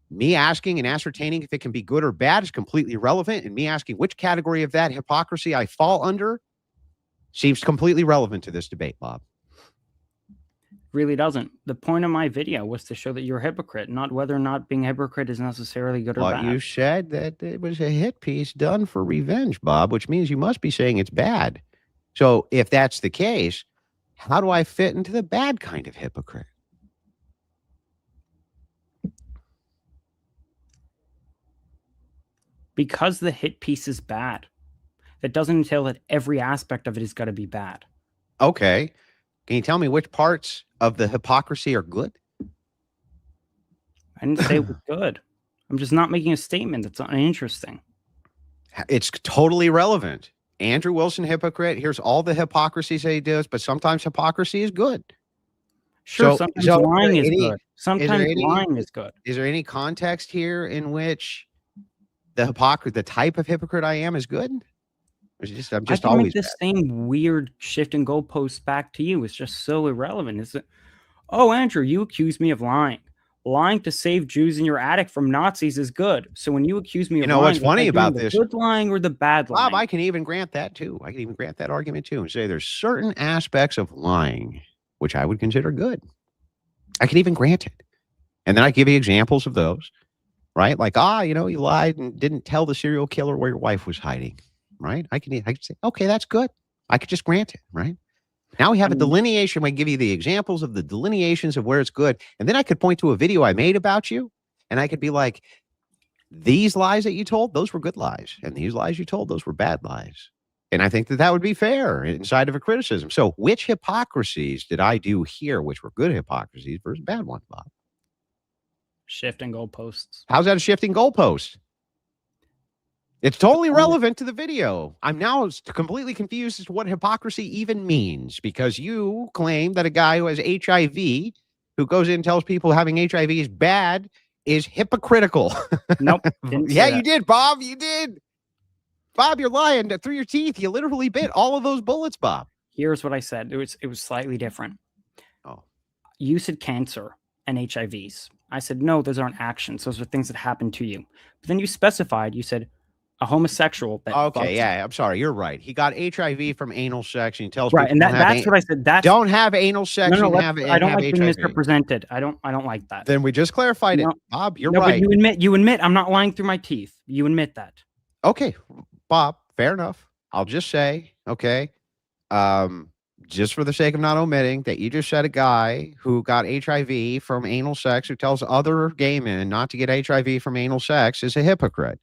Me asking and ascertaining if it can be good or bad is completely irrelevant, and me asking which category of that hypocrisy I fall under seems completely relevant to this debate, Bob. Really doesn't. The point of my video was to show that you're a hypocrite, not whether or not being a hypocrite is necessarily good or bad. You said that it was a hit piece done for revenge, Bob, which means you must be saying it's bad. So if that's the case, how do I fit into the bad kind of hypocrite? Because the hit piece is bad. That doesn't entail that every aspect of it is going to be bad. Okay. Can you tell me which parts of the hypocrisy are good? I didn't say it was good. I'm just not making a statement that's uninteresting. It's totally relevant. Andrew Wilson, hypocrite. Here's all the hypocrisies that he does, but sometimes hypocrisy is good. Sure, sometimes lying is good. Sometimes lying is good. Is there any context here in which the type of hypocrite I am is good? I'm just always make this same weird shift in goalposts back to you. It's just so irrelevant. Is it? Oh, Andrew, you accuse me of lying. Lying to save Jews in your attic from Nazis is good. So when you accuse me of lying, what's funny about this? The good lying or the bad lying? Bob, I can even grant that too. I can even grant that argument too and say there's certain aspects of lying which I would consider good. I can even grant it. And then I give you examples of those, right? Like, you lied and didn't tell the serial killer where your wife was hiding, right? I can say, okay, that's good. I could just grant it, right? Now we have a delineation. I give you the examples of the delineations of where it's good. And then I could point to a video I made about you. And I could be like, these lies that you told, those were good lies. And these lies you told, those were bad lies. And I think that would be fair inside of a criticism. So which hypocrisies did I do here, which were good hypocrisies versus bad ones, Bob? Shifting goalposts. How's that a shifting goalpost? It's totally relevant to the video. I'm now completely confused as to what hypocrisy even means, because you claim that a guy who has HIV, who goes in and tells people having HIV is bad, is hypocritical. Nope. Yeah, you did, Bob. You did. Bob, you're lying through your teeth. You literally bit all of those bullets, Bob. Here's what I said. It was slightly different. Oh. You said cancer and HIVs. I said, no, those aren't actions. Those are things that happen to you. But then you specified, you said, a homosexual. I'm sorry. You're right. He got HIV from anal sex, and he tells right, people, and that's what I said. Don't have anal sex. No, and I don't like HIV. being misrepresented. I don't like that. Then we just clarified it, Bob. You're right. But you admit I'm not lying through my teeth. You admit that. Okay, Bob. Fair enough. I'll just say, okay, just for the sake of not omitting, that you just said a guy who got HIV from anal sex, who tells other gay men not to get HIV from anal sex, is a hypocrite.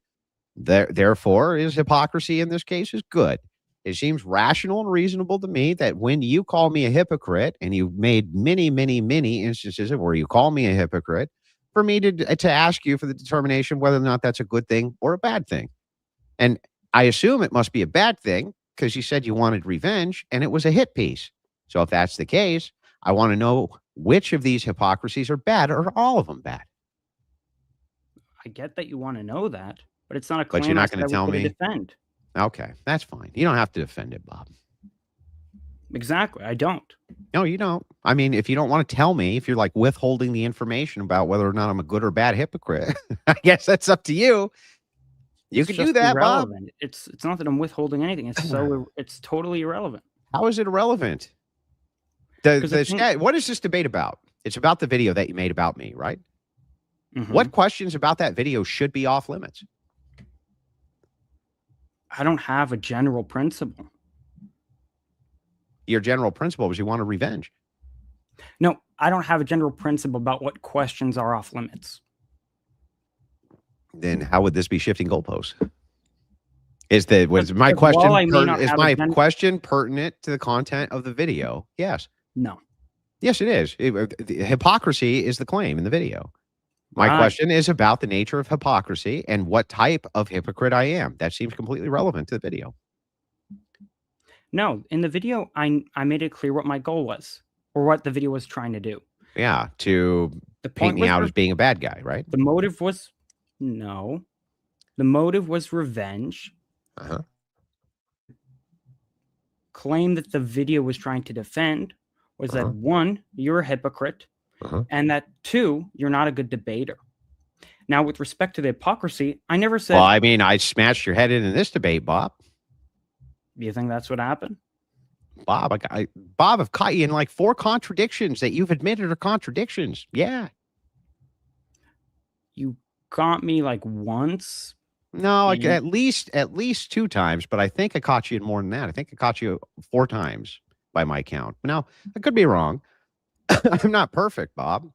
Therefore, his hypocrisy in this case is good. It seems rational and reasonable to me that when you call me a hypocrite, and you've made many, many, many instances of where you call me a hypocrite, for me to ask you for the determination whether or not that's a good thing or a bad thing. And I assume it must be a bad thing because you said you wanted revenge and it was a hit piece. So if that's the case, I want to know which of these hypocrisies are bad, or are all of them bad? I get that you want to know that. But it's not a claim. But you're not going to tell me. Defend. Okay, that's fine. You don't have to defend it, Bob. Exactly. I don't. No, you don't. I mean, if you don't want to tell me, if you're like withholding the information about whether or not I'm a good or bad hypocrite, I guess that's up to you. You can do that, irrelevant. Bob. It's not that I'm withholding anything. It's totally irrelevant. How is it irrelevant? What is this debate about? It's about the video that you made about me, right? Mm-hmm. What questions about that video should be off limits? I don't have a general principle. Your general principle was you want a revenge. No, I don't have a general principle about what questions are off limits. Then how would this be shifting goalposts? Is my question pertinent to the content of the video? Yes. No. Yes, it is. Hypocrisy is the claim in the video. My question is about the nature of hypocrisy and what type of hypocrite I am. That seems completely relevant to the video. No, in the video, I made it clear what my goal was, or what the video was trying to do. Yeah, to paint me out as being a bad guy, right? The motive was, no. The motive was revenge. Uh-huh. Claim that the video was trying to defend was that 1, you're a hypocrite, and that 2, you're not a good debater. Now, with respect to the hypocrisy, I never said. Well, I mean, I smashed your head in this debate, Bob. Do you think that's what happened? Bob, Bob, I've caught you in like 4 contradictions that you've admitted are contradictions. Yeah. You got me like once. No, like at least 2 times, but I think I caught you in more than that. I think I caught you 4 times by my count. Now, I could be wrong. I'm not perfect, Bob,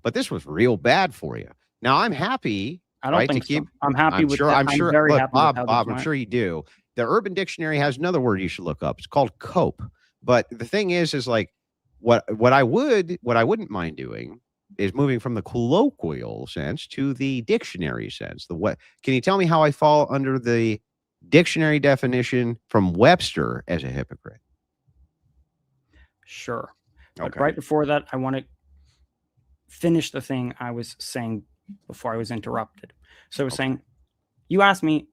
but this was real bad for you. Now, I'm happy. I don't think so. I'm happy with that. I'm sure. very Look, happy Bob, with I'm sure you do. The Urban Dictionary has another word you should look up. It's called cope. But the thing is like what I wouldn't mind doing is moving from the colloquial sense to the dictionary sense. Can you tell me how I fall under the dictionary definition from Webster as a hypocrite? Sure. But right before that, I want to finish the thing I was saying before I was interrupted. So I was saying, you asked me,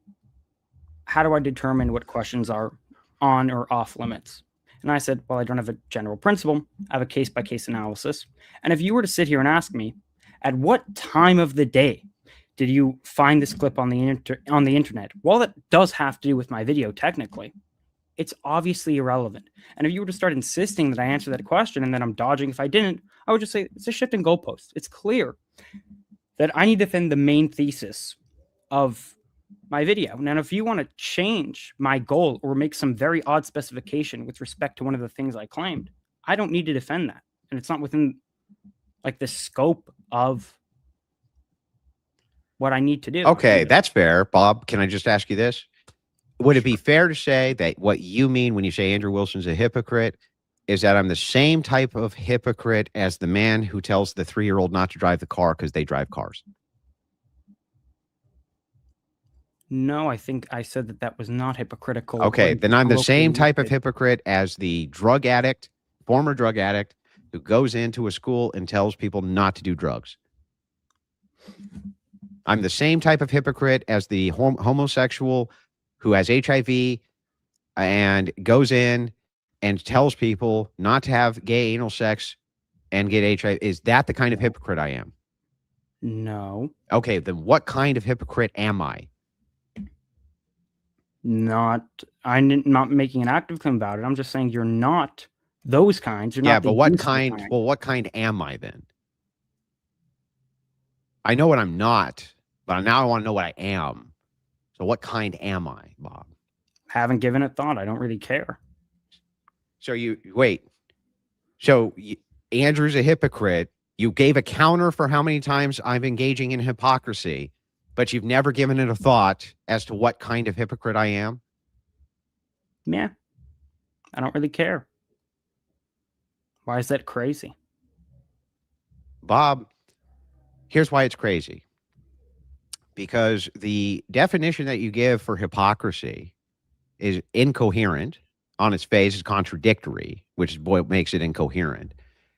how do I determine what questions are on or off limits? And I said, well, I don't have a general principle. I have a case-by-case analysis. And if you were to sit here and ask me, at what time of the day did you find this clip on the internet? Well, that does have to do with my video, technically. It's obviously irrelevant. And if you were to start insisting that I answer that question and then I'm dodging if I didn't, I would just say it's a shift in goalposts. It's clear that I need to defend the main thesis of my video. Now, if you want to change my goal or make some very odd specification with respect to one of the things I claimed, I don't need to defend that. And it's not within like the scope of what I need to do. Okay, that's fair. Bob, can I just ask you this? Would it be fair to say that what you mean when you say Andrew Wilson's a hypocrite is that I'm the same type of hypocrite as the man who tells the 3-year-old not to drive the car because they drive cars? No, I think I said that was not hypocritical. Okay, then I'm the same type of hypocrite as the drug addict, former drug addict, who goes into a school and tells people not to do drugs. I'm the same type of hypocrite as the homosexual who has HIV and goes in and tells people not to have gay anal sex and get HIV. Is that the kind of hypocrite I am? No. Okay, then what kind of hypocrite am I? I'm not making an active claim about it. I'm just saying you're not those kinds. You're not but what kind? Well, what kind am I then? I know what I'm not, but now I want to know what I am. So what kind am I, Bob? Haven't given it thought. I don't really care. So Andrew's a hypocrite. You gave a counter for how many times I'm engaging in hypocrisy, but you've never given it a thought as to what kind of hypocrite I am? Yeah. I don't really care. Why is that crazy? Bob, here's why it's crazy. Because the definition that you give for hypocrisy is incoherent. On its face is contradictory, which is what makes it incoherent.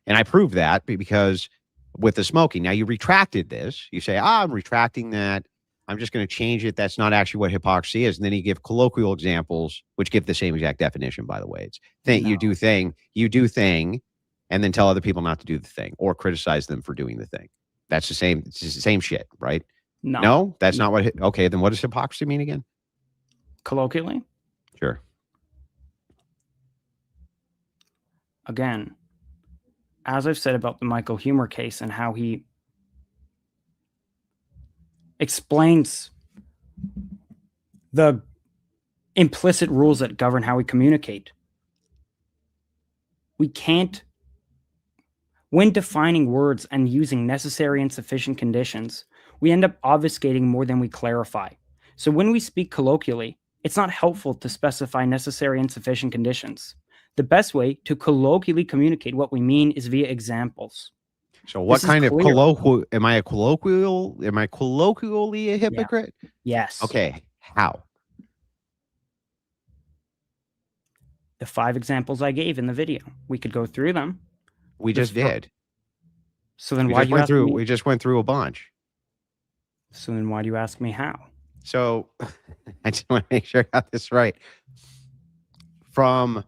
And I prove that because with the smoking. Now, you retracted this. You say, I'm retracting that. I'm just going to change it. That's not actually what hypocrisy is. And then you give colloquial examples, which give the same exact definition, by the way. It's you do thing, and then tell other people not to do the thing or criticize them for doing the thing. That's the same. It's the same shit, right? No, that's not what. Okay, then what does hypocrisy mean again? Colloquially? Sure. Again, as I've said about the Michael Huemer case and how he explains the implicit rules that govern how we communicate, we can't, when defining words and using necessary and sufficient conditions, we end up obfuscating more than we clarify. So when we speak colloquially, it's not helpful to specify necessary and sufficient conditions. The best way to colloquially communicate what we mean is via examples. So what kind of colloquial, am I colloquially a hypocrite? Yeah. Yes. Okay. How? The 5 examples I gave in the video. We could go through them. We just did. So then why do you ask me? We just went through a bunch. So then why do you ask me how? So I just want to make sure I got this right. From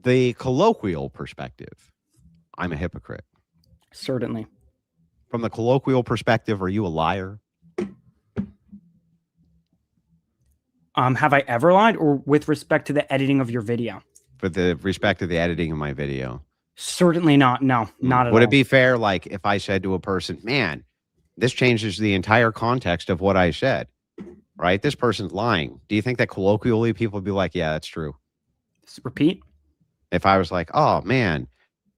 the colloquial perspective, I'm a hypocrite. Certainly. From the colloquial perspective, are you a liar? Have I ever lied, or with respect to the editing of your video? With the respect to the editing of my video. Certainly not. No, not at all. Would it be fair, like, if I said to a person, man, this changes the entire context of what I said, right? This person's lying. Do you think that colloquially people would be like, yeah, that's true? Repeat. If I was like, oh, man,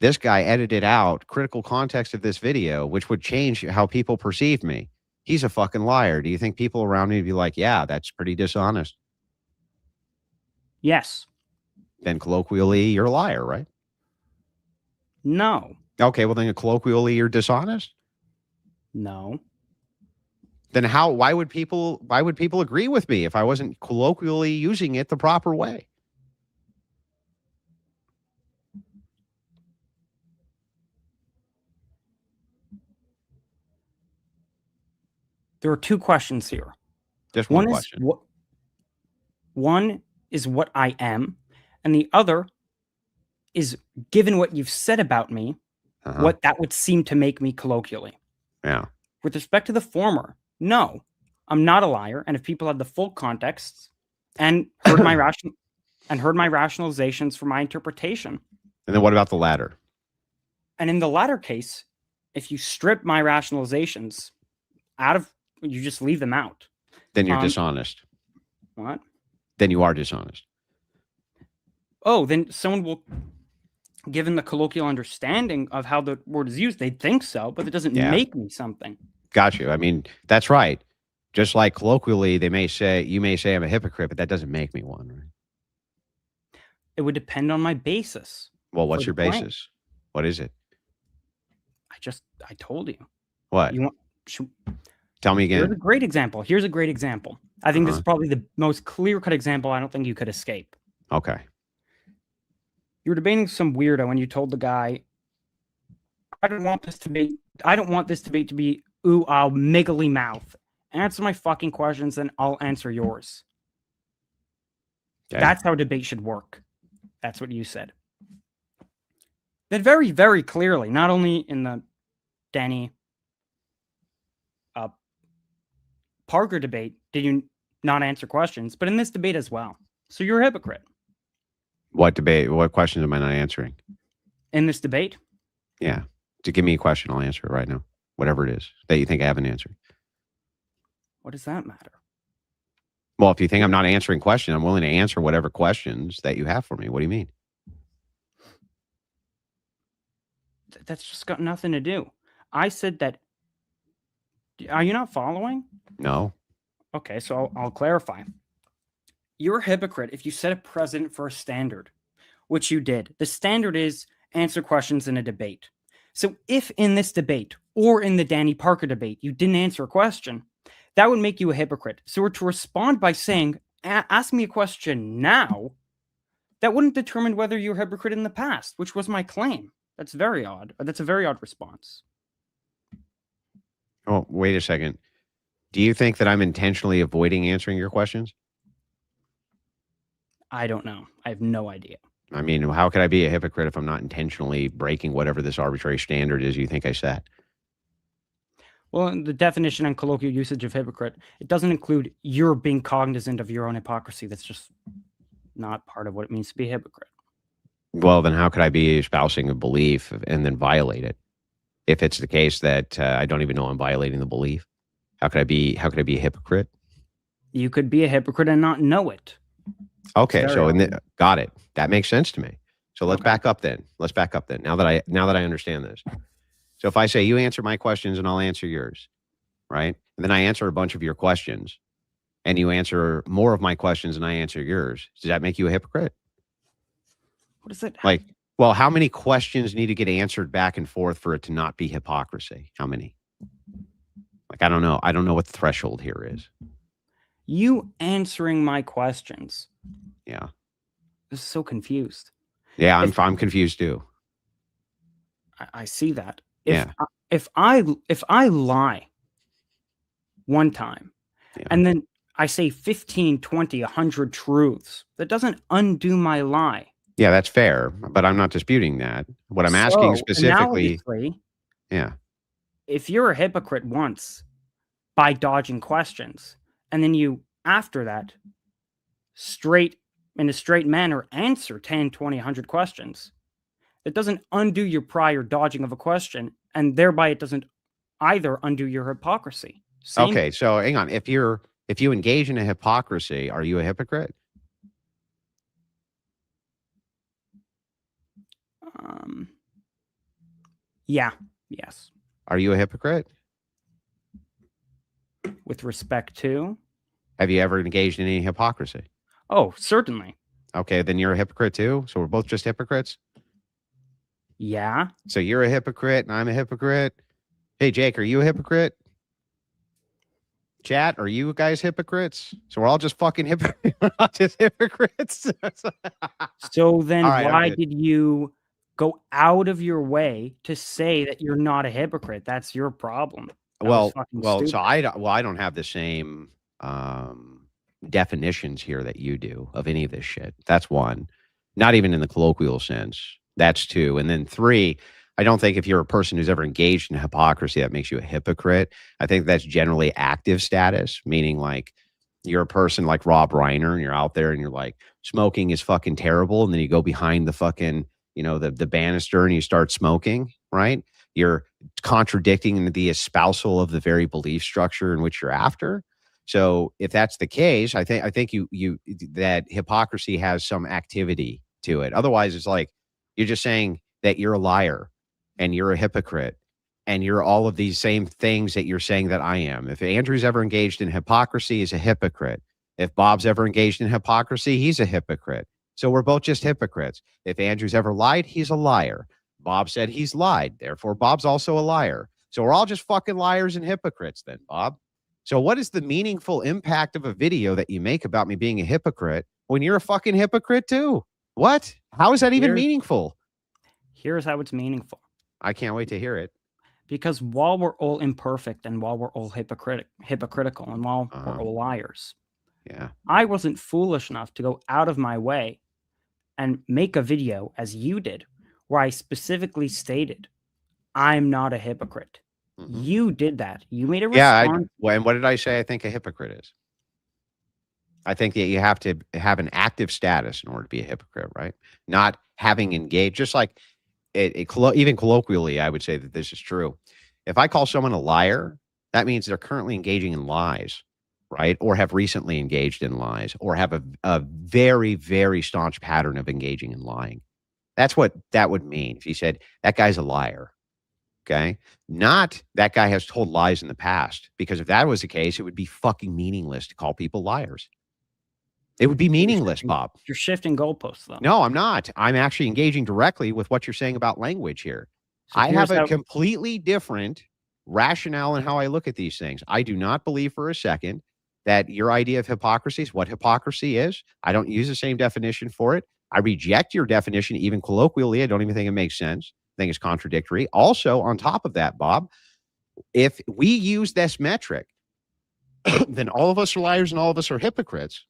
this guy edited out critical context of this video, which would change how people perceive me. He's a fucking liar. Do you think people around me would be like, yeah, that's pretty dishonest? Yes. Then colloquially, you're a liar, right? No. Okay, well, then colloquially, you're dishonest? No. Then why would people agree with me if I wasn't colloquially using it the proper way? There are two questions here. Just one question. One is what I am, and the other is, given what you've said about me, what that would seem to make me colloquially. Yeah. With respect to the former, no, I'm not a liar. And if people had the full context and heard my rationalizations for my interpretation. And then what about the latter? And in the latter case, if you strip my rationalizations out of, you just leave them out. Then you're dishonest. What? Then you are dishonest. Oh, then someone will, given the colloquial understanding of how the word is used, they'd think so, but it doesn't make me something. Got you. I mean, that's right. Just like colloquially, you may say I'm a hypocrite, but that doesn't make me one, right? It would depend on my basis. Well, what's your basis? What is it? I told you. What? Tell me again. Here's a great example. I think this is probably the most clear-cut example I don't think you could escape. Okay. You were debating some weirdo when you told the guy, I don't want this debate to be ooh, I'll megally mouth. Answer my fucking questions, and I'll answer yours. Okay. That's how debate should work. That's what you said. Then very, very clearly, not only in the Danny Parker debate did you not answer questions, but in this debate as well. So you're a hypocrite. What debate? What questions am I not answering? In this debate? Yeah. To give me a question, I'll answer it right now. Whatever it is that you think I haven't answered. What does that matter? Well, if you think I'm not answering questions, I'm willing to answer whatever questions that you have for me. What do you mean? That's just got nothing to do. I said that. Are you not following? No. Okay, so I'll clarify. You're a hypocrite if you set a precedent for a standard, which you did. The standard is answer questions in a debate. So if in this debate or in the Danny Parker debate you didn't answer a question, that would make you a hypocrite. So to respond by saying, ask me a question now, that wouldn't determine whether you're a hypocrite in the past, which was my claim. That's very odd. That's a very odd response. Oh, wait a second. Do you think that I'm intentionally avoiding answering your questions? I don't know. I have no idea. I mean, how could I be a hypocrite if I'm not intentionally breaking whatever this arbitrary standard is you think I set? Well, the definition and colloquial usage of hypocrite, it doesn't include you're being cognizant of your own hypocrisy. That's just not part of what it means to be a hypocrite. Well, then how could I be espousing a belief and then violate it? If it's the case that I don't even know I'm violating the belief, how could I be a hypocrite? You could be a hypocrite and not know it. Okay, so got it. That makes sense to me. So let's back up then. Now that I understand this. So if I say you answer my questions and I'll answer yours, right? And then I answer a bunch of your questions and you answer more of my questions and I answer yours. Does that make you a hypocrite? What is it? Like, well, how many questions need to get answered back and forth for it to not be hypocrisy? How many? Like, I don't know. I don't know what the threshold here is. You answering my questions. Yeah. I'm so confused. Yeah, I'm confused too. I see that. If I lie one time, and then I say 15, 20, 100 truths. That doesn't undo my lie. Yeah, that's fair, but I'm not disputing that. What I'm asking specifically, analogically, yeah. if you're a hypocrite once by dodging questions, and then you, after that, in a straight manner, answer 10, 20, 100 questions, it doesn't undo your prior dodging of a question, and thereby it doesn't either undo your hypocrisy. Okay, so hang on. If you engage in a hypocrisy, are you a hypocrite? Yeah. Yes. Are you a hypocrite? With respect to? Have you ever engaged in any hypocrisy? Oh, certainly. Okay, then you're a hypocrite too? So we're both just hypocrites? Yeah. So you're a hypocrite and I'm a hypocrite. Hey, Jake, are you a hypocrite? Chat, are you guys hypocrites? So we're all just fucking hypocrites. We're all just hypocrites. So then right, why did you go out of your way to say that you're not a hypocrite? That's your problem. So I don't have the same definitions here that you do of any of this shit. That's one. Not even in the colloquial sense. That's two. And then three, I don't think if you're a person who's ever engaged in hypocrisy, that makes you a hypocrite. I think that's generally active status, meaning like you're a person like Rob Reiner and you're out there and you're like, smoking is fucking terrible. And then you go behind the fucking, the banister and you start smoking, right? You're contradicting the espousal of the very belief structure in which you're after. So if that's the case, I think you that hypocrisy has some activity to it. Otherwise, it's like you're just saying that you're a liar and you're a hypocrite and you're all of these same things that you're saying that I am. If Andrew's ever engaged in hypocrisy, he's a hypocrite. If Bob's ever engaged in hypocrisy, he's a hypocrite. So we're both just hypocrites. If Andrew's ever lied, he's a liar. Bob said he's lied. Therefore, Bob's also a liar. So we're all just fucking liars and hypocrites then, Bob. So what is the meaningful impact of a video that you make about me being a hypocrite when you're a fucking hypocrite too? What? How is that even meaningful? Here's how it's meaningful. I can't wait to hear it. Because while we're all imperfect and while we're all hypocritical and while we're all liars, I wasn't foolish enough to go out of my way and make a video as you did, where I specifically stated, I'm not a hypocrite. You did that. You made a response. And what did I say I think a hypocrite is? I think that you have to have an active status in order to be a hypocrite, right? Not having engaged, just like even colloquially, I would say that this is true. If I call someone a liar, that means they're currently engaging in lies, right? Or have recently engaged in lies, or have a very, very staunch pattern of engaging in lying. That's what that would mean if you said that guy's a liar. Okay. Not that guy has told lies in the past, because if that was the case, it would be fucking meaningless to call people liars. It would be meaningless, Bob. You're shifting goalposts, though. No, I'm not. I'm actually engaging directly with what you're saying about language here. So I have a completely different rationale in how I look at these things. I do not believe for a second that your idea of hypocrisy is what hypocrisy is. I don't use the same definition for it. I reject your definition, even colloquially. I don't even think it makes sense. I think it's contradictory. Also, on top of that, Bob, if we use this metric, then all of us are liars and all of us are hypocrites.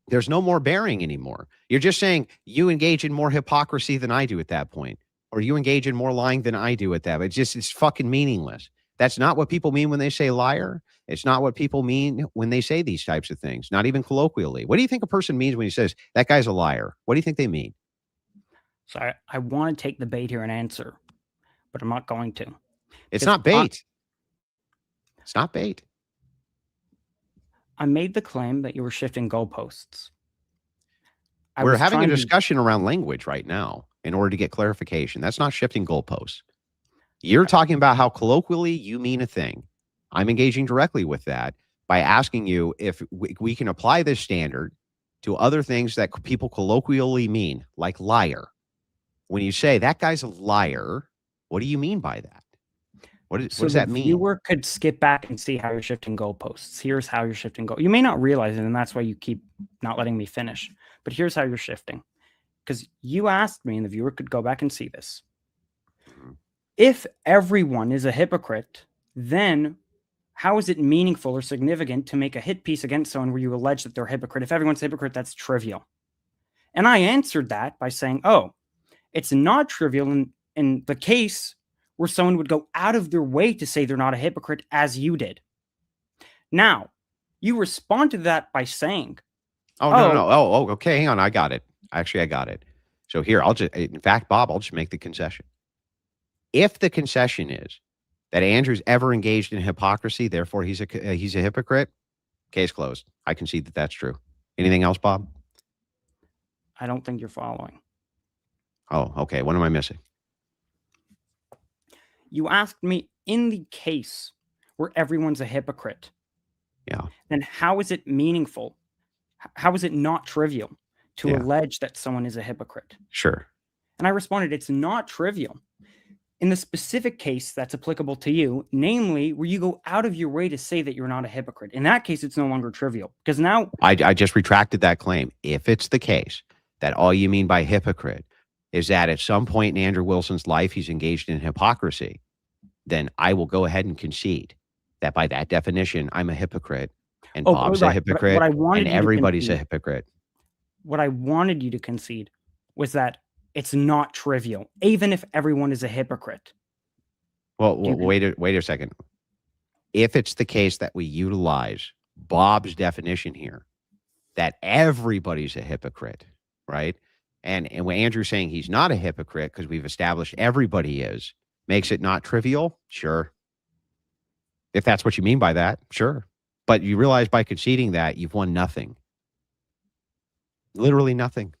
There's no more bearing anymore. You're just saying you engage in more hypocrisy than I do at that point, or you engage in more lying than I do at that. It's fucking meaningless. That's not what people mean when they say liar. It's not what people mean when they say these types of things, not even colloquially. What do you think a person means when he says that guy's a liar? What do you think they mean? So I want to take the bait here and answer, but I'm not going to. It's not bait. It's not bait. I made the claim that you were shifting goalposts. We're having a discussion around language right now in order to get clarification. That's not shifting goalposts. You're talking about how colloquially you mean a thing. I'm engaging directly with that by asking you if we can apply this standard to other things that people colloquially mean, like liar. When you say that guy's a liar, what do you mean by that? What does that mean? The viewer could skip back and see how you're shifting goalposts. Here's how you're shifting goal. You may not realize it, and that's why you keep not letting me finish. But here's how you're shifting. Because you asked me, and the viewer could go back and see this. If everyone is a hypocrite, then how is it meaningful or significant to make a hit piece against someone where you allege that they're a hypocrite? If everyone's a hypocrite, that's trivial. And I answered that by saying, oh, it's not trivial in the case where someone would go out of their way to say they're not a hypocrite, as you did. Now, you respond to that by saying, no. Oh, okay. Hang on. I got it. Actually, I got it. So here, in fact, Bob, I'll just make the concession. If the concession is that Andrew's ever engaged in hypocrisy, therefore he's a hypocrite, case closed. I concede that that's true. Anything else, Bob? I don't think you're following. Oh, okay. What am I missing? You asked me, in the case where everyone's a hypocrite, then how is it meaningful? How is it not trivial to allege that someone is a hypocrite? Sure. And I responded, it's not trivial. In the specific case that's applicable to you, namely where you go out of your way to say that you're not a hypocrite. In that case, it's no longer trivial, because now I just retracted that claim. If it's the case that all you mean by hypocrite is that at some point in Andrew Wilson's life he's engaged in hypocrisy, then I will go ahead and concede that by that definition, I'm a hypocrite, and Bob's a hypocrite, and everybody's a hypocrite. What I wanted you to concede was that it's not trivial, even if everyone is a hypocrite. Well, wait a second. If it's the case that we utilize Bob's definition here, that everybody's a hypocrite, right? And when Andrew's saying he's not a hypocrite because we've established everybody is, makes it not trivial? Sure. If that's what you mean by that, sure. But you realize by conceding that, you've won nothing. Literally nothing.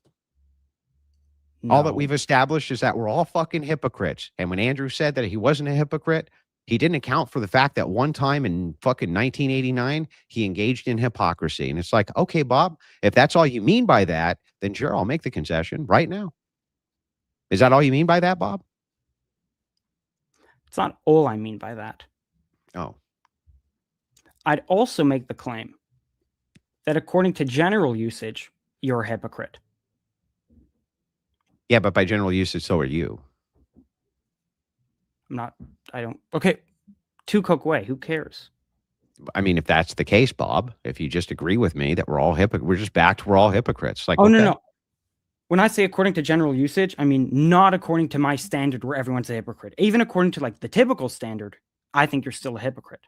No. All that we've established is that we're all fucking hypocrites. And when Andrew said that he wasn't a hypocrite, he didn't account for the fact that one time in fucking 1989, he engaged in hypocrisy. And it's like, okay, Bob, if that's all you mean by that, then sure, I'll make the concession right now. Is that all you mean by that, Bob? It's not all I mean by that. Oh. I'd also make the claim that according to general usage, you're a hypocrite. Yeah, but by general usage, so are you. Okay. Tu Coke way, who cares? I mean, if that's the case, Bob, if you just agree with me that we're all we're just back to we're all hypocrites. Like, no. When I say according to general usage, I mean not according to my standard where everyone's a hypocrite. Even according to like the typical standard, I think you're still a hypocrite.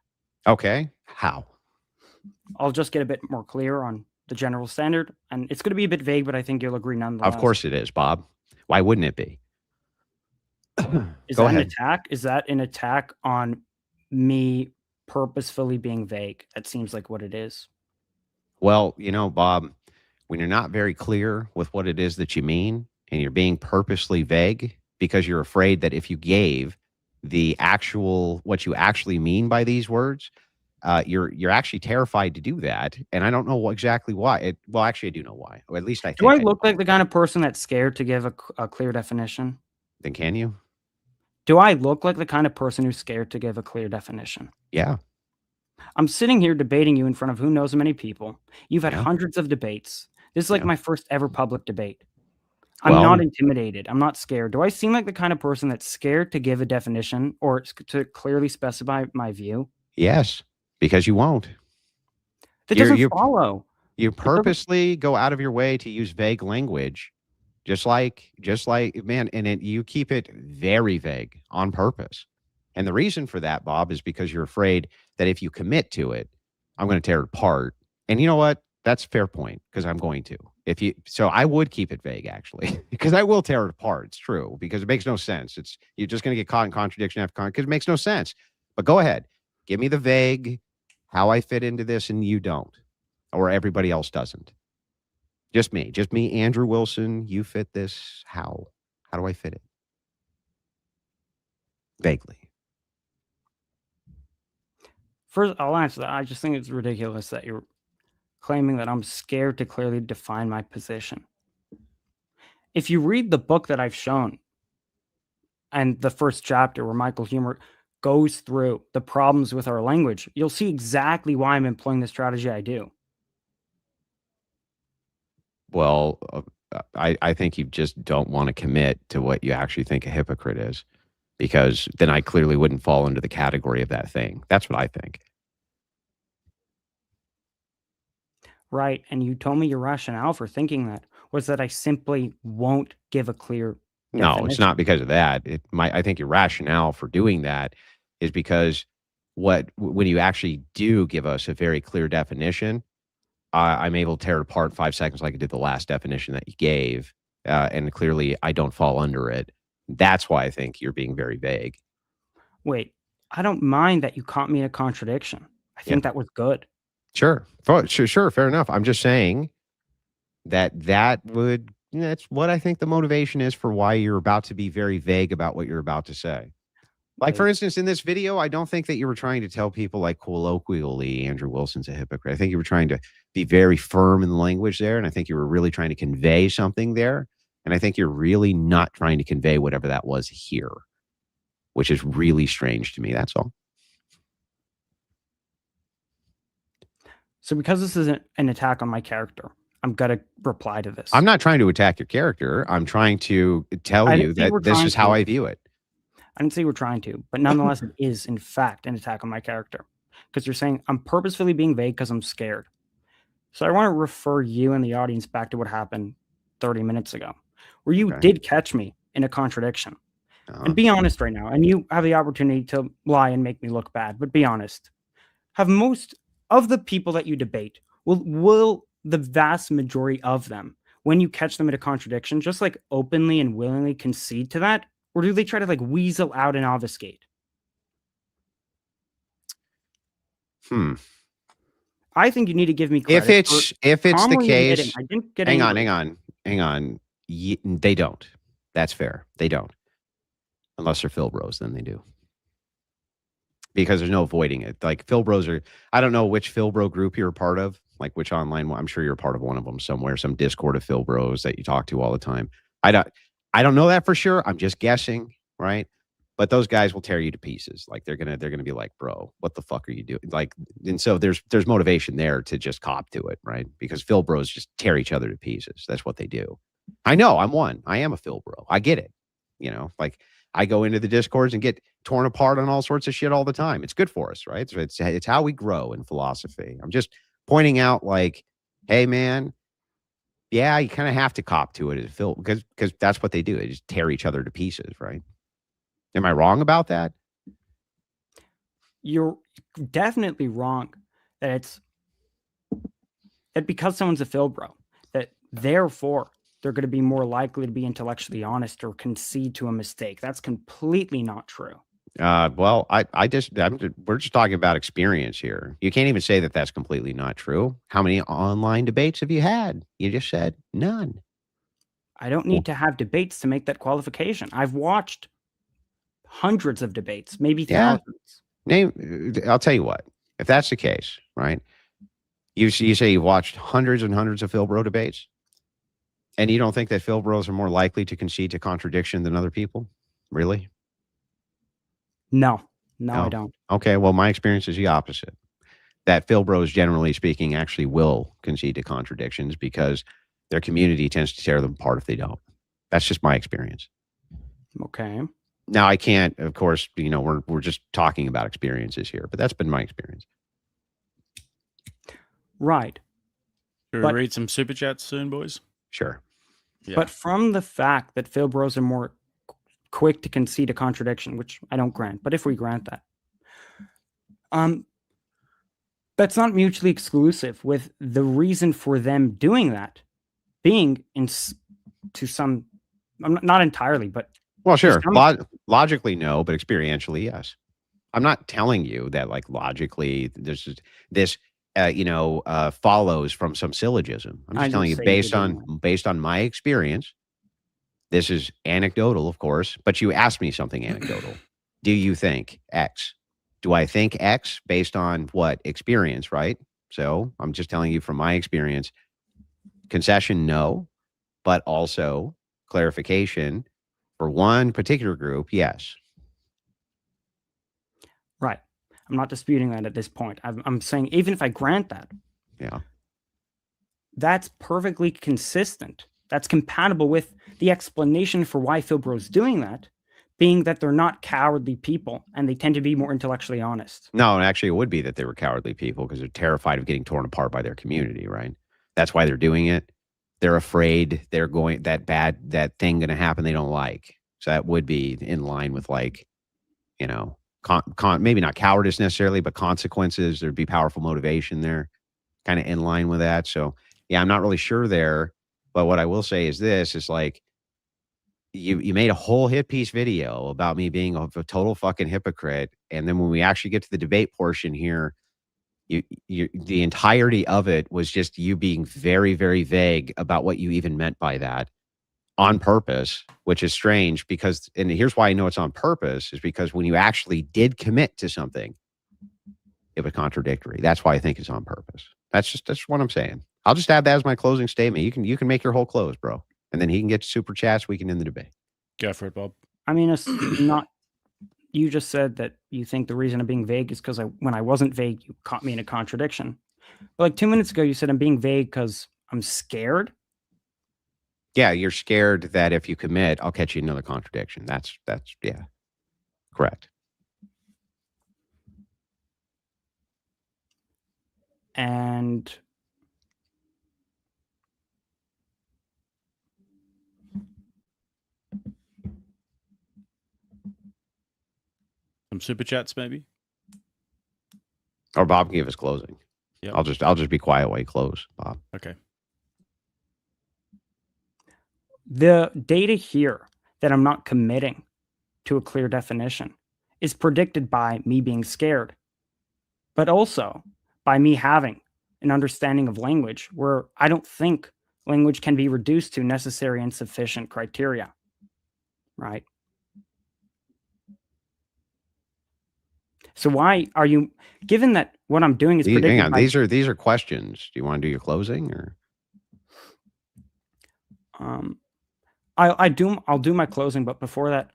Okay. How? I'll just get a bit more clear on the general standard, and it's going to be a bit vague, but I think you'll agree nonetheless. Of course it is, Bob. Why wouldn't it be? Is that an attack? Is that an attack on me purposefully being vague? That seems like what it is. Well, Bob, when you're not very clear with what it is that you mean, and you're being purposely vague because you're afraid that if you gave what you actually mean by these words, you're actually terrified to do that. And I don't know exactly why. Well, actually, I do know why. Or at least I think. Do I look like the kind of person that's scared to give a clear definition? Then can you? Do I look like the kind of person who's scared to give a clear definition? Yeah. I'm sitting here debating you in front of who knows how many people. You've had hundreds of debates. This is like my first ever public debate. I'm not intimidated. I'm not scared. Do I seem like the kind of person that's scared to give a definition or to clearly specify my view? Yes, because you won't. That doesn't follow. You purposely go out of your way to use vague language, just like man, and you keep it very vague on purpose. And the reason for that, Bob, is because you're afraid that if you commit to it, I'm going to tear it apart. And you know what? That's a fair point, because I'm going to. So I would keep it vague, actually, because I will tear it apart. It's true, because it makes no sense. You're just going to get caught in contradiction after contradiction, because it makes no sense. But go ahead. Give me the vague, how I fit into this, and you don't, or everybody else doesn't. Just me, Andrew Wilson. You fit this. How do I fit it? Vaguely. First, I'll answer that. I just think it's ridiculous that you're claiming that I'm scared to clearly define my position. If you read the book that I've shown and the first chapter where Michael Humer goes through the problems with our language, you'll see exactly why I'm employing the strategy I do. Well, I think you just don't want to commit to what you actually think a hypocrite is, because then I clearly wouldn't fall into the category of that thing. That's what I think. Right. And you told me your rationale for thinking that was that I simply won't give a clear No, it's definition. not because of that. I think your rationale for doing that is because when you actually do give us a very clear definition, I'm able to tear it apart in 5 seconds like I did the last definition that you gave, and clearly I don't fall under it. That's why I think you're being very vague. Wait, I don't mind that you caught me in a contradiction. I think that was good. Sure. Sure, fair enough. I'm just saying that's what I think the motivation is for why you're about to be very vague about what you're about to say. Like, for instance, in this video, I don't think that you were trying to tell people, like, colloquially, Andrew Wilson's a hypocrite. I think you were trying to be very firm in the language there, and I think you were really trying to convey something there, and I think you're really not trying to convey whatever that was here, which is really strange to me, that's all. So because this is an attack on my character, I'm going to reply to this. I'm not trying to attack your character. I'm trying to tell you that this is how I view it. I didn't say we're trying to, but nonetheless, it is, in fact, an attack on my character. Because you're saying I'm purposefully being vague because I'm scared. So I want to refer you and the audience back to what happened 30 minutes ago, where you did catch me in a contradiction. And be honest right now, and you have the opportunity to lie and make me look bad, but be honest. Have most of the people that you debate, will the vast majority of them, when you catch them in a contradiction, just like openly and willingly concede to that? Or do they try to like weasel out and obfuscate? I think you need to give me credit. If it's the case, I didn't get hang on. They don't. That's fair. They don't. Unless they're Phil Bros, then they do. Because there's no avoiding it. Like Phil Bros I don't know which Phil Bro group you're a part of, like which online one. I'm sure you're a part of one of them somewhere, some Discord of Phil Bros that you talk to all the time. I don't know that for sure. I'm just guessing, right? But those guys will tear you to pieces. Like they're gonna be like, bro, what the fuck are you doing? Like, and so there's motivation there to just cop to it, right? Because Phil Bros just tear each other to pieces. That's what they do. I know, I'm one. I am a Phil Bro. I get it. You know, like I go into the Discords and get torn apart on all sorts of shit all the time. It's good for us, right? So it's how we grow in philosophy. I'm just pointing out, like, hey, man, yeah, you kind of have to cop to it as Phil, because that's what they do. They just tear each other to pieces, right? Am I wrong about that? You're definitely wrong that because someone's a Phil Bro, that therefore they're going to be more likely to be intellectually honest or concede to a mistake. That's completely not true. Well, we're just talking about experience here. You can't even say that that's completely not true. How many online debates have you had? You just said none. I don't need to have debates to make that qualification. I've watched hundreds of debates, maybe thousands. I'll tell you what, if that's the case, right? You say you've watched hundreds and hundreds of Phil Bro debates, and you don't think that Phil Bros are more likely to concede to contradiction than other people? Really? No, I don't. Okay, well, my experience is the opposite. That Phil Bros, generally speaking, actually will concede to contradictions because their community tends to tear them apart if they don't. That's just my experience. Okay. Now, I can't, of course, we're just talking about experiences here, but that's been my experience. Right. Should we read some super chats soon, boys? Sure. Yeah. But from the fact that Phil Bros are more quick to concede a contradiction, which I don't grant, but if we grant that, that's not mutually exclusive with the reason for them doing that being to some, not entirely, but well, sure. Logically, no, but experientially, yes. I'm not telling you that, like, logically this follows from some syllogism. I'm just telling you based on my experience. This is anecdotal, of course, but you asked me something anecdotal. Do you think X? Do I think X based on what? Experience, right? So I'm just telling you from my experience. Concession, no, but also clarification for one particular group, yes. Right. I'm not disputing that at this point. I'm saying even if I grant that, that's perfectly consistent. That's compatible with the explanation for why Phil Bro's doing that, being that they're not cowardly people and they tend to be more intellectually honest. No, actually, it would be that they were cowardly people because they're terrified of getting torn apart by their community, right? That's why they're doing it. They're afraid they're going that thing going to happen they don't like. So that would be in line with like, you know, maybe not cowardice necessarily, but consequences. There'd be powerful motivation there, kind of in line with that. So yeah, I'm not really sure there, but what I will say is this: is like you made a whole hit piece video about me being a total fucking hypocrite, and then when we actually get to the debate portion here, the entirety of it was just you being very, very vague about what you even meant by that on purpose, which is strange because, and here's why I know it's on purpose, is because when you actually did commit to something, it was contradictory. That's why I think it's on purpose. That's what I'm saying. I'll just add that as my closing statement. You can make your whole close, bro. And then he can get to super chats. We can end the debate. Go for it, Bob. I mean, it's not. You just said that you think the reason I'm being vague is because when I wasn't vague, you caught me in a contradiction. But like 2 minutes ago, you said I'm being vague because I'm scared. Yeah, you're scared that if you commit, I'll catch you another contradiction. That's yeah, correct. And some super chats, maybe. Or Bob can give us closing. Yeah, I'll just be quiet while you close, Bob. Okay. the data here that I'm not committing to a clear definition is predicted by me being scared, but also by me having an understanding of language where I don't think language can be reduced to necessary and sufficient criteria, right? So why are you, given that what I'm doing is predicted Hang on, by, these are questions. Do you want to do your closing or? I'll do my closing, but before that,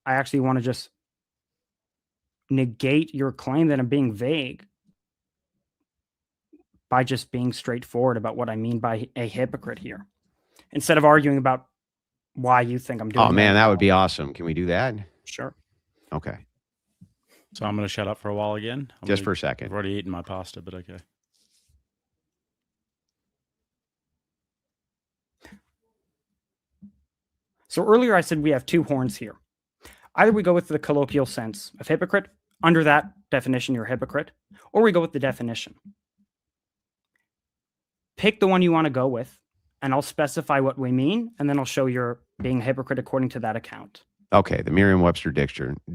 I actually want to just negate your claim that I'm being vague by just being straightforward about what I mean by a hypocrite here, instead of arguing about why you think I'm doing. Oh man, that would be awesome. Can we do that? Sure. Okay. So I'm going to shut up for a while again. Just for a second. I've already eaten my pasta, but okay. So earlier I said we have two horns here. Either we go with the colloquial sense of hypocrite. Under that definition, you're a hypocrite. Or we go with the definition. Pick the one you want to go with, and I'll specify what we mean, and then I'll show you're being a hypocrite according to that account. Okay, the Merriam-Webster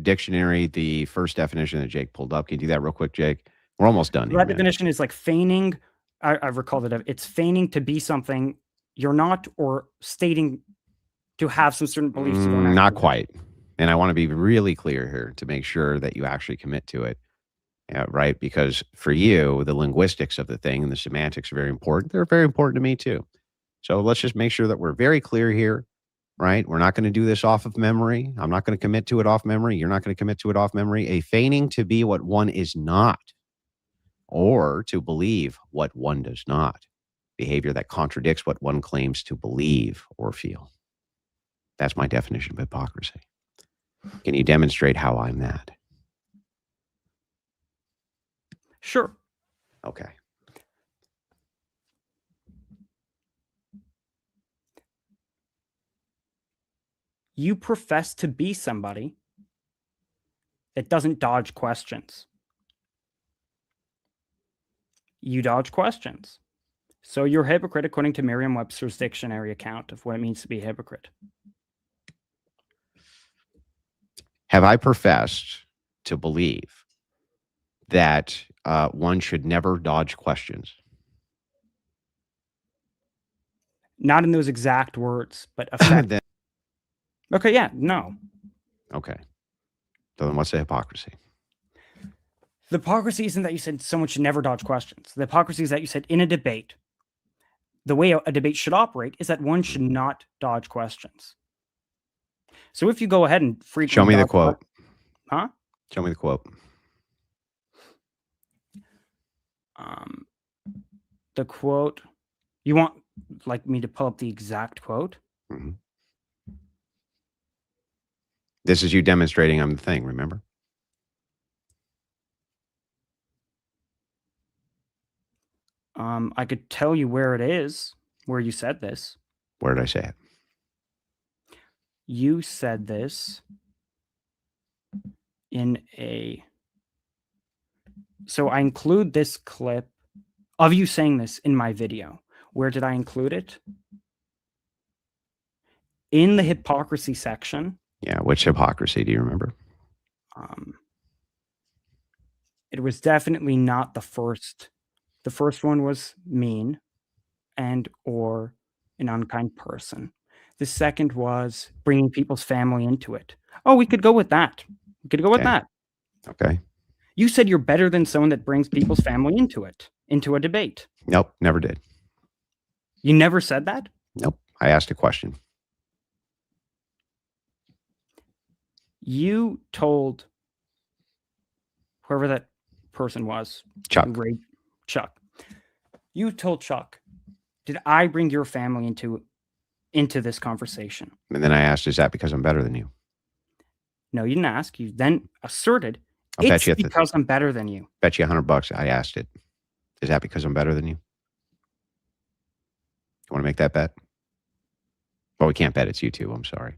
dictionary, the first definition that Jake pulled up. Can you do that real quick, Jake? We're almost done. That definition is like feigning. I recall that it's feigning to be something you're not, or stating to have some certain beliefs. Not quite. And I want to be really clear here to make sure that you actually commit to it. Yeah, right? Because for you, the linguistics of the thing and the semantics are very important. They're very important to me too. So let's just make sure that we're very clear here, right? We're not going to do this off of memory. I'm not going to commit to it off memory. You're not going to commit to it off memory. A feigning to be what one is not, or to believe what one does not. Behavior that contradicts what one claims to believe or feel. That's my definition of hypocrisy. Can you demonstrate how I'm that? Sure. Okay. You profess to be somebody that doesn't dodge questions. You dodge questions. So you're a hypocrite according to Merriam-Webster's dictionary account of what it means to be a hypocrite. Have I professed to believe that one should never dodge questions? Not in those exact words, but effect. Okay, yeah, no. Okay. So then what's the hypocrisy? The hypocrisy isn't that you said someone should never dodge questions. The hypocrisy is that you said in a debate, the way a debate should operate is that one should not dodge questions. So if you go ahead and frequently show me the quote. Huh? Show me the quote. The quote. You want like me to pull up the exact quote? Mm-hmm. This is you demonstrating I'm the thing, remember? I could tell you where it is, where you said this. Where did I say it? You said this in a... So I include this clip of you saying this in my video. Where did I include it? In the hypocrisy section. Yeah, which hypocrisy do you remember? It was definitely not the first. The first one was mean and or an unkind person. The second was bringing people's family into it. Oh, we could go with that. We could go with that. Okay. You said you're better than someone that brings people's family into it, into a debate. Nope, never did. You never said that? Nope. I asked a question. You told whoever that person was, Chuck. Chuck. You told Chuck, did I bring your family into this conversation? And then I asked, is that because I'm better than you? No, you didn't ask. You then asserted, I'll it's bet you because I'm better than you. Bet you $100 I asked it. Is that because I'm better than you? You want to make that bet? Well, we can't bet. It's YouTube. I'm sorry.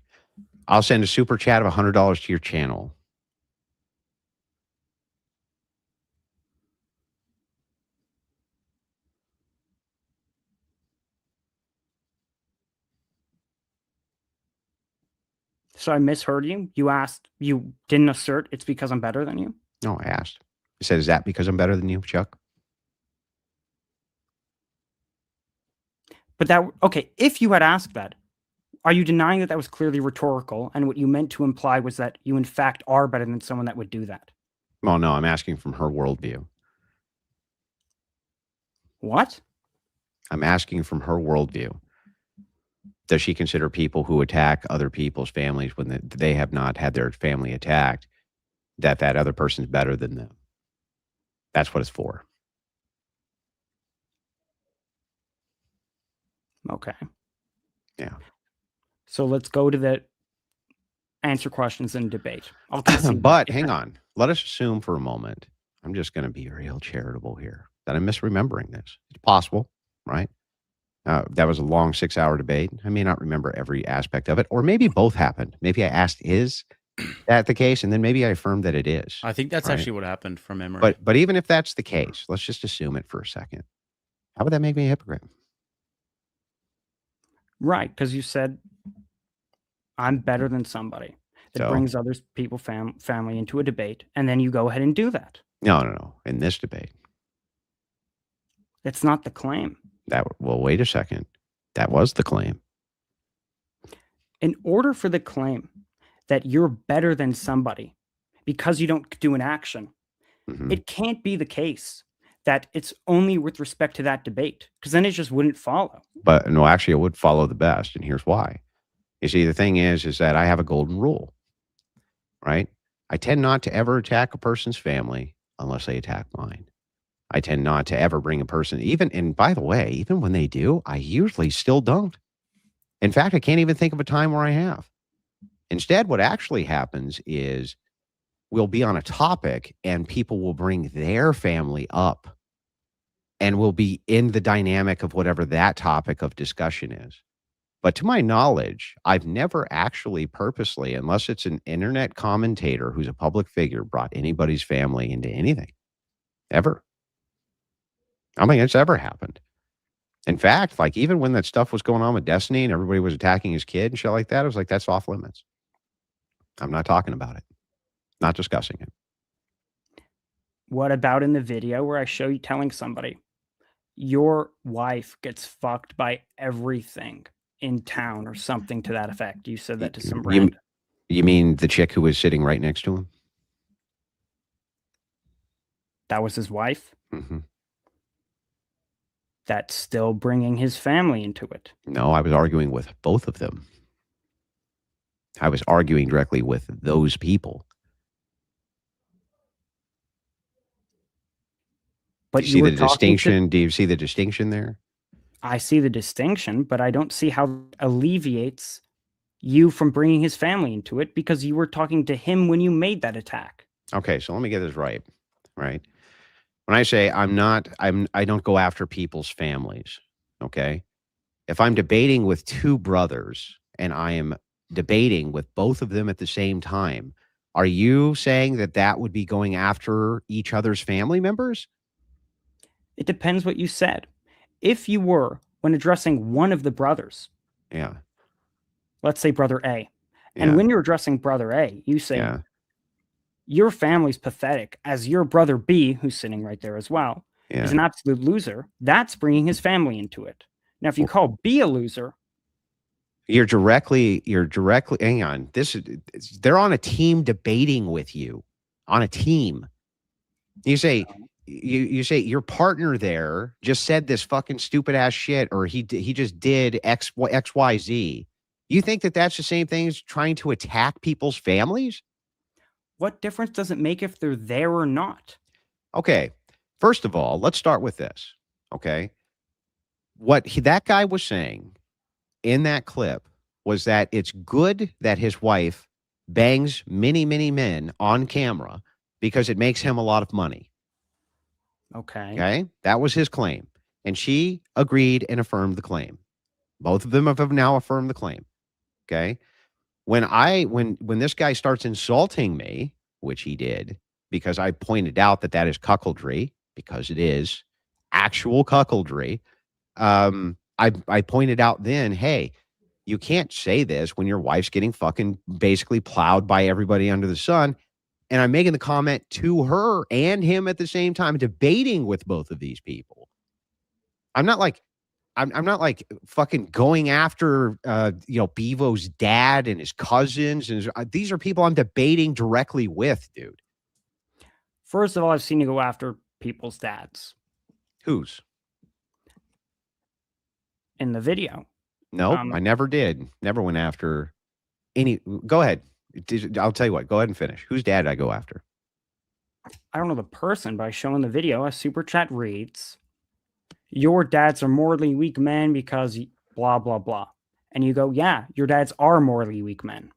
I'll send a super chat of $100 to your channel. So I misheard you. You asked, you didn't assert it's because I'm better than you? No, I asked. I said, is that because I'm better than you, Chuck? But that, okay, if you had asked that, are you denying that that was clearly rhetorical and what you meant to imply was that you in fact are better than someone that would do that? Well, no, I'm asking from her worldview. What? I'm asking from her worldview. Does she consider people who attack other people's families when they have not had their family attacked, that other person's better than them? That's what it's for. Okay. Yeah. So let's go to the answer questions and debate. I'll concede But hang on. Let us assume for a moment, I'm just going to be real charitable here, that I'm misremembering this. It's possible, right? That was a long 6-hour debate. I may not remember every aspect of it, or maybe both happened. Maybe I asked, is that the case? And then maybe I affirmed that it is. I think that's right? actually what happened from memory. But even if that's the case, let's just assume it for a second. How would that make me a hypocrite? Right, because you said I'm better than somebody that brings other people's family into a debate, and then you go ahead and do that. No. In this debate. That's not the claim. Well, wait a second. That was the claim. In order for the claim that you're better than somebody because you don't do an action, it can't be the case that it's only with respect to that debate, because then it just wouldn't follow. But no, actually, it would follow the best, and here's why. You see, the thing is that I have a golden rule, right? I tend not to ever attack a person's family unless they attack mine. I tend not to ever bring a person, and by the way, even when they do, I usually still don't. In fact, I can't even think of a time where I have. Instead, what actually happens is we'll be on a topic and people will bring their family up and we'll be in the dynamic of whatever that topic of discussion is. But to my knowledge, I've never actually purposely, unless it's an internet commentator who's a public figure, brought anybody's family into anything. Ever. I don't think it's ever happened. In fact, like even when that stuff was going on with Destiny and everybody was attacking his kid and shit like that, I was like, that's off limits. I'm not talking about it. Not discussing it. What about in the video where I show you telling somebody, your wife gets fucked by everything in town or something to that effect? You said that to some brand. You mean the chick who was sitting right next to him? That was his wife? Mm-hmm. That's still bringing his family into it. No, I was arguing with both of them. I was arguing directly with those people. But do you see the distinction? Do you see the distinction there? I see the distinction, but I don't see how it alleviates you from bringing his family into it because you were talking to him when you made that attack. Okay, so let me get this right. Right. When I say I don't go after people's families. Okay. If I'm debating with two brothers and I am debating with both of them at the same time, are you saying that that would be going after each other's family members? It depends what you said. If you were, when addressing one of the brothers, Yeah. let's say brother A, Yeah. and when you're addressing brother A, you say, Yeah. your family's pathetic, as your brother B, who's sitting right there as well, Yeah. is an absolute loser. That's bringing his family into it. Now, if you call B a loser, You're directly, hang on. They're on a team debating with you on a team. You say, you say your partner there just said this fucking stupid ass shit, or he just did X, Y, Z. You think that that's the same thing as trying to attack people's families? what difference does it make if they're there or not? Okay. First of all, let's start with this. Okay. That guy was saying in that clip was that it's good that his wife bangs many, many men on camera because it makes him a lot of money. Okay. Okay. That was his claim. And she agreed and affirmed the claim. Both of them have now affirmed the claim. Okay. When this guy starts insulting me, which he did, because I pointed out that is cuckoldry, because it is actual cuckoldry. I pointed out then, hey, you can't say this when your wife's getting fucking basically plowed by everybody under the sun. And I'm making the comment to her and him at the same time, debating with both of these people. I'm not like fucking going after Bevo's dad and his cousins, and these are people I'm debating directly with, dude. First of all, I've seen you go after people's dads. Whose? In the video. No, I never did. Never went after any. Go ahead. I'll tell you what. Go ahead and finish. Whose dad did I go after? I don't know the person, but I show in the video a super chat reads, your dads are morally weak men because blah, blah, blah. And you go, yeah, your dads are morally weak men.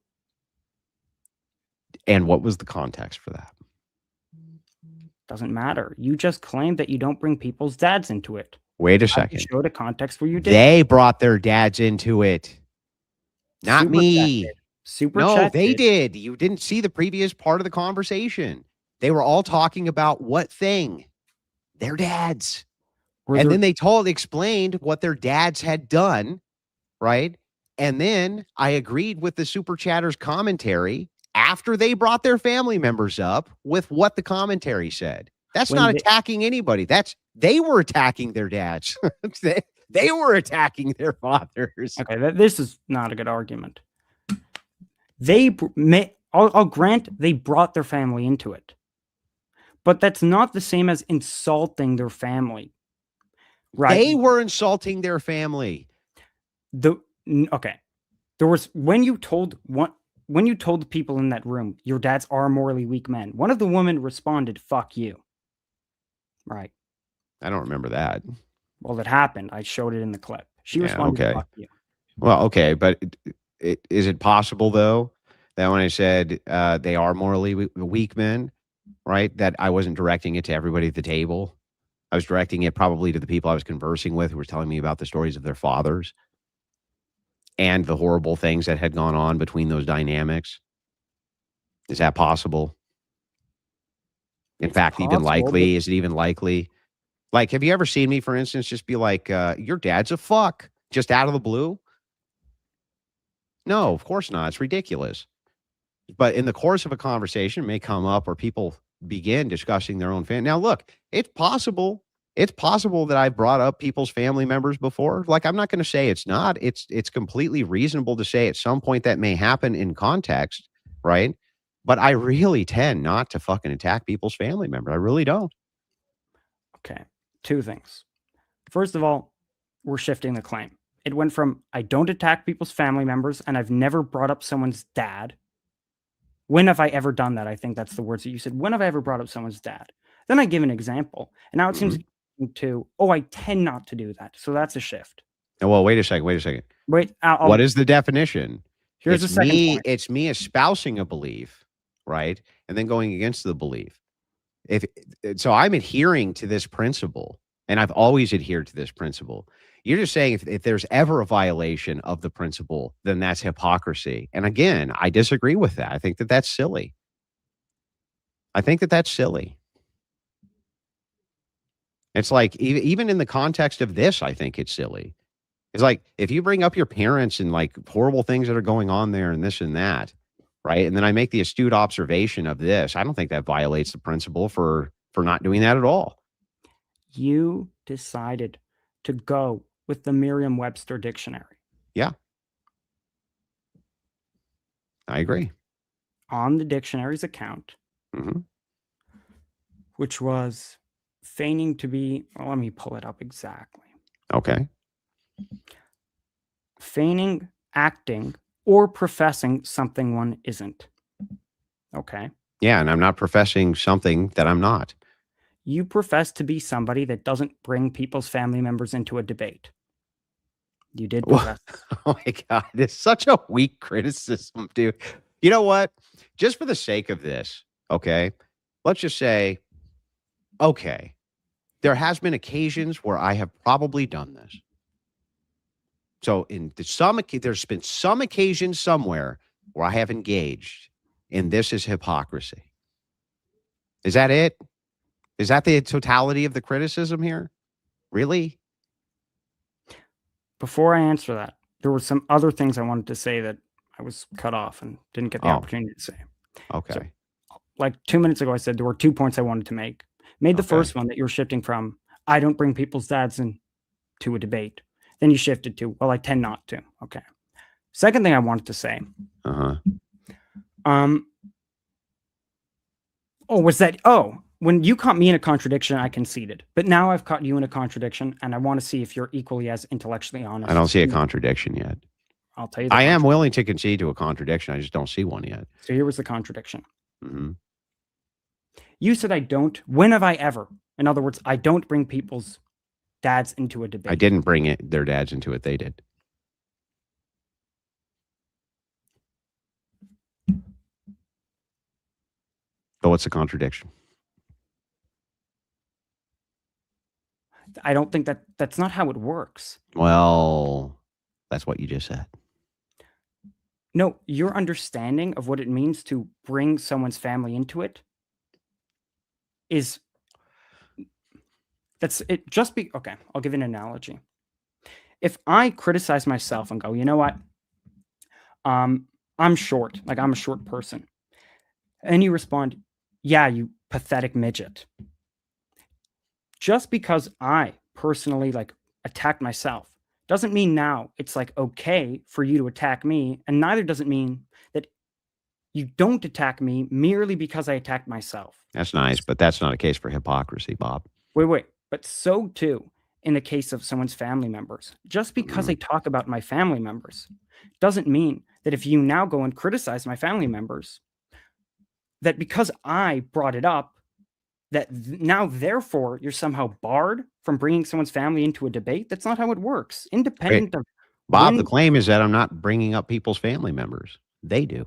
And what was the context for that? Doesn't matter. You just claimed that you don't bring people's dads into it. Wait a second. Show the context where you did. They brought their dads into it. Not me. No, they did. You didn't see the previous part of the conversation. They were all talking about what thing? Their dads. And then they explained what their dads had done, right? And then I agreed with the super chatter's commentary after they brought their family members up with what the commentary said. That's not attacking anybody. They were attacking their dads. they were attacking their fathers. Okay, this is not a good argument. I'll grant they brought their family into it, but that's not the same as insulting their family. Right? They were insulting their family. Okay. There was when you told the people in that room, your dads are morally weak men. One of the women responded, "Fuck you." Right. I don't remember that. Well, that happened. I showed it in the clip. She responded, okay. "Fuck you." Well, okay, but is it possible though that when I said they are morally weak men, right, that I wasn't directing it to everybody at the table? I was directing it probably to the people I was conversing with who were telling me about the stories of their fathers and the horrible things that had gone on between those dynamics. Is that possible? In fact, even likely? Is it even likely? Like, have you ever seen me, for instance, just be like, your dad's a fuck, just out of the blue? No, of course not. It's ridiculous. But in the course of a conversation, it may come up where people begin discussing their own family. Now, look, it's possible. It's possible that I've brought up people's family members before. Like, I'm not going to say it's not. It's completely reasonable to say at some point that may happen in context, right? But I really tend not to fucking attack people's family members. I really don't. Okay. Two things. First of all, we're shifting the claim. It went from I don't attack people's family members and I've never brought up someone's dad. When have I ever done that? I think that's the words that you said. When have I ever brought up someone's dad? Then I give an example. And now it seems to, I tend not to do that. So that's a shift. Well, wait a second. Wait. What is the definition? Here's the second point. It's me espousing a belief, right? And then going against the belief. So I'm adhering to this principle, and I've always adhered to this principle. You're just saying if there's ever a violation of the principle, then that's hypocrisy. And again, I disagree with that. I think that that's silly. It's like, even in the context of this, I think it's silly. It's like, if you bring up your parents and like horrible things that are going on there and this and that, right? And then I make the astute observation of this, I don't think that violates the principle for not doing that at all. You decided to go with the Merriam-Webster dictionary. Yeah. I agree. On the dictionary's account, which was feigning to be, let me pull it up exactly. Okay. Feigning, acting, or professing something one isn't. Okay. Yeah, and I'm not professing something that I'm not. You profess to be somebody that doesn't bring people's family members into a debate. You did profess. Oh my God. It's such a weak criticism, dude. You know what? Just for the sake of this, okay, let's just say, okay, there has been occasions where I have probably done this. So there's been some occasion somewhere where I have engaged, and this is hypocrisy. Is that it? Is that the totality of the criticism here? Really? Before I answer that, there were some other things I wanted to say that I was cut off and didn't get the opportunity to say. Okay. So, like 2 minutes ago, I said there were 2 points I wanted to make. Made the first one that you're shifting from, I don't bring people's dads into a debate. Then you shifted to, well, I tend not to. Okay. Second thing I wanted to say. When you caught me in a contradiction, I conceded. But now I've caught you in a contradiction, and I want to see if you're equally as intellectually honest. I don't see a contradiction yet. I'll tell you. I am willing to concede to a contradiction. I just don't see one yet. So here was the contradiction. You said I don't. When have I ever? In other words, I don't bring people's dads into a debate. I didn't bring their dads into it. They did. But what's the contradiction? I don't think that's not how it works. Well, that's what you just said. No, your understanding of what it means to bring someone's family into it is that's it. Okay, I'll give you an analogy. If I criticize myself and go, you know what? I'm short, like I'm a short person. And you respond, yeah, you pathetic midget. Just because I personally attacked myself doesn't mean now it's okay for you to attack me, and neither does it mean that you don't attack me merely because I attacked myself. That's nice, but that's not a case for hypocrisy, Bob. Wait. But so too in the case of someone's family members. Just because I talk about my family members doesn't mean that if you now go and criticize my family members, that because I brought it up, that now therefore you're somehow barred from bringing someone's family into a debate. That's not how it works. Independent of Bob, the claim is that I'm not bringing up people's family members. They do.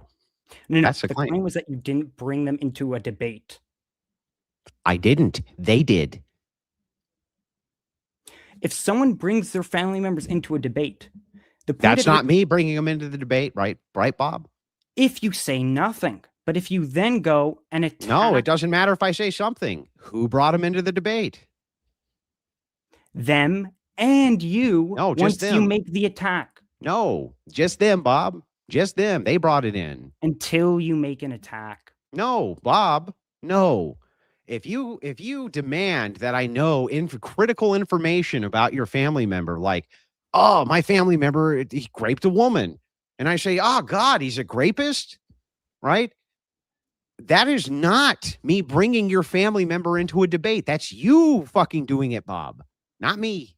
No, that's the claim was that you didn't bring them into a debate. I didn't. They did. If someone brings their family members into a debate, that's not me bringing them into the debate, right? Right, Bob? If you say nothing, but if you then go and attack... No, it doesn't matter if I say something. Who brought them into the debate? Them and you. No, just once them. You make the attack. No, just them, Bob. Just them. They brought it in. Until you make an attack. No, Bob. No. If you demand that I know critical information about your family member, like, oh, my family member, he raped a woman. And I say, oh, God, he's a rapist, right? That is not me bringing your family member into a debate. That's you fucking doing it, Bob, not me.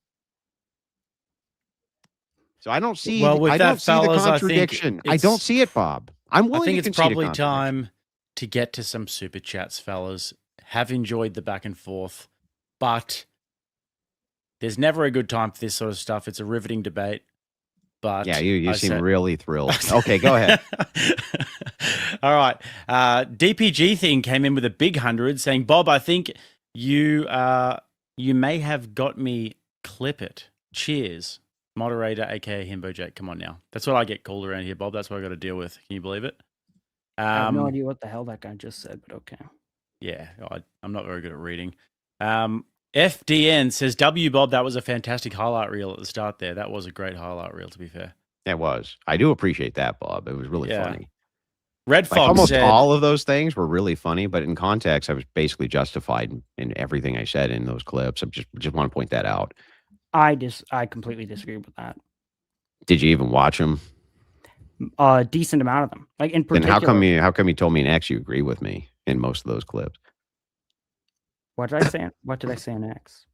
So I don't see. I don't see the contradiction. I don't see it, Bob. I'm willing. I think it's probably time to get to some super chats, fellas. Have enjoyed the back and forth, but there's never a good time for this sort of stuff. It's a riveting debate. But Yeah, you I seem said- really thrilled. Okay, go ahead. All right. DPG thing came in with a big 100 saying, Bob, I think you may have got me. Clip it. Cheers. Moderator, aka Himbo Jake. Come on now. That's what I get called around here, Bob. That's what I got to deal with. Can you believe it? I have no idea what the hell that guy just said, but okay. Yeah, I'm not very good at reading. FDN says, W Bob, that was a fantastic highlight reel at the start there. That was a great highlight reel, to be fair. It was. I do appreciate that, Bob. It was really funny. Red Fox almost said, all of those things were really funny, but in context, I was basically justified in everything I said in those clips. I just want to point that out. I completely disagree with that. Did you even watch them? A decent amount of them. Like in particular. Then how come you told me in X you agree with me in most of those clips? What did I say? What did I say in X?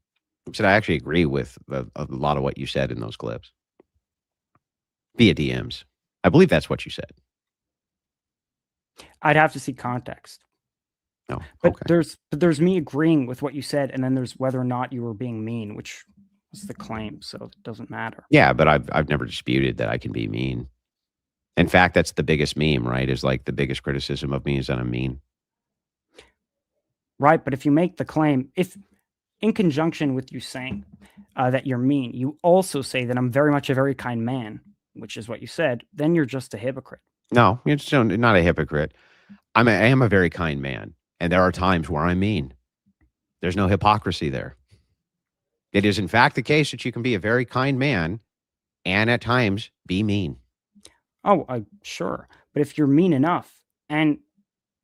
I said I actually agree with a lot of what you said in those clips via DMs. I believe that's what you said. I'd have to see context. No, but okay. there's me agreeing with what you said, and then there's whether or not you were being mean, which was the claim, so it doesn't matter. Yeah, but I've never disputed that I can be mean. In fact, that's the biggest meme, right? Is like the biggest criticism of me is that I'm mean. Right, but if you make the claim, if in conjunction with you saying that you're mean, you also say that I'm very much a very kind man, which is what you said, then you're just a hypocrite. No, you're still not a hypocrite. I am a very kind man, and there are times where I'm mean. There's no hypocrisy there. It is, in fact, the case that you can be a very kind man and at times be mean. Oh, sure. But if you're mean enough and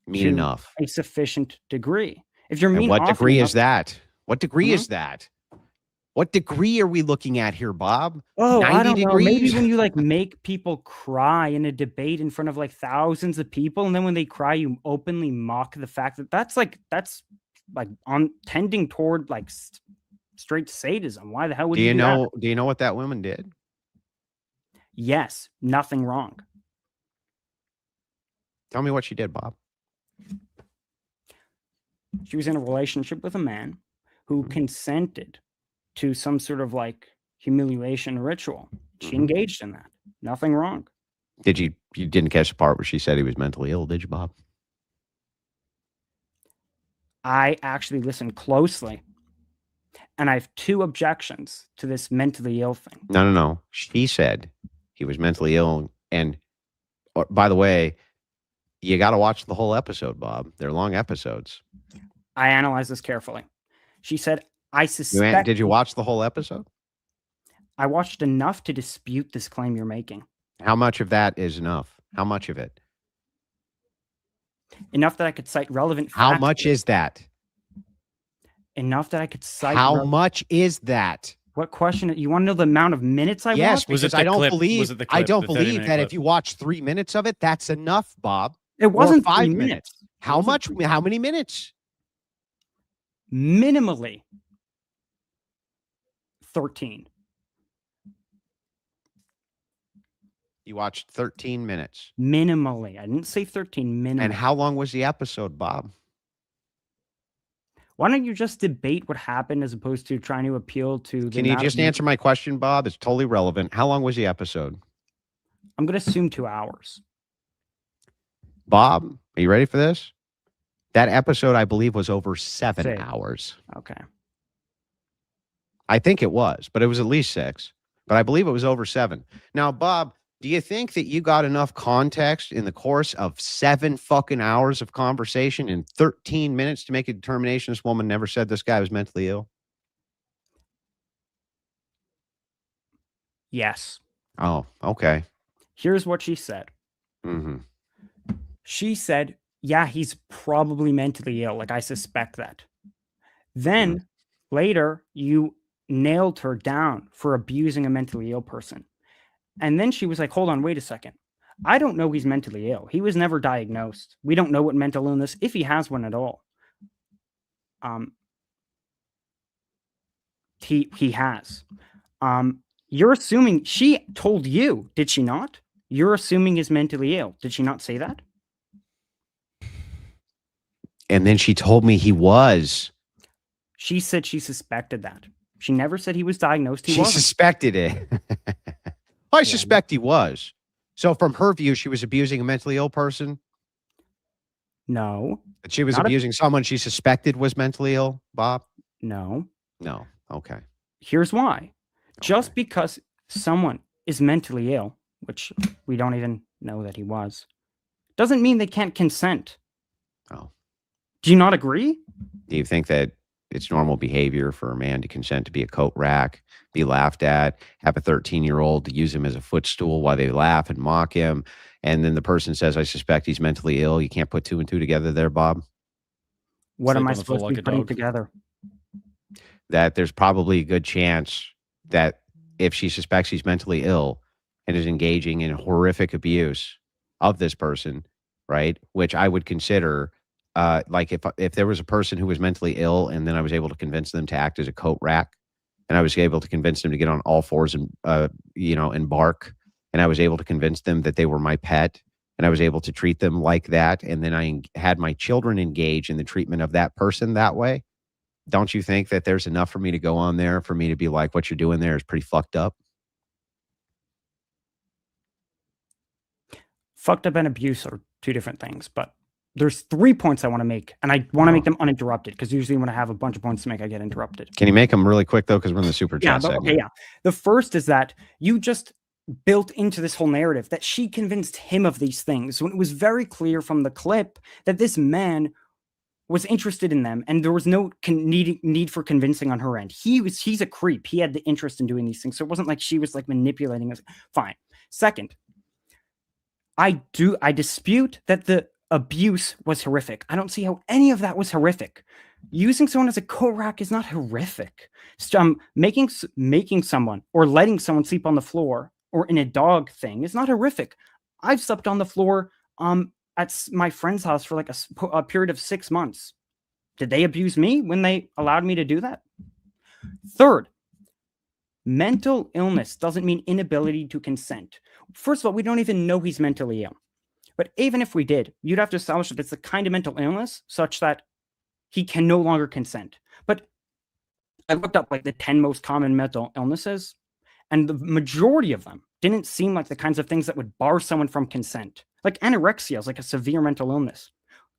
mean enough a sufficient degree, if you're mean, and what degree enough, is that? What degree is that? What degree are we looking at here, Bob? Oh, I don't degrees? know. Maybe when you like make people cry in a debate in front of like thousands of people, and then when they cry, you openly mock the fact that that's like on tending toward like straight sadism. Why the hell would you do that? Do you know what that woman did? Yes, nothing wrong. Tell me what she did, Bob. She was in a relationship with a man who consented to some sort of like humiliation ritual. She engaged in that. Nothing wrong. You didn't catch the part where she said he was mentally ill, did you, Bob? I actually listened closely. And I have two objections to this mentally ill thing. No. She said he was mentally ill. And by the way, you got to watch the whole episode, Bob. They're long episodes. I analyzed this carefully. She said, I suspect... Did you watch the whole episode? I watched enough to dispute this claim you're making. How much of that is enough? How much of it? Enough that I could cite relevant facts. How much is that? Enough that I could cite... How much is that? What question? You want to know the amount of minutes I watched? Yes, because I don't believe that clip? if you watch 3 minutes of it, that's enough, Bob. It wasn't 5 3 minutes. How much? How many minutes? Minimally 13. You watched 13 minutes. Minimally. I didn't say 13, minimally. And how long was the episode, Bob? Why don't you just debate what happened as opposed to trying to appeal to the... Can you just answer my question, Bob? It's totally relevant. How long was the episode? I'm going to assume 2 hours. Bob, are you ready for this? That episode, I believe, was over 7 hours. Okay. I think it was, but it was at least 6. But I believe it was over 7. Now, Bob, do you think that you got enough context in the course of 7 fucking hours of conversation in 13 minutes to make a determination this woman never said this guy was mentally ill? Yes. Oh, okay. Here's what she said. She said, yeah, he's probably mentally ill. Like, I suspect that. Then later, you nailed her down for abusing a mentally ill person. And then she was like, hold on, wait a second. I don't know he's mentally ill. He was never diagnosed. We don't know what mental illness, if he has one at all. He has. You're assuming she told you, did she not? You're assuming he's mentally ill. Did she not say that? And then she told me he was. She said she suspected that. She never said he was diagnosed. He she wasn't. suspected it. I suspect he was. So from her view, she was abusing a mentally ill person? No. But she was abusing someone she suspected was mentally ill, Bob? No. No. Okay. Here's why. Just because someone is mentally ill, which we don't even know that he was, doesn't mean they can't consent. Oh. Do you not agree? Do you think that it's normal behavior for a man to consent to be a coat rack, be laughed at, have a 13-year-old to use him as a footstool while they laugh and mock him, and then the person says, I suspect he's mentally ill? You can't put 2 and 2 together there, Bob? What am I supposed to be putting together? That there's probably a good chance that if she suspects he's mentally ill and is engaging in horrific abuse of this person, right, which I would consider like if there was a person who was mentally ill and then I was able to convince them to act as a coat rack, and I was able to convince them to get on all fours and and bark, and I was able to convince them that they were my pet, and I was able to treat them like that, and then I had my children engage in the treatment of that person that way, don't you think that there's enough for me to go on there for me to be like, what you're doing there is pretty fucked up? Fucked up and abuse are two different things, but there's 3 points I want to make, and I want to make them uninterrupted, because usually when I have a bunch of points to make, I get interrupted. Can you make them really quick, though, because we're in the super chat segment? Okay, yeah. The first is that you just built into this whole narrative that she convinced him of these things, when it was very clear from the clip that this man was interested in them, and there was no need for convincing on her end. He's a creep. He had the interest in doing these things, so it wasn't like she was like manipulating us. Fine. Second, I dispute that the abuse was horrific. I don't see how any of that was horrific. Using someone as a coat rack is not horrific. Making someone or letting someone sleep on the floor or in a dog thing is not horrific. I've slept on the floor at my friend's house for like a period of 6 months. Did they abuse me when they allowed me to do that? Third, mental illness doesn't mean inability to consent. First of all, we don't even know he's mentally ill. But even if we did, you'd have to establish that it's the kind of mental illness such that he can no longer consent. But I looked up like the 10 most common mental illnesses, and the majority of them didn't seem like the kinds of things that would bar someone from consent. Like anorexia is like a severe mental illness.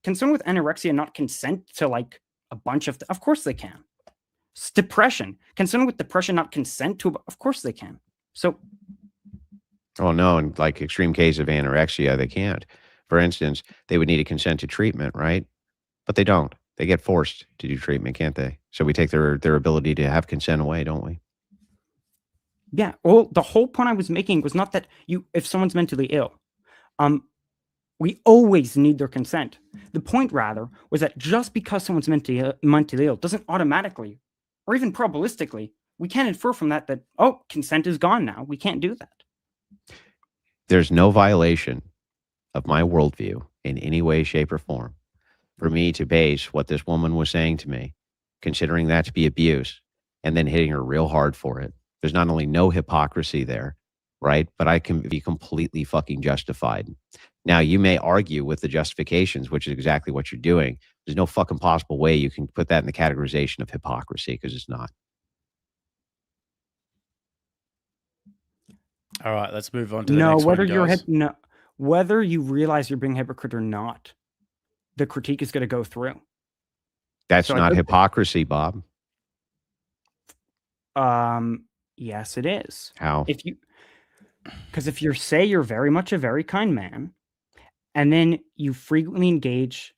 Can someone with anorexia not consent to like a bunch of of course they can. Depression. Can someone with depression not consent to of course they can. So oh no, in like extreme case of anorexia, they can't. For instance, they would need a consent to treatment, right? But they don't. They get forced to do treatment, can't they? So we take their ability to have consent away, don't we? Yeah. Well, the whole point I was making was not that if someone's mentally ill, we always need their consent. The point, rather, was that just because someone's mentally ill doesn't automatically, or even probabilistically, we can't infer from that consent is gone now. We can't do that. There's no violation of my worldview in any way, shape, or form for me to base what this woman was saying to me, considering that to be abuse, and then hitting her real hard for it. There's not only no hypocrisy there, right? But I can be completely fucking justified. Now, you may argue with the justifications, which is exactly what you're doing. There's no fucking possible way you can put that in the categorization of hypocrisy, because it's not. All right, let's move on to the next one. Whether you realize you're being a hypocrite or not, the critique is going to go through. That's not hypocrisy, Bob. Yes, it is. How? Because if you say you're very much a very kind man, and then you frequently engage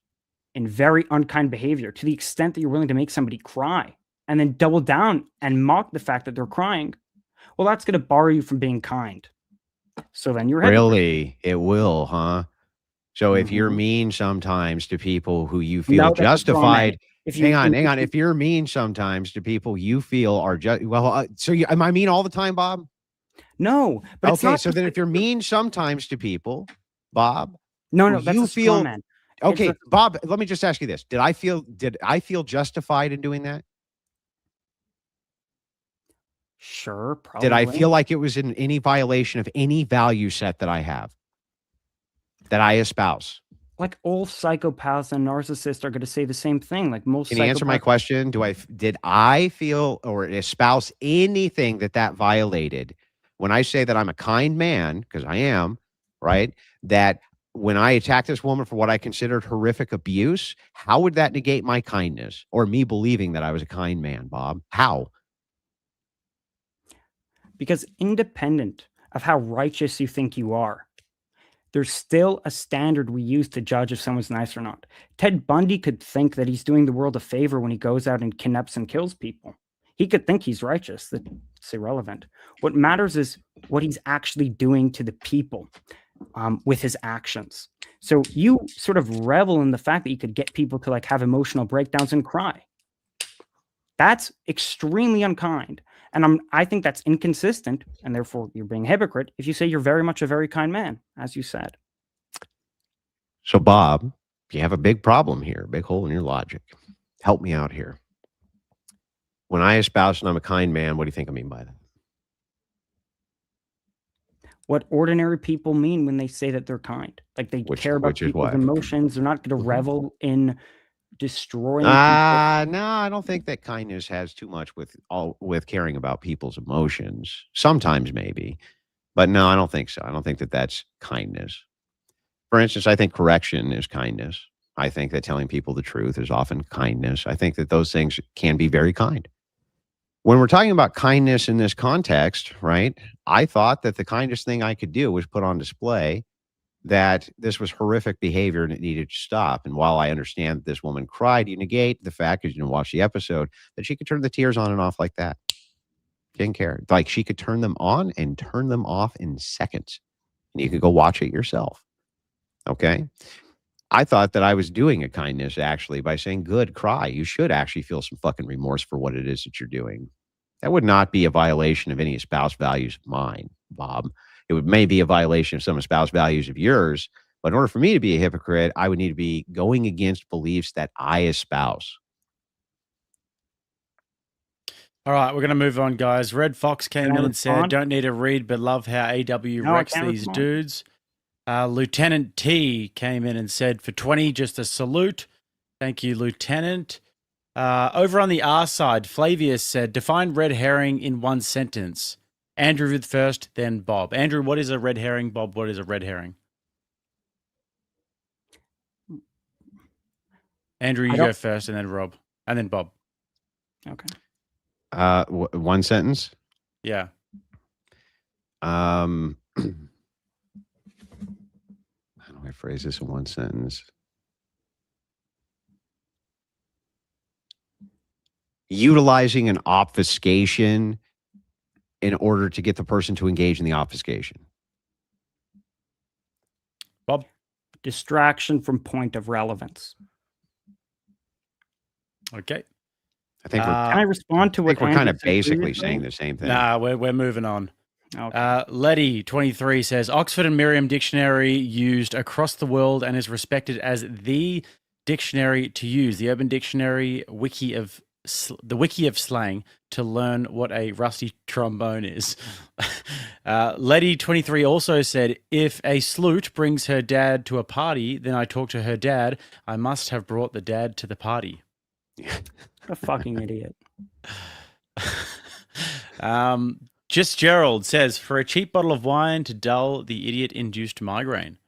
in very unkind behavior to the extent that you're willing to make somebody cry, and then double down and mock the fact that they're crying, well, that's going to bar you from being kind. So then you're really, it will, huh? So if you're mean sometimes to people who you feel justified, hang on. If you're mean sometimes to people you feel are just am I mean all the time, Bob? No, but it's not. So then if you're mean sometimes to people, Bob, no, that's a straw man. Okay, Bob, let me just ask you this: Did I feel justified in doing that? Sure, probably. Did I feel like it was in any violation of any value set that I have, that I espouse? Like all psychopaths and narcissists are going to say the same thing. Like most. Can you answer my question? Did I feel or espouse anything that violated when I say that I'm a kind man, because I am, right? That when I attack this woman for what I considered horrific abuse, how would that negate my kindness or me believing that I was a kind man, Bob? How? Because independent of how righteous you think you are, there's still a standard we use to judge if someone's nice or not. Ted Bundy could think that he's doing the world a favor when he goes out and kidnaps and kills people. He could think he's righteous. That's irrelevant. What matters is what he's actually doing to the people with his actions. So you sort of revel in the fact that you could get people to like have emotional breakdowns and cry. That's extremely unkind. And I think that's inconsistent, and therefore you're being a hypocrite if you say you're very much a very kind man, as you said. So, Bob, you have a big problem here, big hole in your logic. Help me out here. When I espouse and I'm a kind man, what do you think I mean by that? What ordinary people mean when they say that they're kind. Like they care about people's emotions. They're not going to revel in destroying people. No, I don't think that kindness has too much with caring about people's emotions. Sometimes maybe, but no, I don't think so. I don't think that that's kindness. For instance, I think correction is kindness. I think that telling people the truth is often kindness. I think that those things can be very kind. When we're talking about kindness in this context, right, I thought that the kindest thing I could do was put on display that this was horrific behavior and it needed to stop. And while I understand that this woman cried, you negate the fact, because you didn't watch the episode, that she could turn the tears on and off like that. Didn't care. Like she could turn them on and turn them off in seconds. And you could go watch it yourself. Okay? I thought that I was doing a kindness actually by saying, good, cry. You should actually feel some fucking remorse for what it is that you're doing. That would not be a violation of any espoused values of mine, Bob. It may be a violation of some espoused values of yours, but in order for me to be a hypocrite, I would need to be going against beliefs that I espouse. All right, we're going to move on, guys. Red Fox came in and said, don't need to read, but love how AW wrecks these dudes. Lieutenant T came in and said, for 20, just a salute. Thank you, Lieutenant. Over on the R side, Flavius said, define red herring in one sentence. Andrew with first, then Bob. Andrew, what is a red herring? Bob, what is a red herring? Andrew, you go first, and then Rob, and then Bob. Okay. One sentence? Yeah. How do I phrase this in one sentence? Utilizing an obfuscation in order to get the person to engage in the obfuscation. Bob? Distraction from point of relevance. Okay. I think can I respond to what we're kind of basically saying the same thing. Nah, we're moving on. Okay. Letty23 says, Oxford and Merriam Dictionary used across the world and is respected as the dictionary to use. The Urban Dictionary the wiki of slang to learn what a rusty trombone is. Letty23 also said, if a sloot brings her dad to a party, then I talk to her dad. I must have brought the dad to the party. A fucking idiot. Just Gerald says, for a cheap bottle of wine to dull the idiot-induced migraine.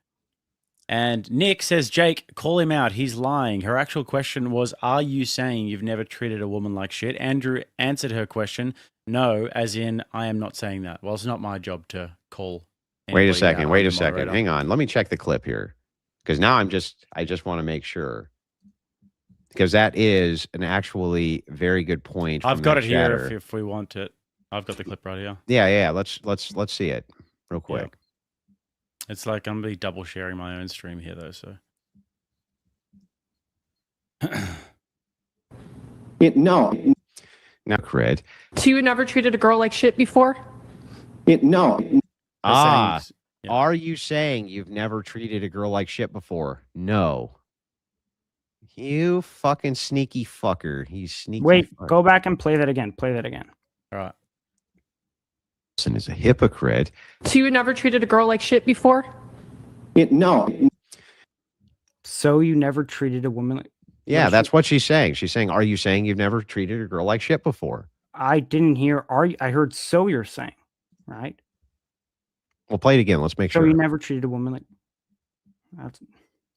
And Nick says, Jake, call him out. He's lying. Her actual question was, are you saying you've never treated a woman like shit? Andrew answered her question, no, as in, I am not saying that. Well, it's not my job to call. Wait a second. Hang on. Let me check the clip here. Because now I just want to make sure. Because that is an actually very good point. I've got it here if we want it. I've got the clip right here. Yeah. Let's see it real quick. Yeah. It's like I'm going to be double sharing my own stream here, though. So, no, cred. So you never treated a girl like shit before? No. Are you saying you've never treated a girl like shit before? No. You fucking sneaky fucker. He's sneaky. Wait, go back and play that again. Play that again. All right. Is a hypocrite. So you never treated a girl like shit before? No. So you never treated a woman like... Yeah, that's what she's saying. She's saying, are you saying you've never treated a girl like shit before? I didn't hear, I heard so you're saying, right? We'll play it again. Let's make So sure. you never treated a woman like that's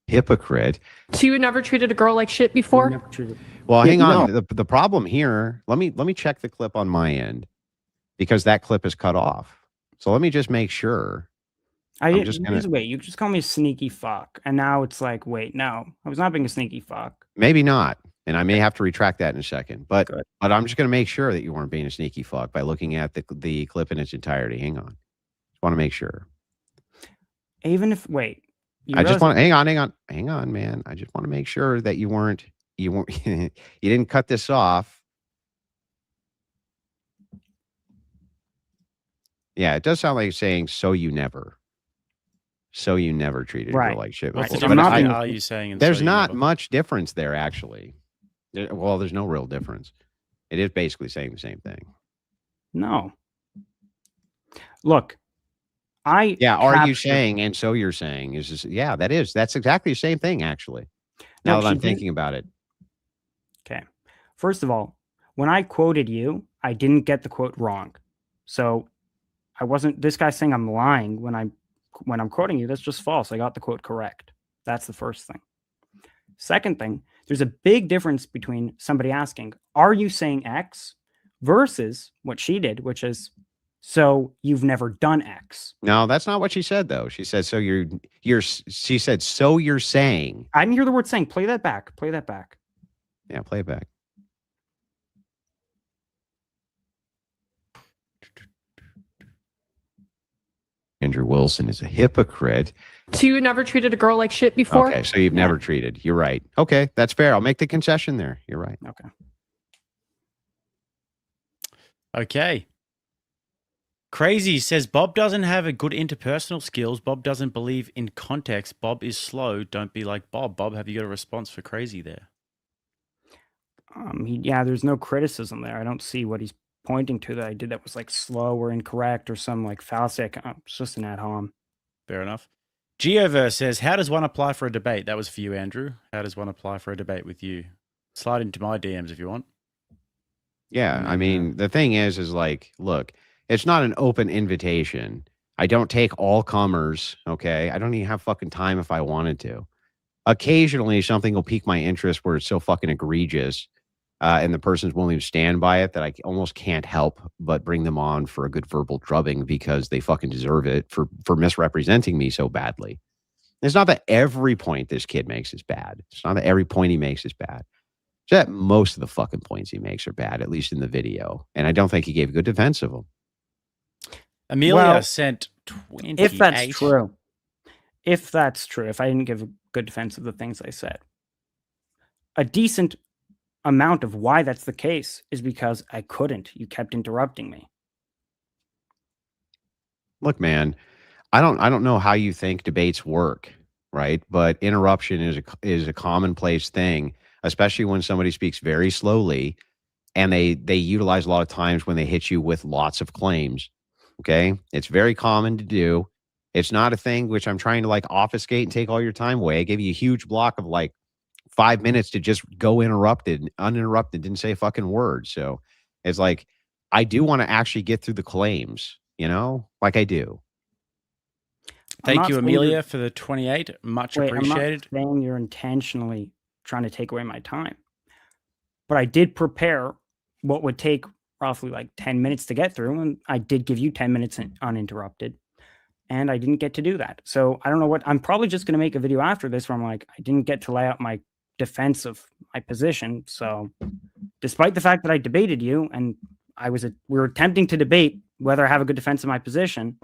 Hypocrite. So you never treated a girl like shit before? never treated. Well, Yeah, hang on. no. The problem here, let me check the clip on my end because that clip is cut off. So let me just make sure. I I'm didn't just gonna wait. You just call me a sneaky fuck, and now it's like, wait, no, I was not being a sneaky fuck. maybe not, and I may have to retract that in a second. But Good. but I'm just gonna make sure that you weren't being a sneaky fuck by looking at the clip in its entirety. Hang on. Just want to make sure. Even if wait, I just want to hang on, man. I just want to make sure that you weren't you didn't cut this off. Yeah, it does sound like you're saying so you never treated a girl Right. like shit. What's the before. difference But between are you saying and there's so you not never? much difference there, actually. Well, there's no real difference. It is basically saying the same thing. No. Look, are you saying and so you're saying is just, yeah, that's exactly the same thing, actually. No, Now that she I'm didn't- thinking about it. Okay. First of all, when I quoted you, I didn't get the quote wrong. So I wasn't this guy saying I'm lying when I'm quoting you. That's just false. I got the quote correct. That's the first thing. Second thing, there's a big difference between somebody asking, are you saying X versus what she did, which is, so you've never done X. No, that's not what she said, though. She said, so she said, so you're saying. I didn't hear the word saying. Play that back. Play that back. Yeah, play it back. Andrew Wilson is a hypocrite. So you never treated a girl like shit before? Okay, so you've never treated. You're right. Okay, that's fair. I'll make the concession there. You're right. Okay. Okay. Crazy says Bob doesn't have a good interpersonal skills. Bob doesn't believe in context. Bob is slow. Don't be like Bob. Bob, have you got a response for Crazy there? There's no criticism there. I don't see what he's pointing to that I did that was like slow or incorrect or some like fallacy. It's just an ad hom. Fair enough. Geoverse says, how does one apply for a debate? That was for you, Andrew. How does one apply for a debate with you? Slide into my DMs if you want. Yeah, I mean, the thing is like, look, it's not an open invitation. I don't take all comers, okay? I don't even have fucking time if I wanted to. Occasionally, something will pique my interest where it's so fucking egregious and the person's willing to stand by it that I almost can't help but bring them on for a good verbal drubbing because they fucking deserve it for misrepresenting me so badly. It's not that every point this kid makes is bad. It's not that every point he makes is bad. It's that most of the fucking points he makes are bad, at least in the video. And I don't think he gave a good defense of them. Amelia sent 28. If that's true, if I didn't give a good defense of the things I said, a decent amount of why that's the case is because I couldn't. You kept interrupting me. Look, man, I don't know how you think debates work, right? But interruption is a commonplace thing, especially when somebody speaks very slowly and they utilize a lot of times when they hit you with lots of claims. Okay. It's very common to do. It's not a thing which I'm trying to like obfuscate and take all your time away. I gave you a huge block of like 5 minutes to just go uninterrupted, didn't say a fucking word. So it's like, I do want to actually get through the claims, like I do. Thank you, Amelia, for the 28. Much appreciated. I'm not saying you're intentionally trying to take away my time, but I did prepare what would take roughly like 10 minutes to get through, and I did give you 10 minutes uninterrupted, and I didn't get to do that. So I don't know what, I'm probably just going to make a video after this where I'm like, I didn't get to lay out my defense of my position. So despite the fact that I debated you and we were attempting to debate whether I have a good defense of my position,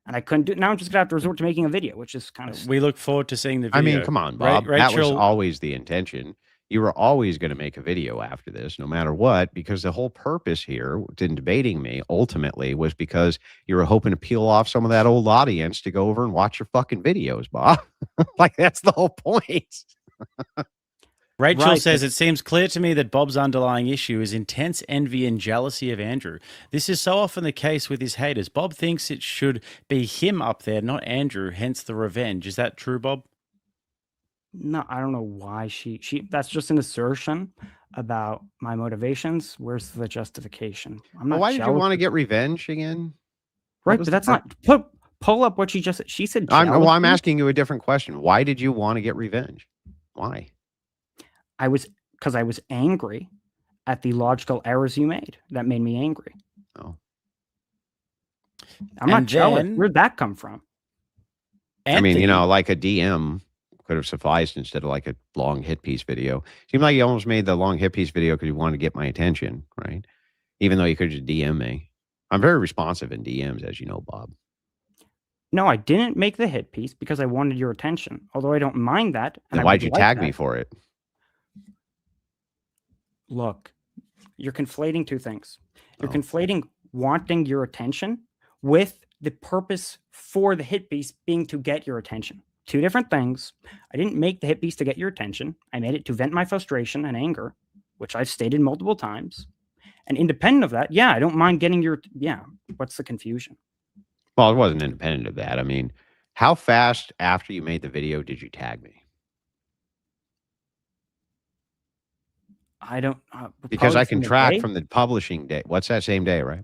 and I couldn't do it. Now I'm just gonna have to resort to making a video, which is kind of. We look forward to seeing the video. I mean, come on, Bob. That was always the intention. You were always going to make a video after this, no matter what, because the whole purpose here in debating me ultimately was because you were hoping to peel off some of that old audience to go over and watch your fucking videos, Bob. Like, that's the whole point. Rachel says, it seems clear to me that Bob's underlying issue is intense envy and jealousy of Andrew. This is so often the case with his haters. Bob thinks it should be him up there, not Andrew, hence the revenge. Is that true, Bob? No, I don't know why she that's just an assertion about my motivations. Where's the justification? I'm not why did you want to get revenge again? Right, but that's not Pull up what she just said. She said I'm jealousy. asking you a different question. Why did you want to get revenge? Why? Because I was angry at the logical errors you made. That made me angry. Oh. I'm not jealous. Where'd that come from? Anthony. I mean, you know, like a DM could have sufficed instead of like a long hit piece video. Seemed like you almost made the long hit piece video because you wanted to get my attention, right? Even though you could just DM me. I'm very responsive in DMs, as you know, Bob. No, I didn't make the hit piece because I wanted your attention. Although I don't mind that. And why'd you tag me for it? Look, you're conflating two things. You're conflating wanting your attention with the purpose for the hit piece being to get your attention. Two different things. I didn't make the hit piece to get your attention. I made it to vent my frustration and anger, which I've stated multiple times. And independent of that, yeah, I don't mind getting your, what's the confusion? Well, it wasn't independent of that. I mean, how fast after you made the video did you tag me? I don't. Because I can track from the publishing day. What's that, same day, right?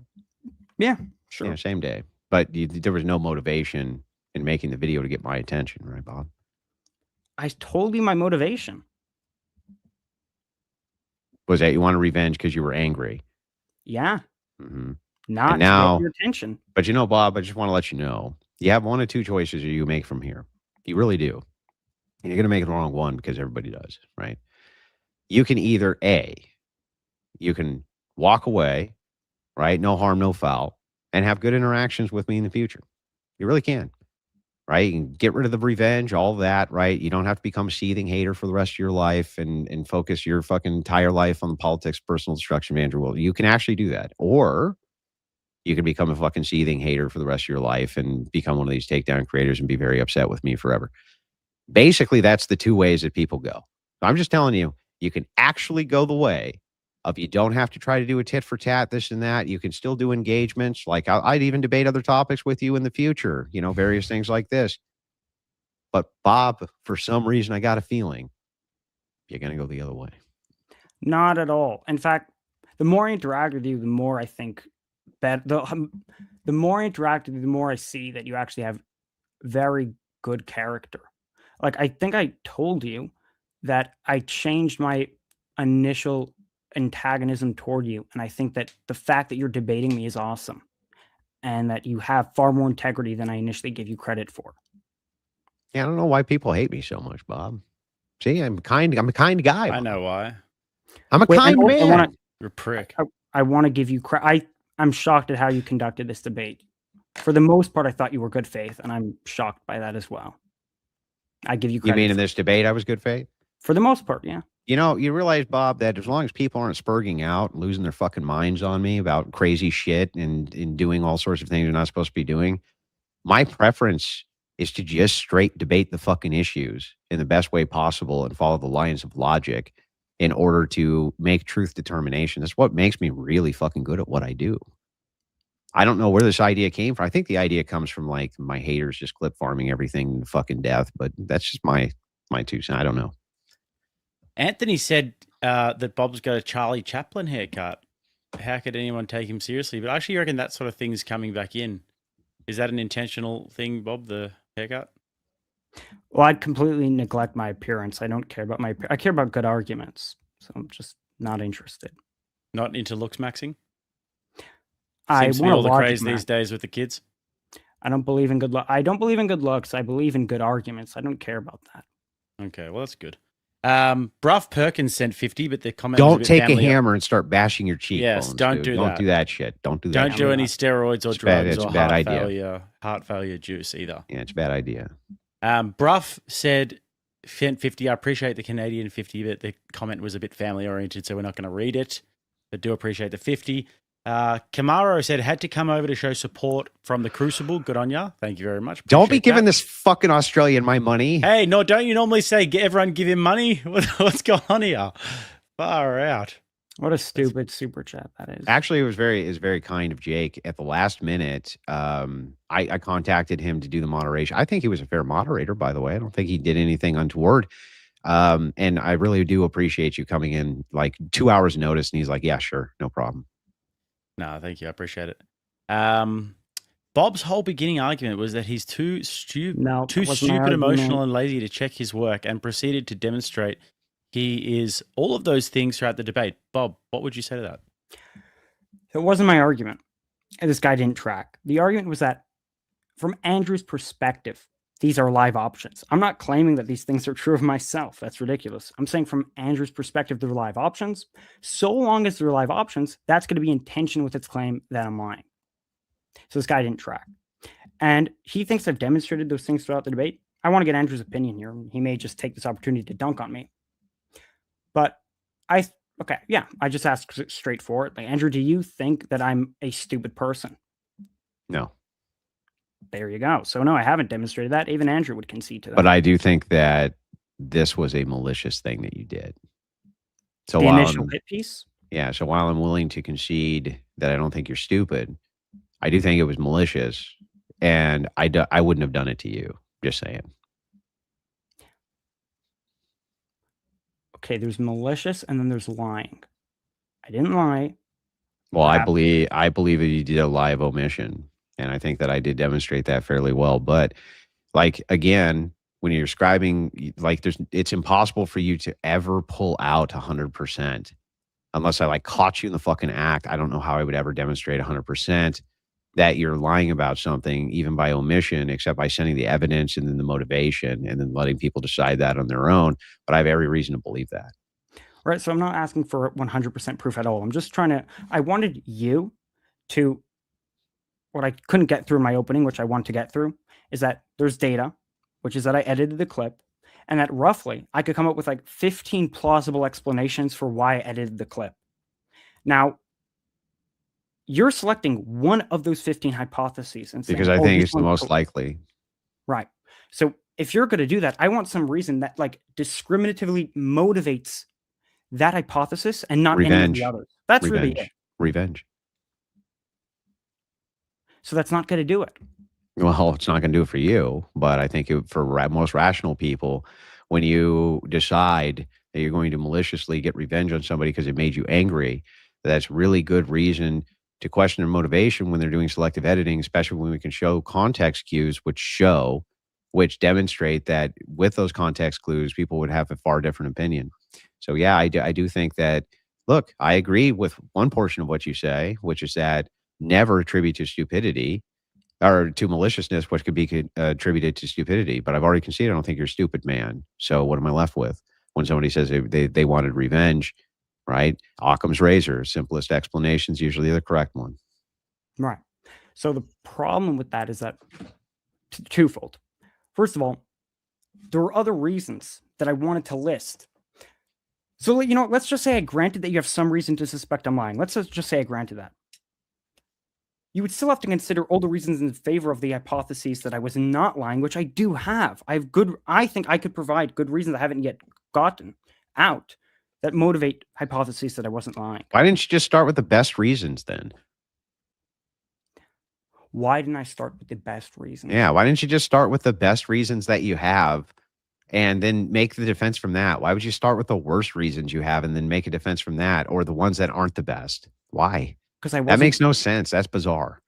Yeah, sure. Yeah, same day. But there was no motivation in making the video to get my attention, right, Bob? I told you my motivation. Was that you wanted revenge because you were angry? Yeah. Mm-hmm. Not now, to get your attention. But you know, Bob, I just want to let you know, you have one of two choices you make from here. You really do. And you're going to make the wrong one because everybody does, right? You can either you can walk away, right? No harm, no foul, and have good interactions with me in the future. You really can, right? You can get rid of the revenge, all that, right? You don't have to become a seething hater for the rest of your life and focus your fucking entire life on the politics, personal destruction of Andrew Will. You can actually do that. Or you can become a fucking seething hater for the rest of your life and become one of these takedown creators and be very upset with me forever. Basically, that's the two ways that people go. I'm just telling you, you can actually go the way of you don't have to try to do a tit for tat, this and that. You can still do engagements. Like I'd even debate other topics with you in the future, you know, various things like this. But Bob, for some reason, I got a feeling you're going to go the other way. Not at all. In fact, the more I interact with you, the more I think that the more I interact with you, the more I see that you actually have very good character. Like, I think I told you that I changed my initial antagonism toward you. And I think that the fact that you're debating me is awesome and that you have far more integrity than I initially gave you credit for. Yeah, I don't know why people hate me so much, Bob. See, I'm a kind guy. I know why. I'm a kind man. You're a prick. I want to give you credit. I'm shocked at how you conducted this debate. For the most part, I thought you were good faith, and I'm shocked by that as well. I give you credit. You mean in this debate I was good faith? For the most part, yeah. You know, you realize, Bob, that as long as people aren't spurging out and losing their fucking minds on me about crazy shit and doing all sorts of things they're not supposed to be doing, my preference is to just straight debate the fucking issues in the best way possible and follow the lines of logic in order to make truth determination. That's what makes me really fucking good at what I do. I don't know where this idea came from. I think the idea comes from like my haters just clip farming everything to fucking death, but that's just my 2 cents. I don't know. Anthony said that Bob's got a Charlie Chaplin haircut. How could anyone take him seriously? But I actually reckon that sort of thing's coming back in. Is that an intentional thing, Bob, the haircut? Well, I'd completely neglect my appearance. I don't care about I care about good arguments. So I'm just not interested. Not into looks maxing? I Seems to be all the craze these days with the kids. I don't believe in good I don't believe in good looks. I believe in good arguments. I don't care about that. Okay, well, that's good. Bruff Perkins sent 50, but the comment don't was take a hammer and start bashing your cheekbones. Yes, don't do that. Don't do that shit. Don't do that. Don't do any steroids or drugs or heart failure juice either. Yeah, it's a bad idea. Bruff said, sent 50. I appreciate the Canadian 50, but the comment was a bit family oriented, so we're not going to read it. But do appreciate the 50. Camaro said, had to come over to show support from the Crucible. Good on ya. Thank you very much. Appreciate don't be giving this fucking Australian my money. Hey, no, don't you normally say everyone give him money? What's going on here? Far out. What a stupid super chat that is. Actually, it was very kind of Jake. At the last minute, I contacted him to do the moderation. I think he was a fair moderator, by the way. I don't think he did anything untoward. And I really do appreciate you coming in like 2 hours notice. And he's like, yeah, sure. No problem. No, thank you. I appreciate it. Bob's whole beginning argument was that he's too No, stupid, that wasn't my emotional, argument. and lazy to check his work, and proceeded to demonstrate he is all of those things throughout the debate. Bob, what would you say to that? It wasn't my argument. And this guy didn't track. The argument was that from Andrew's perspective, these are live options. I'm not claiming that these things are true of myself. That's ridiculous. I'm saying from Andrew's perspective, they're live options. So long as they're live options, that's going to be in tension with its claim that I'm lying. So this guy didn't track. And he thinks I've demonstrated those things throughout the debate. I want to get Andrew's opinion here. He may just take this opportunity to dunk on me. But I just asked straightforward. Like, Andrew, do you think that I'm a stupid person? No. There you go. So no, I haven't demonstrated that. Even Andrew would concede to that. But I do think that this was a malicious thing that you did. So the initial hit piece? Yeah. So while I'm willing to concede that I don't think you're stupid, I do think it was malicious, and I wouldn't have done it to you. Just saying. Okay, there's malicious and then there's lying. I didn't lie. Well, I believe that you did a lie of omission, and I think that I did demonstrate that fairly well. But like, again, when you're describing, like, it's impossible for you to ever pull out 100% unless I like caught you in the fucking act. I don't know how I would ever demonstrate 100% that you're lying about something, even by omission, except by sending the evidence and then the motivation and then letting people decide that on their own. But I have every reason to believe that. Right. So I'm not asking for 100% proof at all. I'm just I wanted you to, what I couldn't get through in my opening, which I want to get through, is that there's data, which is that I edited the clip, and that roughly I could come up with like 15 plausible explanations for why I edited the clip. Now, you're selecting one of those 15 hypotheses and saying, because I think it's the most likely. Right. So if you're going to do that, I want some reason that like discriminatively motivates that hypothesis and not any of the others. That's really it. Revenge. So that's not going to do it. Well, it's not going to do it for you, but I think for most rational people, when you decide that you're going to maliciously get revenge on somebody because it made you angry, that's really good reason to question their motivation when they're doing selective editing, especially when we can show context cues, which demonstrate that with those context clues, people would have a far different opinion. So yeah, I do think that, look, I agree with one portion of what you say, which is that never attribute to stupidity or to maliciousness, which could be attributed to stupidity. But I've already conceded I don't think you're a stupid man. So what am I left with when somebody says they wanted revenge? Right? Occam's razor, simplest explanations, usually the correct one. Right. So the problem with that is that twofold. First of all, there were other reasons that I wanted to list. So, let's just say I granted that you have some reason to suspect I'm lying. Let's just say I granted that. You would still have to consider all the reasons in favor of the hypotheses that I was not lying, which I do have. I think I could provide good reasons I haven't yet gotten out that motivate hypotheses that I wasn't lying. Why didn't you just start with the best reasons then? Why didn't I start with the best reasons? Yeah, why didn't you just start with the best reasons that you have and then make the defense from that? Why would you start with the worst reasons you have and then make a defense from that, or the ones that aren't the best? Why? Because that makes no sense. That's bizarre.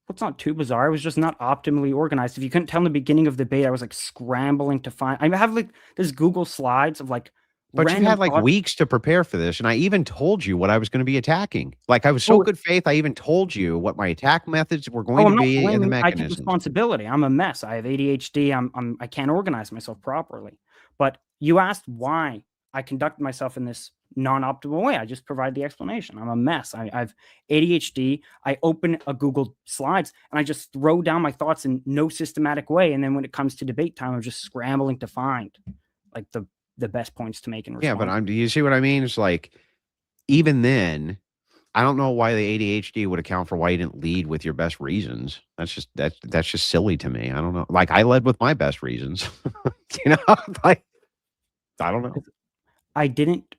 Well, it's not too bizarre. I was just not optimally organized. If you couldn't tell in the beginning of the debate, I was like scrambling to find. I have like there's Google slides of like. But you had like weeks to prepare for this, and I even told you what I was going to be attacking. Like, I was so good faith, I even told you what my attack methods were going to be and the mechanisms. I take responsibility. I'm a mess. I have ADHD. I can't organize myself properly. But you asked why I conducted myself in this non-optimal way. I just provide the explanation. I'm a mess. I've ADHD. I open a Google Slides and I just throw down my thoughts in no systematic way. And then when it comes to debate time, I'm just scrambling to find like the best points to make in response. Yeah, but do you see what I mean? It's like, even then, I don't know why the ADHD would account for why you didn't lead with your best reasons. That's just silly to me. I don't know. Like, I led with my best reasons. Like, I don't know. I didn't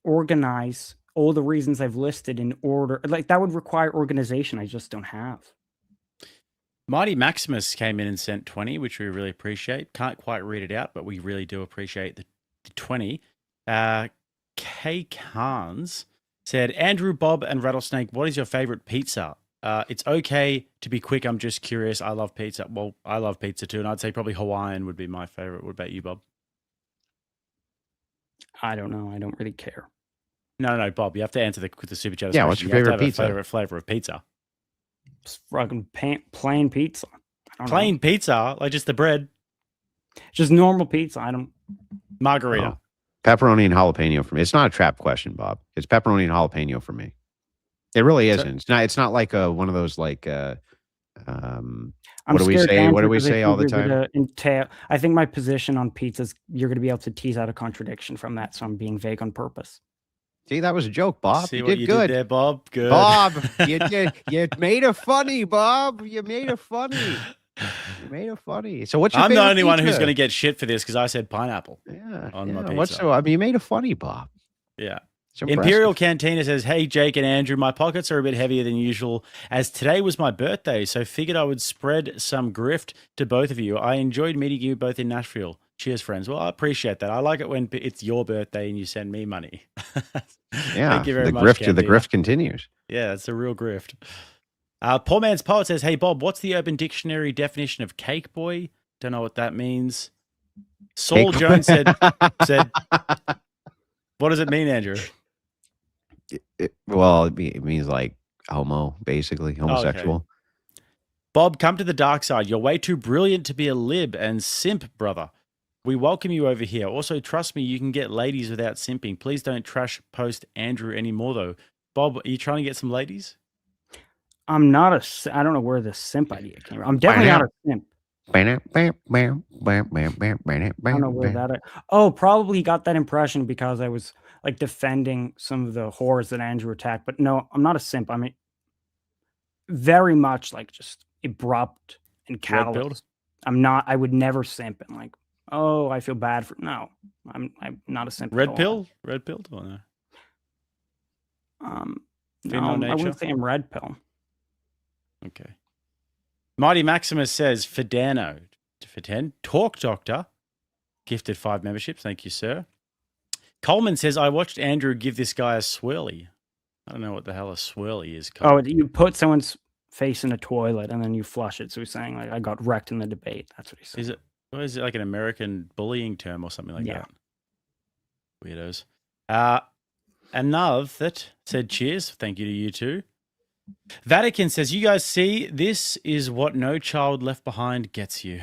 organize all the reasons I've listed in order. Like, that would require organization. I just don't have. Mighty Maximus came in and sent 20, which we really appreciate. Can't quite read it out, but we really do appreciate the 20. K. Carnes said, Andrew, Bob, and Rattlesnake, what is your favorite pizza? It's okay to be quick. I'm just curious. I love pizza. Well, I love pizza too, and I'd say probably Hawaiian would be my favorite. What about you, Bob? I don't know. I don't really care. No, Bob. You have to answer the super chat. Yeah, what's your favorite pizza? Favorite flavor of pizza? Just fucking plain pizza. I don't Plain know. pizza, like just the bread. Just normal pizza. I don't. Margarita. Oh. Pepperoni and jalapeno for me. It's not a trap question, Bob. It's pepperoni and jalapeno for me. It really isn't. It's not like one of those like what do we say? What do we say all the time? I think my position on pizzas, you're going to be able to tease out a contradiction from that, so I'm being vague on purpose. See, that was a joke, Bob. See you what did you good did there, Bob. Good. Bob, you did. You made it funny, Bob. You made it funny. You made it funny. So what's your I'm the favorite only one who's pizza? going to get shit for this because I said pineapple. Yeah. On yeah. my pizza. What's so? I mean, you made it funny, Bob. Yeah. It's impressive. Imperial Cantina says, "Hey Jake and Andrew, my pockets are a bit heavier than usual as today was my birthday, so figured I would spread some grift to both of you. I enjoyed meeting you both in Nashville. Cheers, friends." Well, I appreciate that. I like it when it's your birthday and you send me money. Yeah, Thank you very the much, grift. Cantina. The grift continues. Yeah, it's a real grift. Poor Man's Poet says, "Hey Bob, what's the Urban Dictionary definition of cake boy? Don't know what that means." Saul Cake Jones said, "What does it mean, Andrew?" It means like homo, basically homosexual. Okay. Bob, come to the dark side. You're way too brilliant to be a lib and simp, brother. We welcome you over here. Also, trust me, you can get ladies without simping. Please don't trash post Andrew anymore, though. Bob, are you trying to get some ladies? I'm not I don't know where the simp idea came from. I'm definitely not a simp. I don't know where that. Oh, probably got that impression because I was like defending some of the whores that Andrew attacked. But no, I'm not a simp. I mean, very much like just abrupt and callous. I'm not. I would never simp and like, oh, I feel bad for. No, I'm not a simp. Red pill? Red pill? Or no? No, I wouldn't say I'm red pill. Okay. Mighty Maximus says, Fidano, for 10. Talk Doctor, gifted 5 memberships. Thank you, sir. Coleman says, I watched Andrew give this guy a swirly. I don't know what the hell a swirly is. Coleman. Oh, you put someone's face in a toilet and then you flush it. So he's saying, like, I got wrecked in the debate. That's what he said. Is it like an American bullying term or something like that? Weirdos. Another that said, cheers. Thank you to you too. Vatican says, you guys see, this is what no child left behind gets you.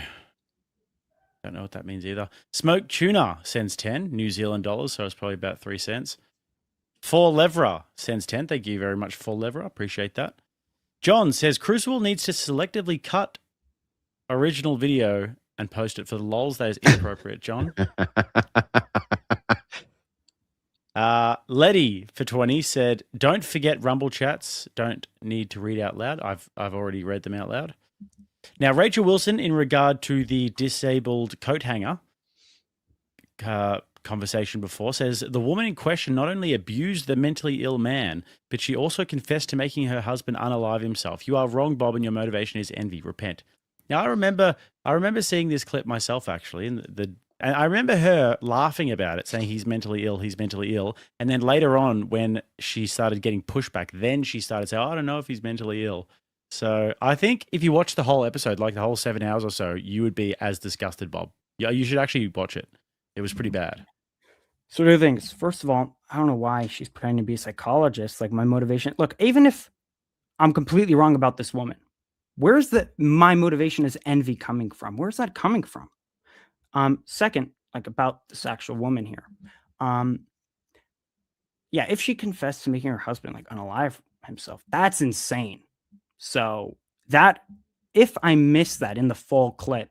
Don't know what that means either. Smoked Tuna sends 10 New Zealand dollars, so it's probably about 3 cents. 4 Levra sends 10. Thank you very much, 4 Levra. Appreciate that. John says, Crucible needs to selectively cut original video and post it for the lols. That is inappropriate, John. Letty for 20 said, don't forget Rumble chats. Don't need to read out loud. I've already read them out loud. Now, Rachel Wilson, in regard to the disabled coat hanger conversation before, says the woman in question not only abused the mentally ill man, but she also confessed to making her husband unalive himself. You are wrong, Bob, and your motivation is envy. Repent. Now, I remember seeing this clip myself, actually, and I remember her laughing about it, saying he's mentally ill. And then later on, when she started getting pushback, then she started saying, I don't know if he's mentally ill. So I think if you watch the whole episode, like the whole 7 hours or so, you would be as disgusted, Bob. Yeah, you should actually watch it. It was pretty bad. So two things. First of all, I don't know why she's pretending to be a psychologist. Like my motivation. Look, even if I'm completely wrong about this woman, where's my motivation is envy coming from? Where's that coming from? Second, like about this actual woman here. Yeah, if she confessed to making her husband like unalive himself, that's insane. So that if I missed that in the full clip.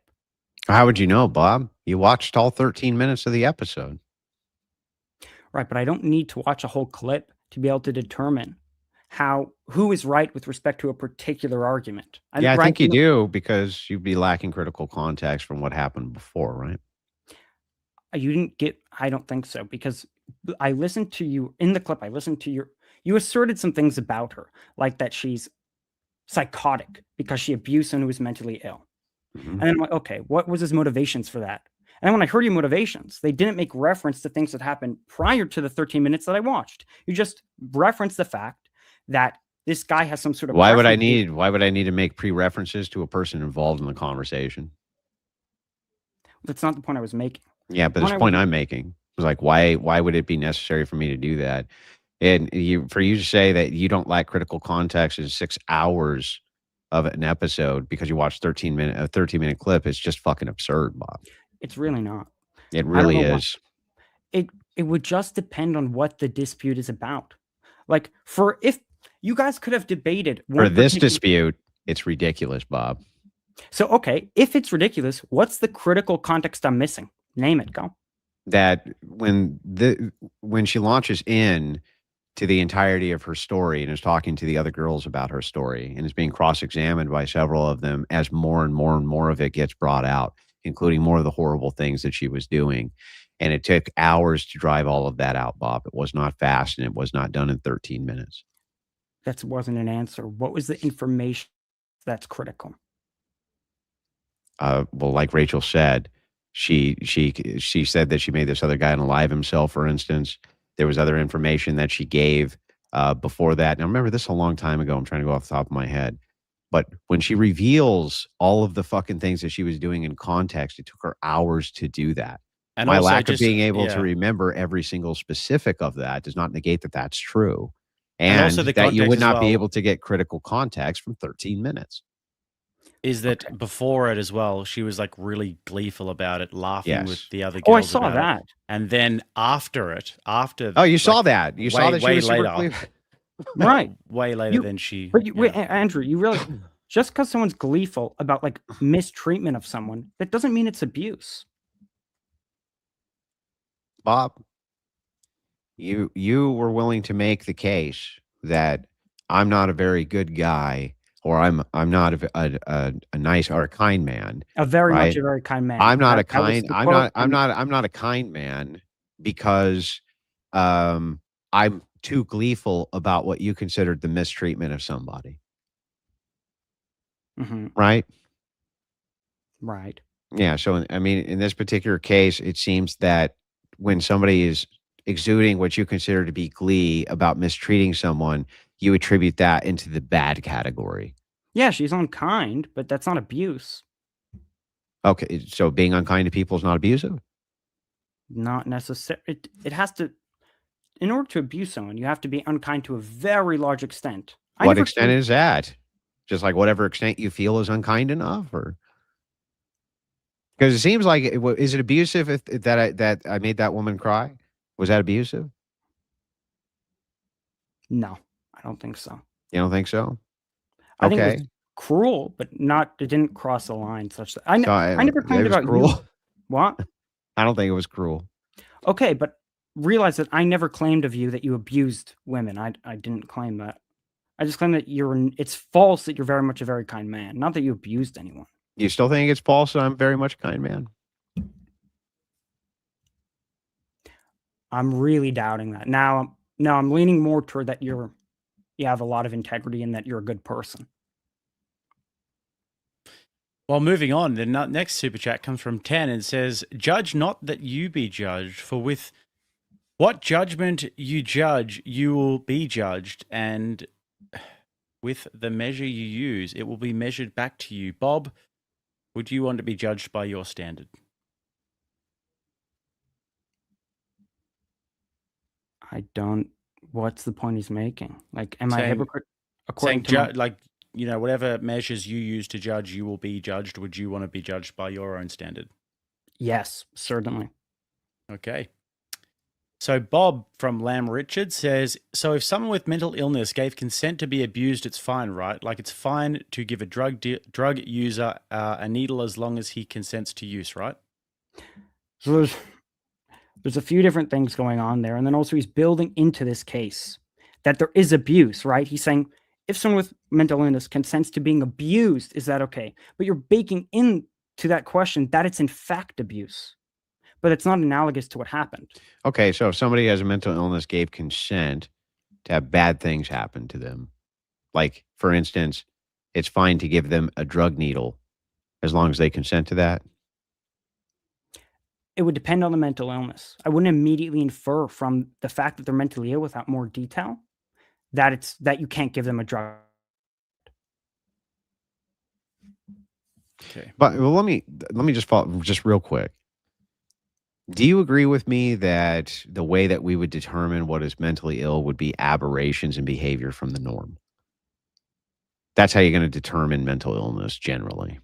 How would you know, Bob? You watched all 13 minutes of the episode. Right, but I don't need to watch a whole clip to be able to determine who is right with respect to a particular argument. I think you do, because you'd be lacking critical context from what happened before, right? You didn't get, I don't think so, because I listened to you in the clip. I listened to you asserted some things about her, like that she's psychotic because she abused someone who was mentally ill. Mm-hmm. And then I'm like, okay, what was his motivations for that? And when I heard your motivations, they didn't make reference to things that happened prior to the 13 minutes that I watched. You just referenced the fact that this guy has some sort of Why would I preference. need to make pre-references to a person involved in the conversation? That's not the point I was making. Yeah, but this point I'm making was like, why would it be necessary for me to do that? And for you to say that you don't lack critical context in 6 hours of an episode because you watched a 13-minute clip is just fucking absurd, Bob. It's really not. It really is. It would just depend on what the dispute is about. Like, if you guys could have debated for this dispute, it's ridiculous, Bob. So, okay, if it's ridiculous, what's the critical context I'm missing? Name it. Go. That when she launches in to the entirety of her story and is talking to the other girls about her story and is being cross-examined by several of them as more and more and more of it gets brought out, including more of the horrible things that she was doing. And it took hours to drive all of that out, Bob. It was not fast, and it was not done in 13 minutes. That wasn't an answer. What was the information that's critical? Well, like Rachel said, she said that she made this other guy unalive himself, for instance. There was other information that she gave before that. Now, remember, this a long time ago. I'm trying to go off the top of my head. But when she reveals all of the fucking things that she was doing in context, it took her hours to do that. And my lack of being able to remember every single specific of that does not negate that that's true. And also that you would not be able to get critical context from 13 minutes. Is that before it as well, she was like really gleeful about it, laughing with the other girls. Oh, I saw that. And then after oh, you saw that. You saw that she was super gleeful. Right. Way later than she. But wait, Andrew, you really, just because someone's gleeful about like mistreatment of someone, that doesn't mean it's abuse. Bob, you were willing to make the case that I'm not a very good guy, or I'm not a nice or a kind man. Very much a very kind man. I'm not a kind. I'm not a kind man because I'm too gleeful about what you considered the mistreatment of somebody. Mm-hmm. Right. Right. Yeah. So I mean, in this particular case, it seems that when somebody is exuding what you consider to be glee about mistreating someone, you attribute that into the bad category. Yeah, she's unkind, but that's not abuse. Okay, so being unkind to people is not abusive? Not necessarily. It has to, in order to abuse someone, you have to be unkind to a very large extent. What extent is that? Just like whatever extent you feel is unkind enough, or? Because it seems like, is it abusive that I made that woman cry? Was that abusive? No, I don't think so. You don't think so? I think it was cruel, but it didn't cross the line such that I never claimed about cruel. You. What? I don't think it was cruel. Okay, but realize that I never claimed of you that you abused women. I didn't claim that. I just claim that it's false that you're very much a very kind man, not that you abused anyone. You still think it's false that I'm very much a kind man? I'm really doubting that. Now I'm leaning more toward that you have a lot of integrity and that you're a good person. Well, moving on, the next super chat comes from 10 and says, "Judge not that you be judged, for with what judgment you judge, you will be judged, and with the measure you use, it will be measured back to you." Bob, would you want to be judged by your standard? I don't. What's the point he's making? Like, am I a hypocrite? According to whatever measures you use to judge, you will be judged. Would you want to be judged by your own standard? Yes, certainly. Okay. So Bob from Lamb Richard says, "So if someone with mental illness gave consent to be abused, it's fine, right? Like it's fine to give a drug user a needle as long as he consents to use, right?" So there's a few different things going on there. And then also he's building into this case that there is abuse, right? He's saying, if someone with mental illness consents to being abused, is that okay? But you're baking into that question that it's in fact abuse, but it's not analogous to what happened. Okay, so if somebody has a mental illness, gave consent to have bad things happen to them, like, for instance, it's fine to give them a drug needle as long as they consent to that? It would depend on the mental illness. I wouldn't immediately infer from the fact that they're mentally ill without more detail that you can't give them a drug. Okay. But let me just follow just real quick. Do you agree with me that the way that we would determine what is mentally ill would be aberrations in behavior from the norm? That's how you're going to determine mental illness generally.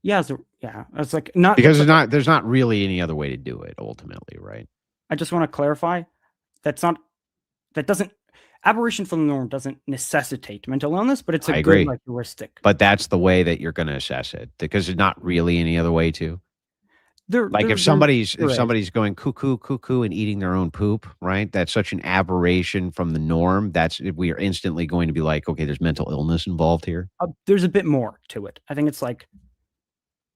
Yeah, it's like not because there's not really any other way to do it ultimately, right? I just want to clarify aberration from the norm doesn't necessitate mental illness, but it's a good like heuristic. But that's the way that you're going to assess it because there's not really any other way to. If somebody's going cuckoo and eating their own poop, right? That's such an aberration from the norm. We are instantly going to be like, okay, there's mental illness involved here. There's a bit more to it. I think it's like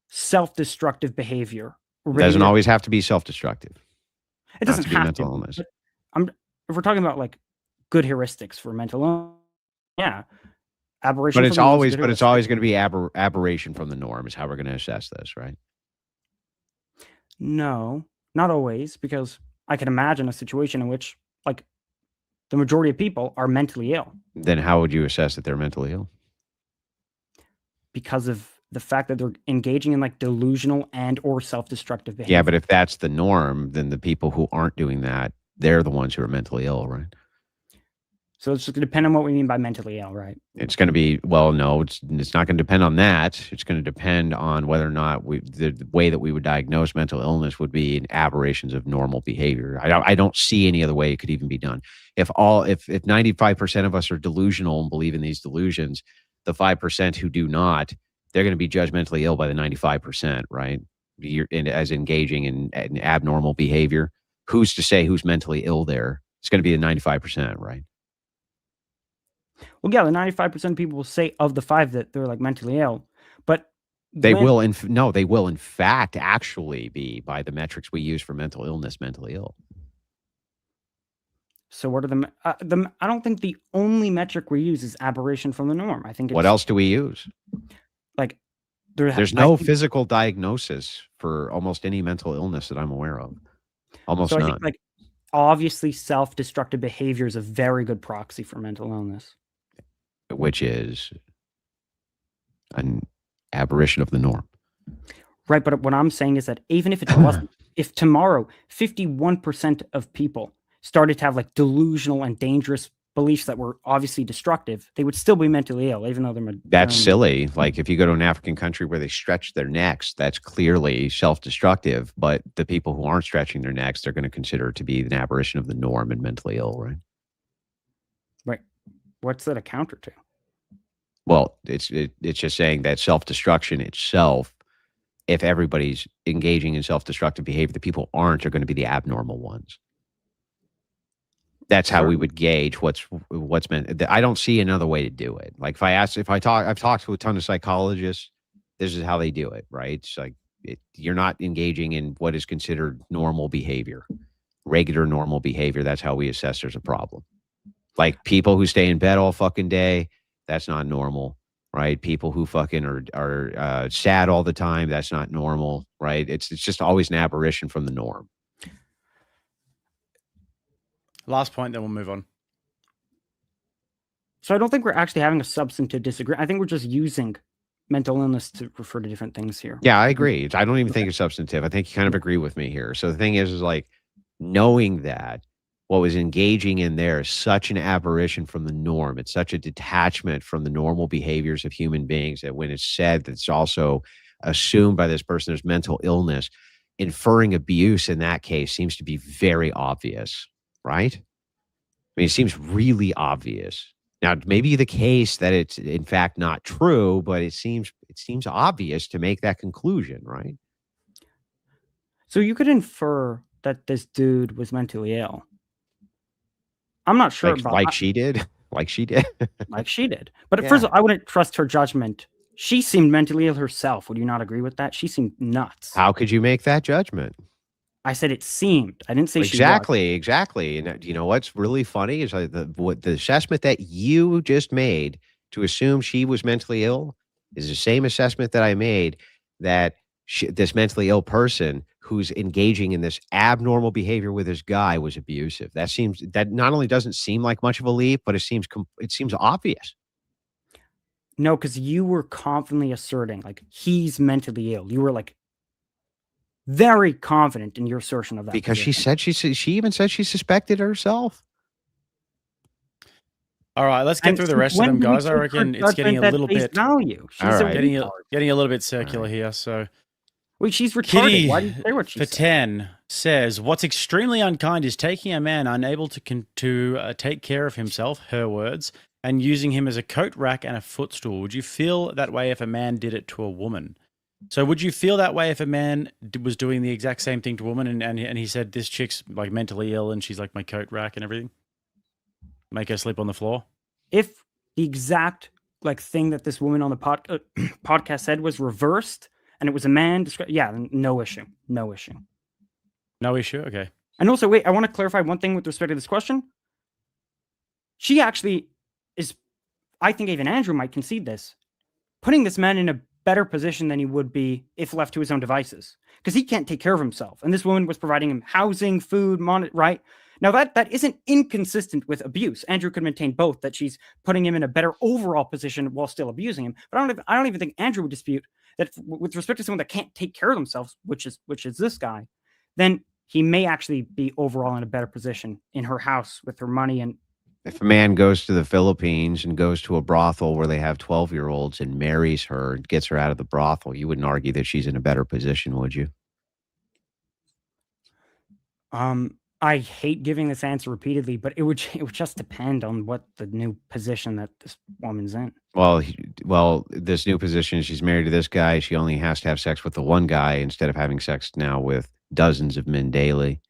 self-destructive behavior. It doesn't always have to be self-destructive. It doesn't have to be mental illness. If we're talking about like good heuristics for mental illness, yeah, aberration. But it's always going to be aberration from the norm is how we're going to assess this, right? No, not always, because I can imagine a situation in which like the majority of people are mentally ill. Then how would you assess that they're mentally ill? Because of the fact that they're engaging in like delusional and or self-destructive behavior. Yeah, but if that's the norm, then the people who aren't doing that, they're the ones who are mentally ill, right? So it's just going to depend on what we mean by mentally ill, right? It's going to be, no, it's not going to depend on that. It's going to depend on whether or not the way that we would diagnose mental illness would be in aberrations of normal behavior. I don't see any other way it could even be done. If 95% of us are delusional and believe in these delusions, the 5% who do not, they're going to be judgmentally ill by the 95%, right? As engaging in abnormal behavior. Who's to say who's mentally ill there? It's going to be the 95%, right? Well, yeah, the 95% of people will say of the 5 that they're like mentally ill, but they will in fact actually be, by the metrics we use for mental illness, mentally ill. So what are I don't think the only metric we use is aberration from the norm. I think what else do we use? Like there's no physical diagnosis for almost any mental illness that I'm aware of. Almost none. I think like obviously self-destructive behavior is a very good proxy for mental illness. Which is an aberration of the norm. Right, but what I'm saying is that even if it wasn't, if tomorrow 51% of people started to have like delusional and dangerous beliefs that were obviously destructive, they would still be mentally ill, even though they're... That's silly. Like if you go to an African country where they stretch their necks, that's clearly self-destructive, but the people who aren't stretching their necks, they're going to consider it to be an aberration of the norm and mentally ill, right? Right. What's that a counter to? Well, it's just saying that self-destruction itself, if everybody's engaging in self-destructive behavior, the people aren't are going to be the abnormal ones. That's how we would gauge what's meant. I don't see another way to do it. Like I've talked to a ton of psychologists. This is how they do it, right? It's like you're not engaging in what is considered normal behavior, regular normal behavior. That's how we assess there's a problem. Like people who stay in bed all fucking day, that's not normal, right? People who fucking are sad all the time, that's not normal, right? It's just always an aberration from the norm. Last point, then we'll move on. So I don't think we're actually having a substantive disagreement. I think we're just using mental illness to refer to different things here. Yeah, I agree. I don't even think it's substantive. I think you kind of agree with me here. So the thing is like knowing that what was engaging in there is such an aberration from the norm. It's such a detachment from the normal behaviors of human beings that when it's said that it's also assumed by this person there's mental illness, inferring abuse in that case seems to be very obvious, right? I mean, it seems really obvious. Now, it may be the case that it's in fact not true, but it seems obvious to make that conclusion, right? So you could infer that this dude was mentally ill. I'm not sure about like she did. But yeah. First of all, I wouldn't trust her judgment. She seemed mentally ill herself. Would you not agree with that? She seemed nuts. How could you make that judgment? I said it seemed. I didn't say exactly. And you know what's really funny is the assessment that you just made to assume she was mentally ill is the same assessment that I made that this mentally ill person who's engaging in this abnormal behavior with this guy was abusive. That not only doesn't seem like much of a leap, but it seems obvious. No, because you were confidently asserting like he's mentally ill. You were like very confident in your assertion of that. Because position. she even said she suspected herself. All right, let's get through the rest of them, guys. I reckon it's getting a little bit value. She's getting a little bit circular here. So, wait, she's retarded. Kitty Why do you say what she for said? 10 says, "What's extremely unkind is taking a man unable to take care of himself, her words, and using him as a coat rack and a footstool. Would you feel that way if a man did it to a woman?" So would you feel that way if a man was doing the exact same thing to a woman and he said, "This chick's like mentally ill and she's like my coat rack and everything"? Make her sleep on the floor? If the exact like thing that this woman on the podcast said was reversed and it was a man, yeah, no issue. No issue. No issue? Okay. And also, wait, I want to clarify one thing with respect to this question. She actually is, I think even Andrew might concede this, putting this man in a better position than he would be if left to his own devices. Because he can't take care of himself. And this woman was providing him housing, food, right? Now, that isn't inconsistent with abuse. Andrew could maintain both, that she's putting him in a better overall position while still abusing him. But I don't even think Andrew would dispute that with respect to someone that can't take care of themselves, which is this guy, then he may actually be overall in a better position in her house with her money. And if a man goes to the Philippines and goes to a brothel where they have 12-year-olds and marries her and gets her out of the brothel, you wouldn't argue that she's in a better position, would you? I hate giving this answer repeatedly, but it would just depend on what the new position that this woman's in. Well, this new position, she's married to this guy. She only has to have sex with the one guy instead of having sex now with dozens of men daily.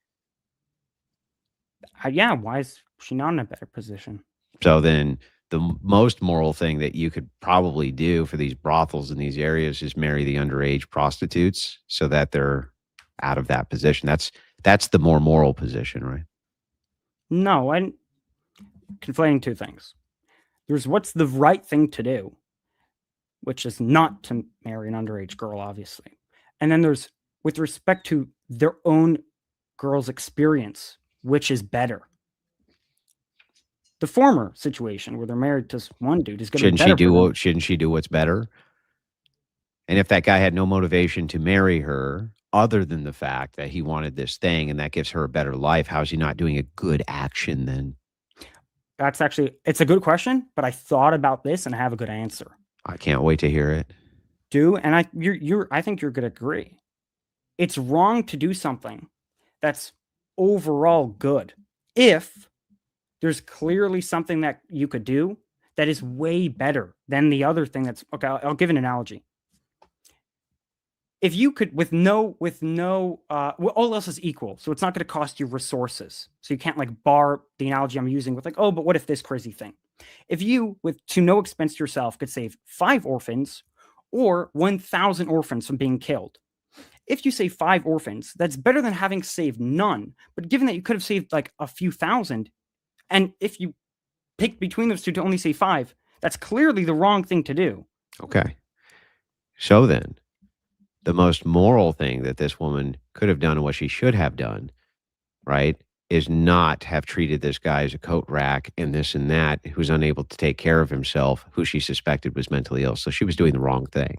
Yeah, why is she not in a better position? So then the most moral thing that you could probably do for these brothels in these areas is marry the underage prostitutes so that they're out of that position. That's the more moral position, right? No, I'm conflating two things. There's what's the right thing to do, which is not to marry an underage girl, obviously. And then there's with respect to their own girl's experience, which is better. The former situation where they're married to one dude is going to be better. Shouldn't she do what's better? And if that guy had no motivation to marry her, other than the fact that he wanted this thing and that gives her a better life, how is he not doing a good action then? That's actually, it's a good question, but I thought about this and I have a good answer. I can't wait to hear it. And I think you're going to agree. It's wrong to do something that's overall good if there's clearly something that you could do that is way better than the other thing that's okay. I'll give an analogy. If you could, with no, all else is equal, so it's not going to cost you resources. So you can't like bar the analogy I'm using with like, oh, but what if this crazy thing? If you, to no expense to yourself, could save 5 orphans or 1,000 orphans from being killed. If you save 5 orphans, that's better than having saved none. But given that you could have saved like a few thousand, and if you pick between those two to only save 5, that's clearly the wrong thing to do. Okay. So then, the most moral thing that this woman could have done and what she should have done, right, is not have treated this guy as a coat rack and this and that, who's unable to take care of himself, who she suspected was mentally ill. So she was doing the wrong thing.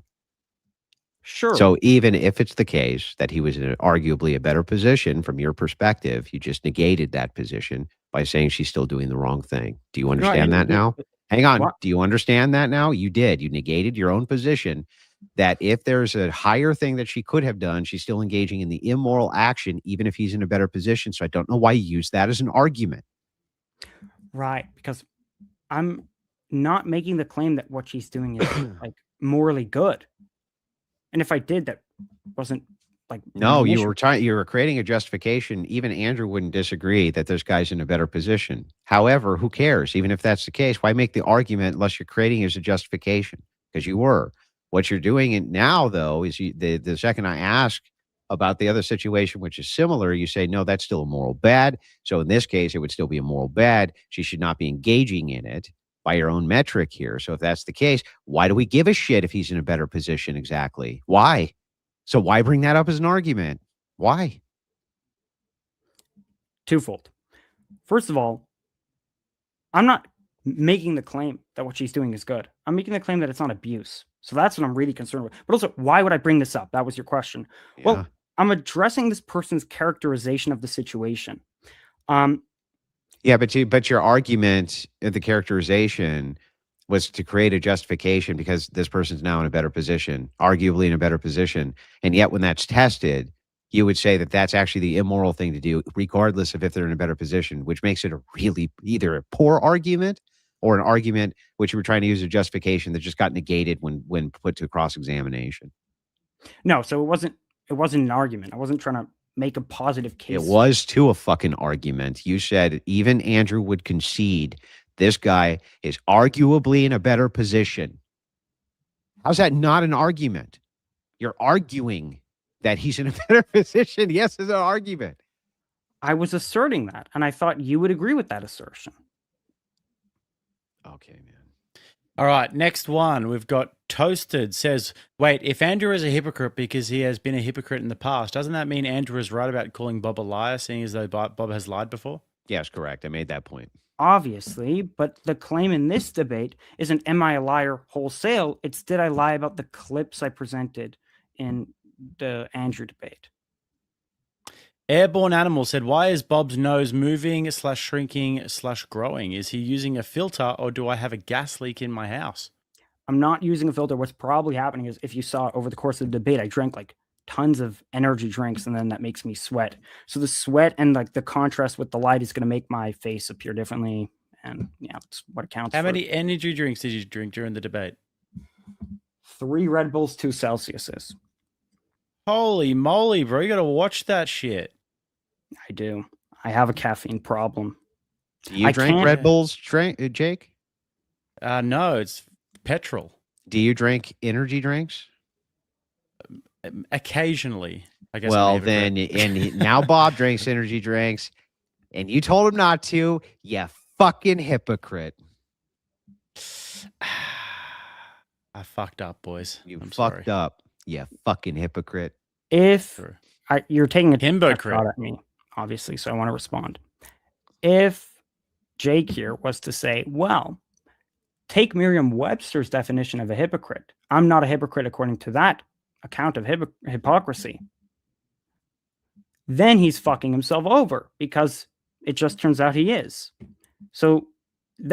Sure. So even if it's the case that he was in arguably a better position from your perspective, you just negated that position by saying she's still doing the wrong thing. Do you understand that now? Hang on. What? Do you understand that now? You did. You negated your own position that if there's a higher thing that she could have done, she's still engaging in the immoral action, even if he's in a better position. So I don't know why you use that as an argument. Right. Because I'm not making the claim that what she's doing is like morally good. And if I did, that wasn't like no, you were creating a justification. Even Andrew wouldn't disagree that this guy's in a better position. However, who cares? Even if that's the case, why make the argument unless you're creating it as a justification? Because you were. What you're doing now, though, is the second I ask about the other situation, which is similar, you say, no, that's still a moral bad. So in this case, it would still be a moral bad. She should not be engaging in it by your own metric here. So if that's the case, why do we give a shit if he's in a better position exactly? Why? So why bring that up as an argument? Why? Twofold. First of all, I'm not making the claim that what she's doing is good. I'm making the claim that it's not abuse. So that's what I'm really concerned with. But also, why would I bring this up? That was your question. Yeah. Well, I'm addressing this person's characterization of the situation. Yeah, but your argument, the characterization, was to create a justification because this person's now in a better position, arguably in a better position, and yet when that's tested, you would say that that's actually the immoral thing to do, regardless of if they're in a better position, which makes it a really either a poor argument or an argument which you were trying to use a justification that just got negated when put to cross examination. No, so it wasn't an argument. I wasn't trying to make a positive case. It was to a fucking argument. You said even Andrew would concede this guy is arguably in a better position. How's that not an argument? You're arguing that he's in a better position. Yes, it's an argument. I was asserting that, and I thought you would agree with that assertion. Okay, man. All right, next one. We've got Toasted says, wait, if Andrew is a hypocrite because he has been a hypocrite in the past, doesn't that mean Andrew is right about calling Bob a liar, seeing as though Bob has lied before? Yes, correct. I made that point. Obviously, but the claim in this debate isn't am I a liar wholesale? It's did I lie about the clips I presented in the Andrew debate? Airborne Animal said, why is Bob's nose moving / shrinking / growing? Is he using a filter or do I have a gas leak in my house? I'm not using a filter. What's probably happening is if you saw over the course of the debate, I drank like tons of energy drinks and then that makes me sweat. So the sweat and like the contrast with the light is going to make my face appear differently. And yeah, that's what counts. How many energy drinks did you drink during the debate? 3 Red Bulls, 2 Celsiuses. Holy moly, bro. You got to watch that shit. I do. I have a caffeine problem. Do you drink Red Bulls, Jake? No, it's petrol. Do you drink energy drinks? Occasionally, I guess. Well, then, now Bob drinks energy drinks, and you told him not to. You fucking hypocrite. I fucked up, boys. I'm fucked up. You fucking hypocrite. If you're taking a hypocrite shot at me, obviously, so I want to respond. If Jake here was to say, well, take Merriam-Webster's definition of a hypocrite. I'm not a hypocrite according to that account of hypocrisy. Then he's fucking himself over because it just turns out he is. So,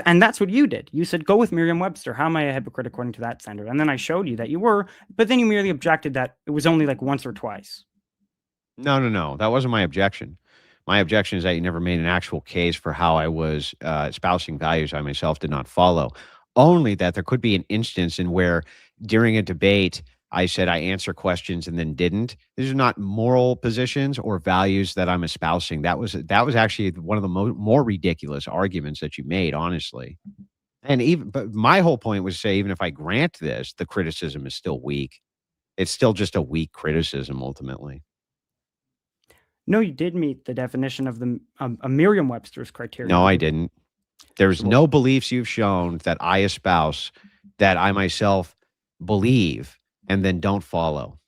and that's what you did. You said, go with Merriam-Webster. How am I a hypocrite according to that standard? And then I showed you that you were, but then you merely objected that it was only like once or twice. No. That wasn't my objection. My objection is that you never made an actual case for how I was espousing values I myself did not follow. Only that there could be an instance in where during a debate, I said I answer questions and then didn't. These are not moral positions or values that I'm espousing. That was actually one of the more ridiculous arguments that you made, honestly. But my whole point was to say, even if I grant this, the criticism is still weak. It's still just a weak criticism, ultimately. No, you did meet the definition of the Merriam-Webster's criteria. No, I didn't. There's no beliefs you've shown that I espouse that I myself believe and then don't follow.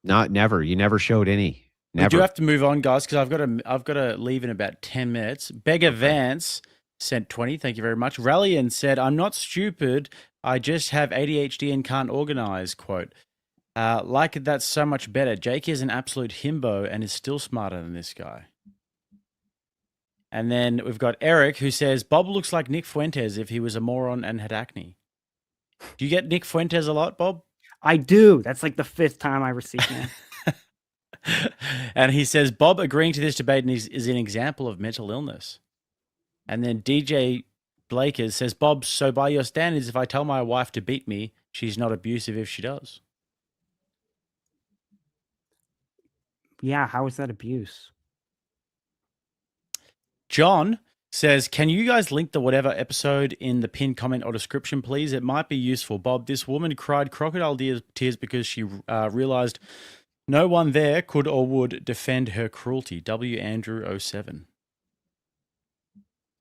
Never. You never showed any. Never. We do have to move on, guys, because I've got to leave in about 10 minutes. Beggar Vance sent 20. Thank you very much. Rallian said, I'm not stupid. I just have ADHD and can't organize, quote. Like it, that's so much better. Jake is an absolute himbo and is still smarter than this guy. And then we've got Eric who says, Bob looks like Nick Fuentes if he was a moron and had acne. Do you get Nick Fuentes a lot, Bob? I do. That's like the 5th time I received it. And he says, Bob agreeing to this debate is an example of mental illness. And then DJ Blakers says, Bob, so by your standards, if I tell my wife to beat me, she's not abusive if she does. Yeah, how is that abuse? John says, can you guys link the whatever episode in the pinned comment or description, please? It might be useful. Bob, this woman cried crocodile tears because she realized no one there could or would defend her cruelty. W. Andrew 07.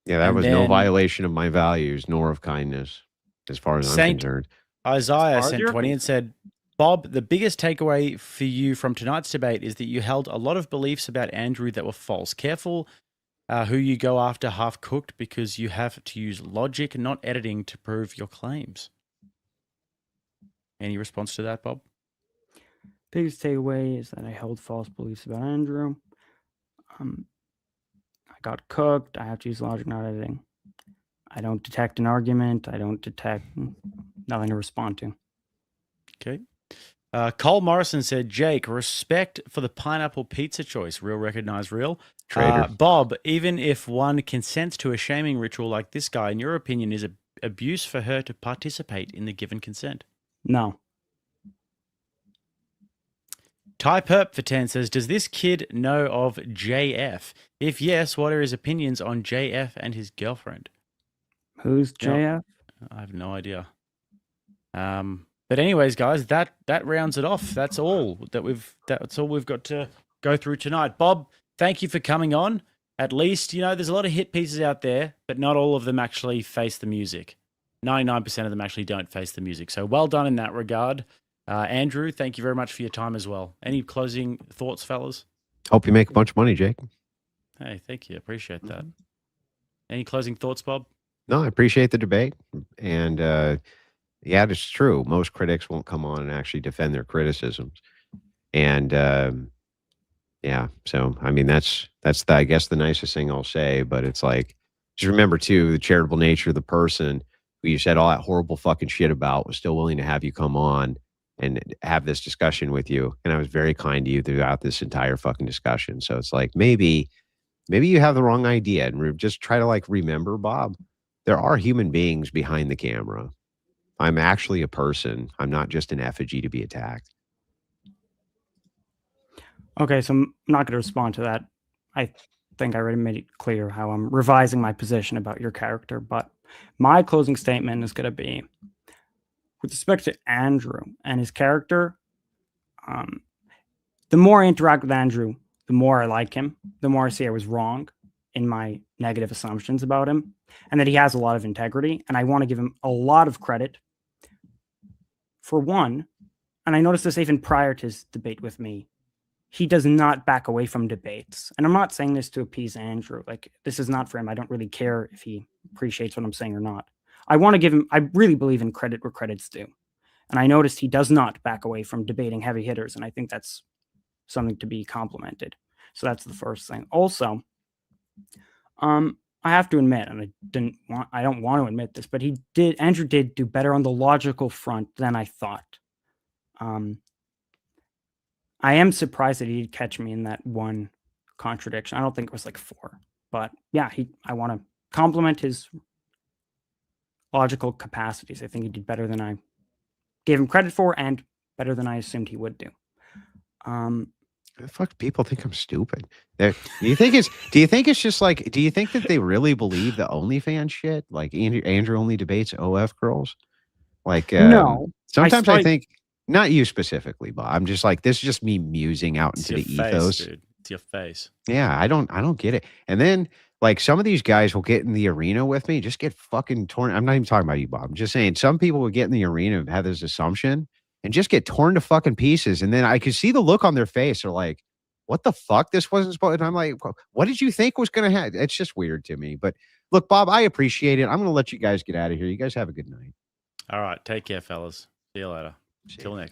Yeah, that was no violation of my values nor of kindness, as far as I'm concerned. Isaiah sent 20 and said, Bob, the biggest takeaway for you from tonight's debate is that you held a lot of beliefs about Andrew that were false. Careful who you go after half-cooked, because you have to use logic, not editing, to prove your claims. Any response to that, Bob? Biggest takeaway is that I held false beliefs about Andrew. I got cooked. I have to use logic, not editing. I don't detect an argument. I don't detect nothing to respond to. Okay. Cole Morrison said, Jake, respect for the pineapple pizza choice. Real, recognize real. Traitor. Bob, even if one consents to a shaming ritual like this guy, in your opinion, is abuse for her to participate in the given consent? No. Ty Perp for 10 says, does this kid know of JF? If yes, what are his opinions on JF and his girlfriend? Who's JF? I have no idea. But anyways, guys, that rounds it off. That's all that's all we've got to go through tonight. Bob, thank you for coming on. At least, there's a lot of hit pieces out there, but not all of them actually face the music. 99% of them actually don't face the music. So well done in that regard. Andrew, thank you very much for your time as well. Any closing thoughts, fellas? Hope you make a bunch of money, Jake. Hey, thank you. Appreciate that. Any closing thoughts, Bob? No, I appreciate the debate. And yeah, it's true. Most critics won't come on and actually defend their criticisms. And yeah, so I mean that's I guess the nicest thing I'll say. But it's like, just remember too, the charitable nature of the person who you said all that horrible fucking shit about was still willing to have you come on and have this discussion with you. And I was very kind to you throughout this entire fucking discussion. So it's like, maybe you have the wrong idea, and just try to remember, Bob, there are human beings behind the camera. I'm actually a person. I'm not just an effigy to be attacked. Okay, so I'm not going to respond to that. I think I already made it clear how I'm revising my position about your character, but my closing statement is going to be, with respect to Andrew and his character, the more I interact with Andrew, the more I like him, the more I see I was wrong in my negative assumptions about him, and that he has a lot of integrity, and I want to give him a lot of credit. For one, and I noticed this even prior to his debate with me, he does not back away from debates. And I'm not saying this to appease Andrew. This is not for him. I don't really care if he appreciates what I'm saying or not. I want to give him, I really believe in credit where credit's due. And I noticed he does not back away from debating heavy hitters. And I think that's something to be complimented. So that's the first thing. Also, I have to admit, and I don't want to admit this, but Andrew did do better on the logical front than I thought. I am surprised that he did catch me in that one contradiction. I don't think it was 4, but yeah, I want to compliment his logical capacities. I think he did better than I gave him credit for, and better than I assumed he would do. The fuck, people think I'm stupid. Do you think it's just do you think that they really believe the OnlyFans shit? Like Andrew only debates OF girls? No. Sometimes I think, not you specifically, Bob. I'm just this is just me musing out into the ethos. Dude. It's your face. Yeah, I don't get it. And then some of these guys will get in the arena with me, just get fucking torn. I'm not even talking about you, Bob. I'm just saying some people will get in the arena and have this assumption and just get torn to fucking pieces. And then I could see the look on their face. They're like, what the fuck? This wasn't supposed. And I'm like, what did you think was going to happen? It's just weird to me. But look, Bob, I appreciate it. I'm going to let you guys get out of here. You guys have a good night. All right. Take care, fellas. See you later. Till next.